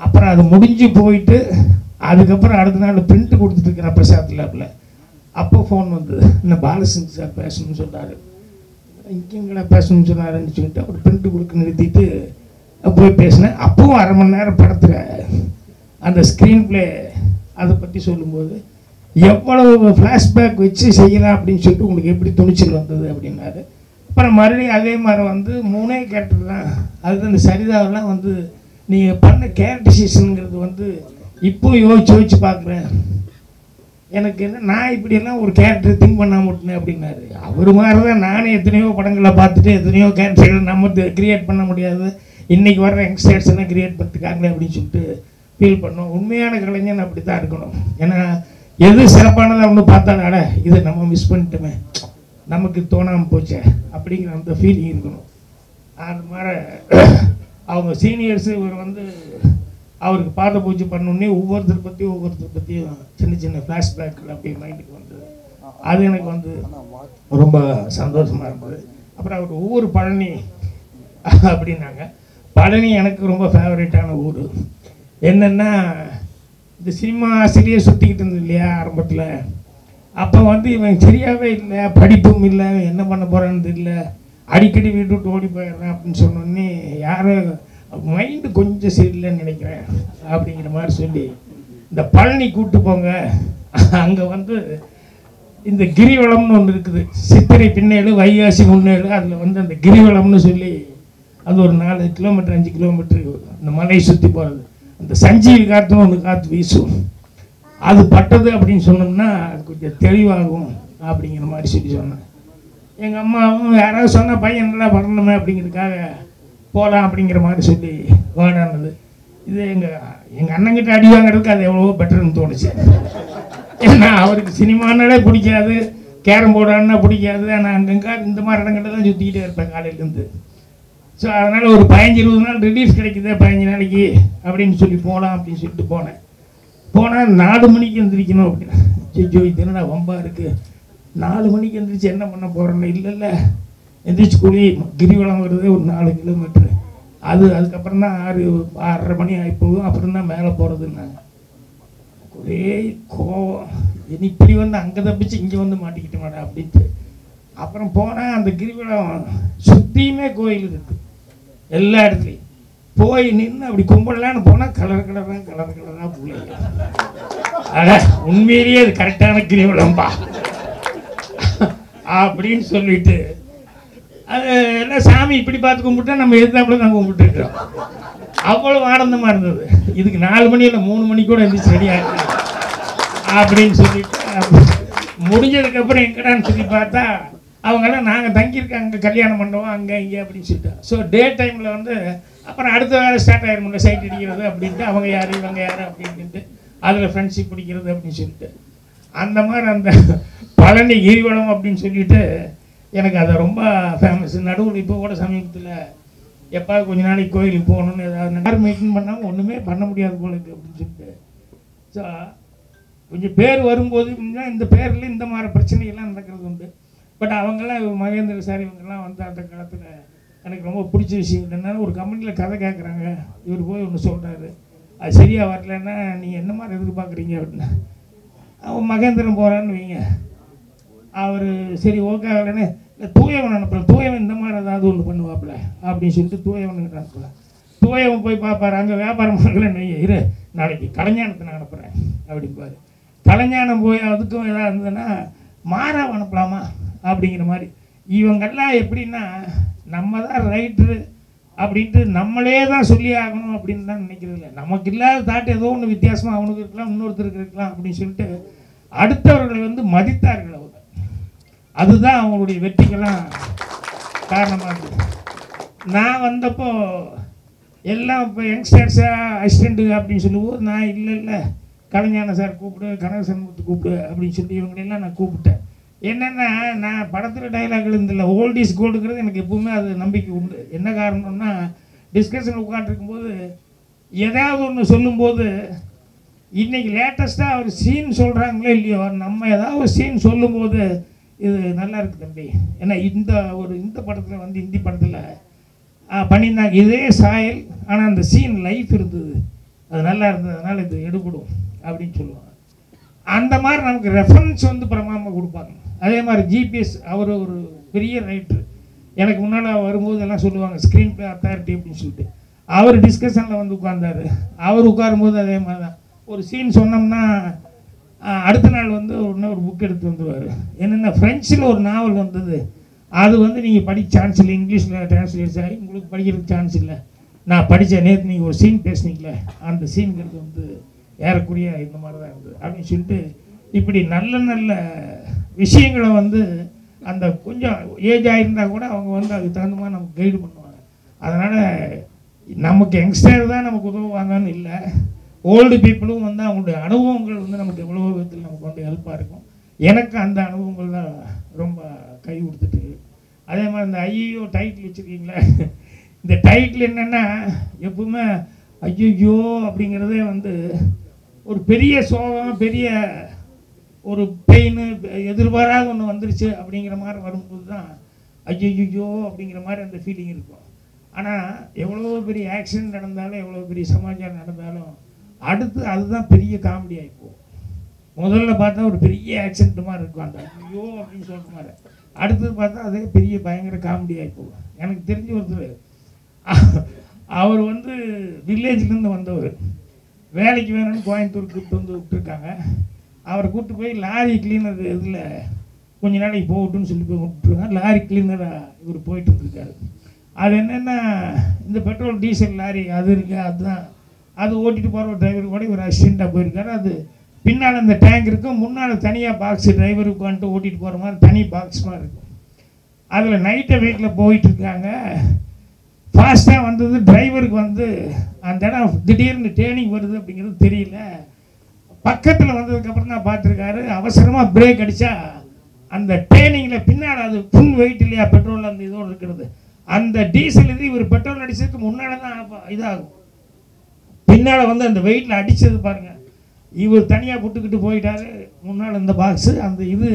அப்புறம் அது முடிஞ்சு போயிட்டு அதுக்கப்புறம் அடுத்த நாள் பிரிண்ட் கொடுத்துட்டுருக்கிறேன் பிரசாத் லேபில். அப்போ ஃபோன் வந்தது, இன்னும் பாலச்சந்தர் சார் பேசணும்னு சொன்னார், இங்கேங்களா பேசணும்னு சொன்னாருன்னு சொல்லிட்டு அப்புறம் பிரிண்ட் கொடுக்க நிறுத்திட்டு போய் பேசினேன். அப்பவும் அரை மணி நேரம் படத்தில் அந்த ஸ்க்ரீன் ப்ளே அதை பற்றி சொல்லும்போது எவ்வளவு ஃப்ளாஷ்பேக் வச்சு செய்யலாம் அப்படின்னு சொல்லிட்டு உங்களுக்கு எப்படி துணிச்சல் வந்தது அப்படின்னாரு. அப்புறம் மறுபடியும் அதே மாதிரி வந்து 3 கேரக்டர் தான், அது அந்த சரிதாவெல்லாம் வந்து நீங்கள் பண்ண கேரக்டரைசேஷனுங்கிறது வந்து இப்போ யோசிச்சு பார்க்குறேன், எனக்கு என்ன நான் இப்படியெல்லாம் ஒரு கேரக்டர் திங்க் பண்ணாம விட்டேன் அப்படின்னாரு. அவர் மாதிரி தான் நானே எத்தனையோ படங்களை பார்த்துட்டு எத்தனையோ கேரக்டர்கள் நம்ம கிரியேட் பண்ண முடியாது, இன்றைக்கி வர்ற யங்ஸ்டர்ஸ் எல்லாம் கிரியேட் பண்ணிட்டுருக்காங்களே அப்படின்னு சொல்லிட்டு ஃபீல் பண்ணோம். உண்மையான கலைஞன் அப்படி தான் இருக்கணும். ஏன்னா எது சிறப்பானதாக ஒன்று பார்த்தாலும் இதை நம்ம மிஸ் பண்ணிட்டோமே, நமக்கு தோணாமல் போச்சே அப்படிங்கிற அந்த ஃபீலிங் இருக்கணும். அது மாதிரி அவங்க சீனியர்ஸு இவர் வந்து அவருக்கு பாத பூஜை பண்ணோடனே ஒவ்வொருத்தர் பற்றியும் சின்ன சின்ன ஃப்ளாஷ்பேக்கில் அப்படியே மைண்டுக்கு வந்தது. அது எனக்கு வந்து ரொம்ப சந்தோஷமாக இருந்தது. அப்புறம் அவர் ஒவ்வொரு பழனி அப்படின்னாங்க. பழனி எனக்கு ரொம்ப ஃபேவரட்டான ஊர். என்னென்னா இந்த சினிமா ஆசிரியர் சுற்றிக்கிட்டு இருந்தது இல்லையா ஆரம்பத்தில், அப்போ வந்து இவன் சரியாகவே இல்லை, படிப்பும் இல்லை, என்ன பண்ண போகிறான்னு தெரியல, அடிக்கடி வீட்டு விட்டு ஓடி போயிடுறேன் அப்படின்னு சொன்னோடனே யாரும் மைண்டு கொஞ்சம் சரியில்லைன்னு நினைக்கிறேன் அப்படிங்கிற மாதிரி சொல்லி இந்த பழனி கூப்பிட்டு போங்க, அங்கே வந்து இந்த கிரிவலம்னு ஒன்று இருக்குது, சித்திரை பின்னேழு வைகாசி முன்னேழு, அதில் வந்து அந்த கிரிவலம்னு சொல்லி அது ஒரு 4 கிலோமீட்டர் 5 கிலோமீட்டர் இந்த மலையை சுற்றி போகிறது, அந்த சஞ்சீவி காற்றுன்னு ஒன்று காற்று வீசும், அது பட்டது அப்படின்னு சொன்னோம்னா அது கொஞ்சம் தெளிவாகும் அப்படிங்கிற மாதிரி சொல்லி சொன்னேன். எங்கள் அம்மாவும் யாராவது சொன்னால் பையன் நல்லா வரணுமே அப்படிங்கிறதுக்காக போகலாம் அப்படிங்கிற மாதிரி சொல்லி வேணானது. இது எங்கள் அண்ணங்கிட்ட அடி வாங்கிறதுக்கு அது எவ்வளவோ பெட்டர்னு தோணுச்சு. ஏன்னா அவருக்கு சினிமானாலே பிடிக்காது, கேரம் போர்டானா பிடிக்காது, ஆனால் அங்கங்கே இந்த மாதிரி இடங்கள்ல தான் சுற்றிக்கிட்டே இருப்பேன் காலையிலேருந்து. ஸோ அதனால் ஒரு 15-20 நாள் ரிலீஃப் கிடைக்குது, 15 நாளைக்கு அப்படின்னு சொல்லி போகலாம் அப்படின்னு சொல்லிட்டு போனேன். போனால் 4 மணிக்கு எழுந்திரிக்கணும் அப்படின்னு. ஜெய்ஜோ இது என்னடா வம்பா இருக்குது, 4 மணிக்கு எந்திரிச்சு என்ன பண்ண போகிறேன்னு, இல்லை எந்திரிச்சு குழி, கிரிவலம் வருது ஒரு 4 கிலோமீட்ரு, அதுக்கப்புறம் தான் 6:30 மணி ஆகி போகும், அப்புறம் தான் மேலே போகிறதுன்னாங்க. ஒரே கோவம், இனி இப்படி வந்து அங்கே தப்பிச்சு இங்கே வந்து மாட்டிக்கிட்டு மாட்டேன் அப்படின்ட்டு. அப்புறம் போனால் அந்த கிரிவலம் சுற்றியுமே கோயில் இருக்குது எல்லா இடத்துலையும். போய் நின்று அப்படி கும்பிடலான்னு போனால் கலர் கலராக பிள்ளைங்க. உண்மையிலேயே அது கரெக்டான கிரிவலம்பா அப்படின்னு சொல்லிட்டு அது எல்லாம் சாமி இப்படி பார்த்து கும்பிட்டா நம்ம எதிர்த்தாப்புல தான் கும்பிட்டுருக்கோம். அவ்வளோ ஆனந்தமாக இருந்தது. இதுக்கு 4 மணி இல்லை 3 மணி கூட எழுந்திரிச்சு ரெடியாக அப்படின்னு சொல்லிட்டு முடிஞ்சதுக்கப்புறம் எங்கடான்னு சொல்லி பார்த்தா அவங்கெல்லாம் நாங்கள் தங்கியிருக்காங்க கல்யாண மண்டபம் அங்கே இங்கே அப்படின்னு சொல்லிட்டு. ஸோ டே டைமில் வந்து அப்புறம் அடுத்த வேலை ஸ்டார்ட் ஆகிருமில்ல, சைட் அடிக்கிறது அப்படின்ட்டு, அவங்க யார் இவங்க யார் அப்படின்ட்டு அதில் ஃப்ரெண்ட்ஷிப் பிடிக்கிறது அப்படின்னு சொல்லிட்டு அந்த மாதிரி அந்த பழனி கிரிவலம் அப்படின்னு சொல்லிட்டு எனக்கு அதை ரொம்ப ஃபேமஸ். நடுவில் இப்போ கூட சமீபத்தில் எப்பாவது கொஞ்ச நாளைக்கு கோயிலுக்கு போகணுன்னு ஏதாவது யாரும் மெயின்டைன் பண்ணாமல் ஒன்றுமே பண்ண முடியாது போல இருக்குது அப்படின்னு சொல்லிட்டு. ஸோ கொஞ்சம் பேர் வரும்போது இந்த பேரில் இந்த மாதிரி பிரச்சனைகள்லாம் நடக்கிறது உண்டு. பட் அவங்கெல்லாம் மகேந்திர சார் இவங்கெல்லாம் வந்து அந்த காலத்தில் எனக்கு ரொம்ப பிடிச்ச விஷயம் என்னென்னா, ஒரு கம்பெனியில் கதை கேட்குறாங்க, இவர் போய் ஒன்று சொல்கிறாரு, அது சரியாக வரலன்னா நீங்கள் என்ன மாதிரி எதிர்பார்க்குறீங்க அப்படின்னா, அவன் மகேந்திரன் போகிறான்னு வைங்க, அவர் சரி ஓகே ஆகலைன்னு தூயவன் அனுப்புகிறேன், தூயவன் இந்த மாதிரி ஏதாவது ஒன்று பண்ணுவாப்புல அப்படின்னு சொல்லிட்டு தூயவனுக்கு அனுப்புகிறேன். தூயவன் போய் பார்ப்பாரு, அங்கே வியாபாரம் பண்ணலன்னு இரு நாளைக்கு கலைஞானத்தை நான் அனுப்புகிறேன் அப்படின்பாரு. கலைஞானம் போய் அதுக்கும் எதாவது இருந்ததுன்னா மாறாவை அனுப்பலாமா அப்படிங்கிற மாதிரி. இவங்கெல்லாம் எப்படின்னா நம்ம தான் ரைட்ரு அப்படின்ட்டு நம்மளே தான் சொல்லி ஆகணும் அப்படின்னு தான் நினைக்கிறது இல்லை. நமக்கு இல்லாத தாட்டு ஏதோ ஒன்று வித்தியாசமாக அவனுக்கு இருக்கலாம், இன்னொருத்தருக்கு இருக்கலாம் அப்படின்னு சொல்லிட்டு அடுத்தவர்களை வந்து மதித்தார்கள் அவங்க. அதுதான் அவங்களுடைய வெற்றிக்கெல்லாம் காரணமாக இருக்குது. நான் வந்தப்போ எல்லாம் இப்போ யங்ஸ்டர்ஸாக அசிஸ்டண்ட்டு அப்படின்னு சொல்லும்போது நான் இல்லை கலைஞான சார் கூப்பிடு, கனகசண்முகத்தை கூப்பிடு அப்படின்னு சொல்லி இவங்களெல்லாம் நான் கூப்பிட்டேன். என்னென்னா நான் படத்தில் டைலாக் எழுந்தில்ல, ஓல்ட் இஸ் கோல்டுங்கிறது எனக்கு எப்பவுமே அது நம்பிக்கை உண்டு. என்ன காரணம்னா டிஸ்கஷன் உட்காந்துருக்கும்போது ஏதாவது ஒன்று சொல்லும்போது இன்றைக்கி லேட்டஸ்ட்டாக ஒரு சீன் சொல்கிறாங்களோ இல்லையோ, நம்ம ஏதாவது ஒரு சீன் சொல்லும்போது இது நல்லா இருக்குது தம்பி, ஏன்னா இந்த படத்தில் வந்து ஹிந்தி படத்தில் பண்ணியிருந்தாங்க இதே சாயல், ஆனால் அந்த சீன் லைஃப் இருந்தது, அது நல்லா இருந்ததுனால இது எடுபடும் அப்படின்னு சொல்லுவாங்க. அந்த மாதிரி நமக்கு ரெஃபரன்ஸ் வந்து பிரமாமல் கொடுப்பாங்க. அதே மாதிரி ஜிபிஎஸ் அவர் ஒரு பெரிய ரைட்டர், எனக்கு முன்னால் வரும்போது எல்லாம் சொல்லுவாங்க ஸ்க்ரீன் பிளே அத்தாரிட்டி அப்படின்னு சொல்லிட்டு. அவர் டிஸ்கஷனில் வந்து உட்கார்ந்தார். அவர் உட்காரும்போது அதே மாதிரி தான் ஒரு சீன் சொன்னோம்னா அடுத்த நாள் வந்து இன்னொரு புக் எடுத்து வந்துடுவார். என்னென்ன ஃப்ரெஞ்சில் ஒரு நாவல் வந்தது, அது வந்து நீங்கள் படிக்க சான்ஸ் இல்லை, இங்கிலீஷில் டிரான்ஸ்லேட் ஆகி உங்களுக்கு படிக்கிறதுக்கு சான்ஸ் இல்லை, நான் படித்த நேற்று நீங்கள் ஒரு சீன் பேசுனீங்களே அந்த சீனுங்கிறது வந்து ஏறக்குரிய இந்த மாதிரி தான் இருந்தது அப்படின்னு சொல்லிட்டு இப்படி நல்ல நல்ல விஷயங்களை வந்து அந்த கொஞ்சம் ஏஜ் ஆகிருந்தால் கூட அவங்க வந்து அதுக்கு தகுந்த மாதிரி நமக்கு கைடு பண்ணுவாங்க. அதனால் நமக்கு யங்ஸ்டர் தான் நமக்கு உதவுவாங்கன்னு இல்லை, ஓல்டு பீப்புளும் வந்து அவங்களுடைய அனுபவங்கள் வந்து நமக்கு எவ்வளோ விதத்தில் நமக்கு வந்து ஹெல்ப்பாக இருக்கும். எனக்கு அந்த அனுபவங்கள் தான் ரொம்ப கை கொடுத்துட்டு. அதே மாதிரி இந்த ஐயோ டைட்டில் வச்சுருக்கீங்களே, இந்த டைட்டில் என்னென்னா எப்பவுமே ஐயோ அப்படிங்கிறதே வந்து ஒரு பெரிய சோகம், பெரிய ஒரு பெயின், எதிர்பாராத ஒன்று வந்துருச்சு அப்படிங்கிற மாதிரி வரும்போது தான் ஐயோ அப்படிங்கிற மாதிரி அந்த ஃபீலிங் இருக்கும். ஆனால் எவ்வளோ பெரிய ஆக்சிடென்ட் நடந்தாலும், எவ்வளோ பெரிய சமாச்சாரம் நடந்தாலும் அடுத்து அதுதான் பெரிய காமெடி ஆகிப்போம். முதல்ல பார்த்தா ஒரு பெரிய ஆக்சிடென்ட் மாதிரி இருக்கும் அந்த ஐயோ அப்படின்னு சொல்கிற மாதிரி, அடுத்தது பார்த்தா அதே பெரிய பயங்கர காமெடி ஆகிப்போம். எனக்கு தெரிஞ்ச ஒருத்தர், அவர் வந்து வில்லேஜ்லேருந்து வந்தவர், வேலைக்கு வேணும்னு கோயம்புத்தூர் கூப்பிட்டு வந்து விட்டுருக்காங்க. அவரை கூப்பிட்டு போய் லாரி கிளீனர் இதில் கொஞ்ச நாளைக்கு போகட்டுன்னு சொல்லி போய் விட்டுருக்காங்க. லாரி கிளீனராக இவர் போயிட்டு இருந்திருக்காரு. அது என்னென்னா இந்த பெட்ரோல் டீசல் லாரி அது இருக்குது, அதுதான் அது ஓட்டிகிட்டு போகிற ஒரு டிரைவர் கூட இவர் அசிஸ்டண்ட்டாக போயிருக்காரு. அது பின்னால் அந்த டேங்க் இருக்கும், முன்னால் தனியாக பாக்ஸ் டிரைவருக்கு வந்துட்டு ஓட்டிகிட்டு போகிற மாதிரி தனி பாக்ஸ் மாதிரி இருக்கும். அதில் நைட்டை வெயிட்டில் போயிட்டுருக்காங்க. ஃபாஸ்ட்டாக வந்தது டிரைவருக்கு வந்து அந்த இடம் திடீர்னு டேர்னிங் வருது அப்படிங்கிறது தெரியல. பக்கத்தில் வந்ததுக்கப்புறம் தான் பார்த்துருக்காரு. அவசரமாக பிரேக் அடித்தா அந்த டேர்னிங்கில் பின்னால் அது ஃபுல் வெயிட் இல்லையா பெட்ரோல் அந்த இதோடு இருக்கிறது, அந்த டீசல் இது இவர் பெட்ரோல் அடித்ததுக்கு முன்னால் தான் இதாகும். பின்னால் வந்து அந்த வெயிட்டில் அடித்தது பாருங்கள், இவர் தனியாக புட்டுக்கிட்டு போயிட்டாரு. முன்னால் இந்த பாக்ஸு அந்த இது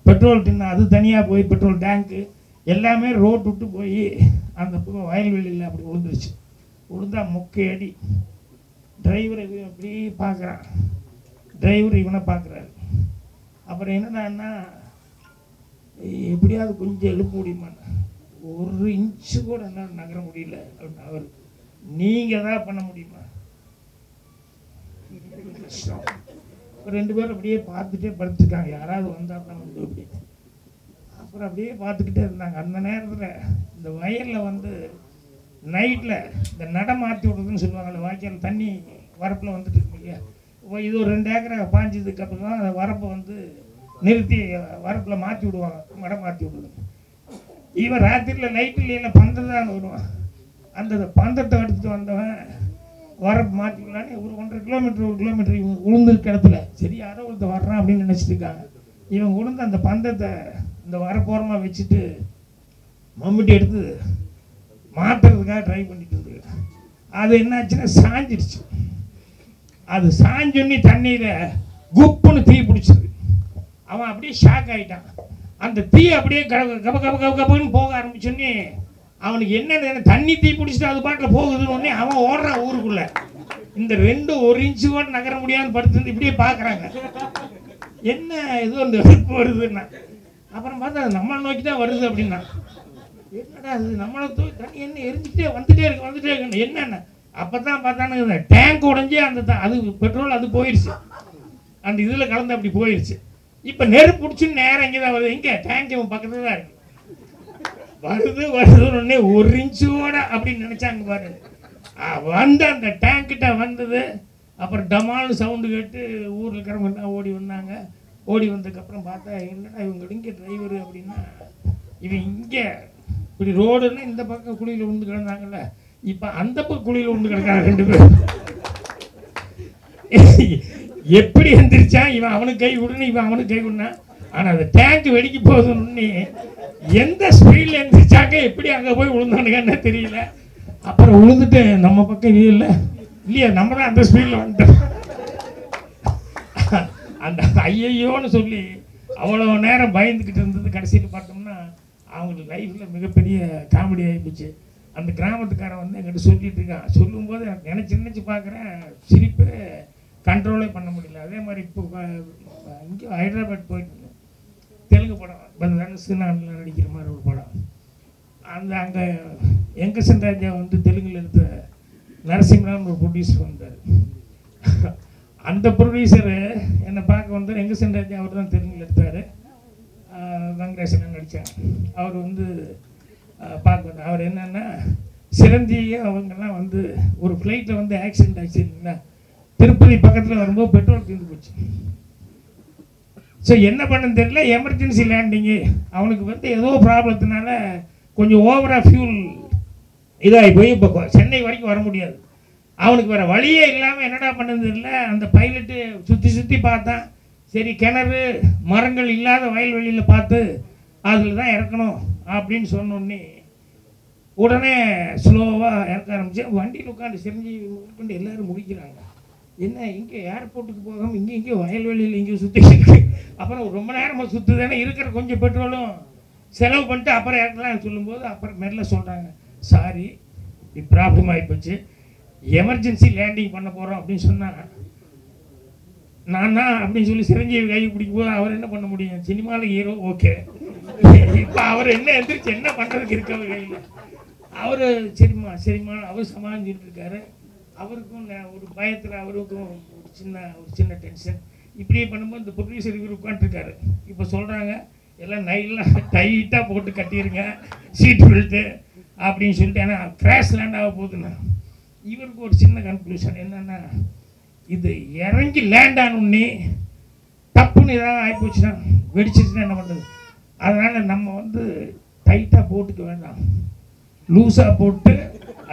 பெட்ரோல் டின்னு அது தனியாக போய் பெட்ரோல் டேங்க்கு எல்லாமே ரோட் விட்டு போய் அந்த பக்கம் வயல்வெளியில் அப்படி விழுந்துருச்சு. விழுந்தா முக்கையடி. டிரைவரை அப்படி பார்க்குறான், டிரைவர் இவனை பார்க்குறாரு. அப்புறம் என்னடான்னா எப்படியாவது கொஞ்சம் எழுப்ப முடியுமான்னு, 1 இன்ச்சு கூட என்னால் நகர முடியல அப்படின்னு. அவர் நீங்கள் தான் பண்ண முடியுமா? 2 பேரும் அப்படியே பார்த்துட்டே படுத்துருக்காங்க, யாராவது வந்தால் தான் வந்து அப்படி. அப்புறம் அப்படியே பார்த்துக்கிட்டே இருந்தாங்க. அந்த நேரத்தில் இந்த வயலில் வந்து நைட்டில் இந்த நடை மாற்றி விடுறதுன்னு சொல்லுவாங்கள்ல, வாய்க்கால் தண்ணி வரப்பில் வந்துட்டு இருக்கு இல்லையா. இப்போ இது ஒரு 2 ஏக்கரை பாஞ்சதுக்கு அப்புறம் தான் அந்த வரப்பை வந்து நிறுத்தி வரப்பில் மாற்றி விடுவாங்க, நடை மாற்றி விடுறது. இவன் ராத்திரியில் லைட்டில் பந்தம் தான் வருவான். அந்த பந்தத்தை எடுத்துகிட்டு வந்தவன் வரப்பு மாற்றிக்கலான்னு ஒரு 1.5 கிலோமீட்டர் இவங்க உளுந்துருக்க இடத்துல சரி யாரோ ஒருத்தர் வர்றான் அப்படின்னு நினச்சிட்டு இருக்காங்க. இவன் உளுந்து அந்த பந்தத்தை இந்த வரப்போரமாக வச்சுட்டு மம்முட்டி எடுத்து மாற்றுறதுக்காக ட்ரை பண்ணிட்டு இருக்கு. அது என்னாச்சுன்னா சாஞ்சிடுச்சு. அது சாஞ்சொன்னி தண்ணியில் குப்புன்னு தீ பிடிச்சிது. அவன் அப்படியே ஷாக் ஆகிட்டான். அந்த தீ அப்படியே கப கப கப கபன்னு போக ஆரம்பிச்சோன்னே அவனுக்கு என்னென்ன தண்ணி தீ பிடிச்சிட்டு அது பாட்டில் போகுதுன்னு அவன் ஓடுறான் ஊருக்குள்ளே. இந்த 1 இன்ச்சு கூட நகர முடியாதுன்னு படுத்து இப்படியே பார்க்குறாங்க. என்ன ஏதோ அந்த வெறுப்பு வருதுன்னா, அப்புறம் பார்த்தா அது நம்மளை நோக்கி தான் வருது அப்படின்னா, என்னடா அது நம்மளை தண்ணி என்ன எரிஞ்சிட்டே வந்துட்டே இருக்கு என்னென்ன. அப்போ தான் பார்த்தானுங்க டேங்க் உடஞ்சி அந்த அது பெட்ரோல் அது போயிடுச்சு, அந்த இதில் கலந்து அப்படி போயிடுச்சு. இப்போ நெருப்பு பிடிச்சுன்னு நேரம் இங்கே தான் வருது. இங்கே டேங்க் இவன் பக்கத்தில் தான் இருக்கு. வருதுன்னு 1 இன்ச்சோட அப்படின்னு நினச்சாங்க பாரு. வந்து அந்த டேங்கிட்ட வந்தது. அப்புறம் டமால்னு சவுண்டு கேட்டு ஊரில் இருக்கிறவங்க ஓடி வந்தாங்க. ஓடி வந்ததுக்கப்புறம் பார்த்தா என்னடா இவங்க இங்கே டிரைவரு அப்படின்னா, இவன் இங்கே இப்படி ரோடுன்னு இந்த பக்கம் குழியில் விழுந்து கிடந்தாங்கல்ல, இப்போ அந்த பக்கம் குழியில் விழுந்து கிடக்காங்க 2 பேரும். எப்படி எந்திரிச்சான் இவன் அவனுக்கு கை விடுன்னு, இவன் அவனுக்கு கை விடுனான். ஆனால் அந்த டேங்க் வெடிக்க போகுதுன்னு எந்த ஸ்பீடில் எந்திரிச்சாங்க, எப்படி அங்கே போய் விழுந்தானுங்கன்னு தெரியல. அப்புறம் விழுந்துட்டு நம்ம பக்கம் இல்லையா நம்ம தான் அந்த ஸ்பீடில் வந்துட்டோம். அந்த ஐயோன்னு சொல்லி அவ்வளோ நேரம் பயந்துக்கிட்டு இருந்தது. கடைசியில் பார்த்தோம்னா அவங்களுக்கு லைஃப்பில் மிகப்பெரிய காமெடி ஆகிப்போச்சு. அந்த கிராமத்துக்காரன் வந்து என்கிட்ட சொல்லிட்டு இருக்கான். சொல்லும்போது எனக்கு நினச்சி பார்க்குறேன், சிரிப்பு கண்ட்ரோலே பண்ண முடியல. அதே மாதிரி இப்போ இங்கே ஹைதராபாத் போயிட்டு தெலுங்கு படம் தனுசுனானில் நடிக்கிற மாதிரி ஒரு படம். அங்கே எங்கசன் ராஜா வந்து தெலுங்கில் எடுத்த நரசிம்மராவ்னு ஒரு ப்ரொடியூசர் வந்தார். அந்த ப்ரொடியூசரு என்னை பார்க்க வந்தார். எங்கசன் ராஜா அவர் தான் தெலுங்கில் எடுத்தார், வெங்கடேசன் நடித்தாங்க. அவர் வந்து பார்க்க வந்தார். அவர் என்னென்னா சிரஞ்சீவி அவங்கெல்லாம் வந்து ஒரு ஃப்ளைட்டில் வந்து ஆக்சிடென்ட் ஆகிடுச்சுங்களா, திருப்பதி பக்கத்தில் வரும்போது பெட்ரோல் தீர்ந்து போச்சு. ஸோ என்ன பண்ணுன்னு தெரியல, எமர்ஜென்சி லேண்டிங்கு. அவனுக்கு வந்து ஏதோ ப்ராப்ளத்தினால கொஞ்சம் ஓவராக ஃபியூல் இதாகி போய் இப்போ சென்னை வரைக்கும் வர முடியாது. அவனுக்கு வேறு வழியே இல்லாமல் என்னடா பண்ணது இல்லை. அந்த பைலட்டு சுற்றி பார்த்தான். சரி கிணறு மரங்கள் இல்லாத வயல்வெளியில் பார்த்து அதில் தான் இறக்கணும் அப்படின்னு சொன்னோடனே உடனே ஸ்லோவாக இறக்க ஆரம்பிச்சு. வண்டியில் உட்காந்து சிரஞ்சீவி உட்காந்து எல்லோரும் முடிக்கிறாங்க. என்ன இங்கே ஏர்போர்ட்டுக்கு போகாமல் இங்கே வயல்வெளியில் இங்கே சுற்றிக்கிட்டு அப்புறம் ரொம்ப நேரமாக சுற்றுதானே இருக்கிற கொஞ்சம் பெட்ரோலும் செலவு பண்ணிட்டு அப்புறம் இறக்கலாம் சொல்லும்போது அப்புறம் மெல்ல சொல்கிறாங்க, சாரி இப்படி ப்ராப்ளம் ஆகிப்போச்சு, எமர்ஜென்சி லேண்டிங் பண்ண போகிறோம் அப்படின்னு சொன்னால் நான் தான் அப்படின்னு சொல்லி சிரஞ்சீவி கை பிடிக்கும் போது அவர் என்ன பண்ண முடியும், சினிமாவில் ஹீரோ ஓகே. இப்போ அவர் என்ன எந்திரிச்சு என்ன பண்ணுறதுக்கு இருக்க கையில். அவர் சரிம்மா அவர் சமாளிச்சுட்டு இருக்காரு. அவருக்கும் ஒரு பயத்தில் அவருக்கும் ஒரு சின்ன டென்ஷன். இப்படியே பண்ணும்போது இந்த ப்ரொடியூசர் இவர் உட்காந்துருக்காரு. இப்போ சொல்கிறாங்க எல்லாம் நைட்லாம் டைட்டாக போட்டு கட்டிடுங்க சீட் பெல்ட்டு அப்படின்னு சொல்லிட்டு, ஏன்னா கிராஷ் லேண்ட் ஆக போகுதுன்னா. இவருக்கு ஒரு சின்ன கன்க்ளூஷன் என்னென்னா, இது இறங்கி லேண்ட் ஆனோடனே தப்புன்னு ஏதாவது ஆகிப்போச்சுன்னா வெடிச்சிச்சுன்னா என்ன பண்ணுறது. அதனால் நம்ம வந்து டைட்டாக போட்டுக்க வேண்டாம், லூஸாக போட்டு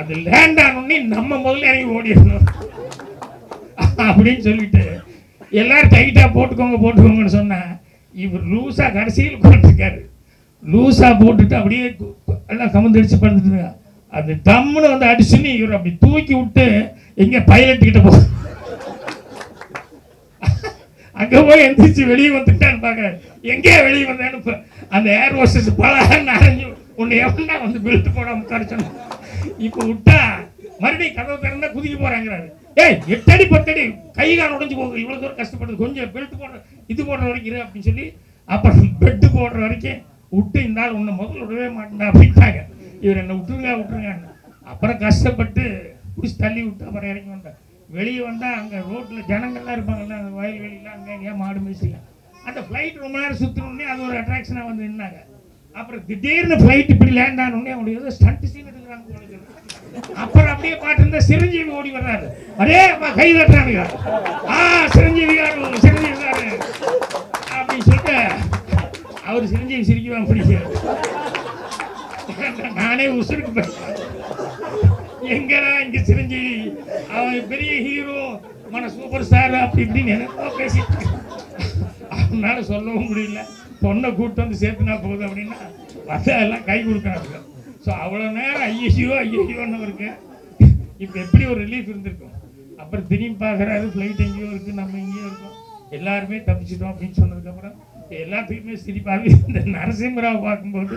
அது லேண்ட் ஆனோடனே நம்ம முதல்ல இறங்கி ஓடிடணும் அப்படின்னு சொல்லிட்டு எல்லாரும் டைட்டாக போட்டுக்கோங்கன்னு சொன்னால் இவர் லூஸாக கடைசியில் உட்காந்துருக்காரு. லூஸாக போட்டுட்டு அப்படியே எல்லாம் கமந்தடிச்சு படுத்துட்டு அது தம்முன்னு வந்து அடிச்சுன்னு இவர் அப்படி தூக்கி விட்டு எங்கே பைலட் கிட்ட போ அங்கே போய் எந்திரிச்சு வெளியே வந்துட்டான்னு பார்க்குறேன். எங்கே வெளியே வந்தேன்னு இப்போ அந்த ஏர் ஹோஸ்டஸ் பல நனைஞ்சு உன்னை எவனா வந்து பெல்ட் போடாமல் உட்கார சொன்னேன். இப்போ விட்டா மறுபடியும் கதவு திறந்தா குதிக்க போகிறாங்கிறாரு. ஏய் 8 அடி 10 அடி கை கால் உடஞ்சி போக இவ்வளோ தூரம் கஷ்டப்படுது, கொஞ்சம் பெல்ட் போடுற இது போடுற வரைக்கும் இரு அப்படின்னு சொல்லி அப்புறம் பெட்டு போடுற வரைக்கும் விட்டு இந்த ஆள் உன்னை முதல்ல விடவே மாட்டேன் அப்படின்ட்டாங்க. இவர் என்னை விட்டுருங்க. அப்புறம் கஷ்டப்பட்டு பிடிச்சி தள்ளி விட்டு அப்புறம் இறங்கி வந்தேன். வெளியே வந்தால் அங்கே ரோட்டில் ஜனங்கள்லாம் இருப்பாங்கல்ல, அந்த வயல்வெளியில் அங்கே எங்கேயா மாடு மேய்ச்சிக்கலாம். அந்த ஃப்ளைட் ரொம்ப நேரம் சுற்றணுன்னே அது ஒரு அட்ராக்ஷனாக வந்து நின்னாங்க. அப்புறம் திடீர்னு ஃப்ளைட் இப்படி லேண்ட் ஆனோடனே அவங்களுக்கு ஏதோ ஸ்டண்ட் சீன் எடுக்கிறாங்க. அப்புறம் அப்படியே பார்த்துருந்தா சிரஞ்சீவி ஓடி வர்றாரு. அதே கை தட்டுறானுங்க. சிரஞ்சீவி காரு அப்படின்னு சொல்லிட்டு அவர் சிரஞ்சீவி சிரிக்குவான் பிடிக்க. நானே உசுருக்கு போயிட்டேன். எங்கடா இங்க சிரஞ்சீவி அவன் பெரிய ஹீரோ சூப்பர் ஸ்டார் அப்படி இப்படின்னு எனக்கோ பேசிட்டு அவனால சொல்லவும் முடியல. பொண்ணை கூப்பிட்டு வந்து சேர்த்துனா போகுது அப்படின்னா வந்தா எல்லாம் கை கொடுக்குறாங்க. ஸோ அவ்வளோ நேரம் ஐயோன்னு இருக்கு. இப்போ எப்படி ஒரு ரிலீஃப் இருந்திருக்கும். அப்புறம் திரும்பி பார்க்குறாரு, ஃப்ளைட் எங்கேயோ இருக்குது, நம்ம எங்கேயோ இருக்கோம், எல்லாருமே தப்பிச்சிட்டோம் அப்படின்னு சொன்னதுக்கப்புறம் எல்லாத்துக்குமே சிரிப்பாகவே இந்த நரசிம்மராவ் பார்க்கும்போது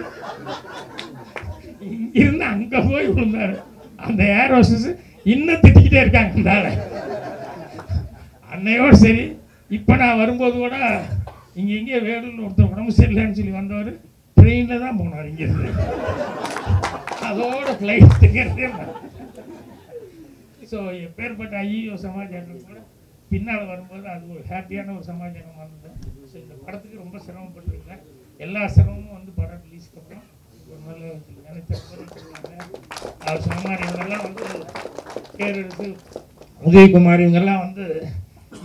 இங்கிருந்து அங்கே போய் விழுந்தாரு. அந்த ஏர் ஹோஸ்டஸ் இன்னும் திட்டிக்கிட்டே இருக்காங்க இந்த ஆளை. அன்னையோடு சரி. இப்போ நான் வரும்போது கூட இங்கே வேலூரில் ஒருத்தர் உடம்பு சரியில்லைன்னு சொல்லி வந்தவர் ட்ரெயினில் தான் போனார் இங்கேருந்து. அதோட ஃப்ளைட்டுங்கிறதே. ஸோ எப்பேற்பட்ட ஐயோ சமாச்சாரம் கூட பின்னால் வரும்போது அது ஒரு ஹாப்பியான ஒரு சமாச்சாரம் வந்தது. ஸோ இந்த படத்துக்கு ரொம்ப சிரமப்பட்டிருக்கேன். எல்லா சிரமமும் வந்து படம் ரிலீஸ்க்கு அப்புறம் ஒரு நல்ல நினைத்த அவர் சொன்ன மாதிரி இவங்கெல்லாம் வந்து பேர் எடுத்து உதயகுமார் இவங்கெல்லாம் வந்து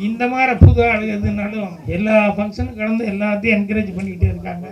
இந்த மாதிரி புது ஆளுகிறதுனாலும் எல்லா ஃபங்க்ஷனும் கடந்து எல்லாத்தையும் என்கரேஜ் பண்ணிக்கிட்டே இருக்காங்க.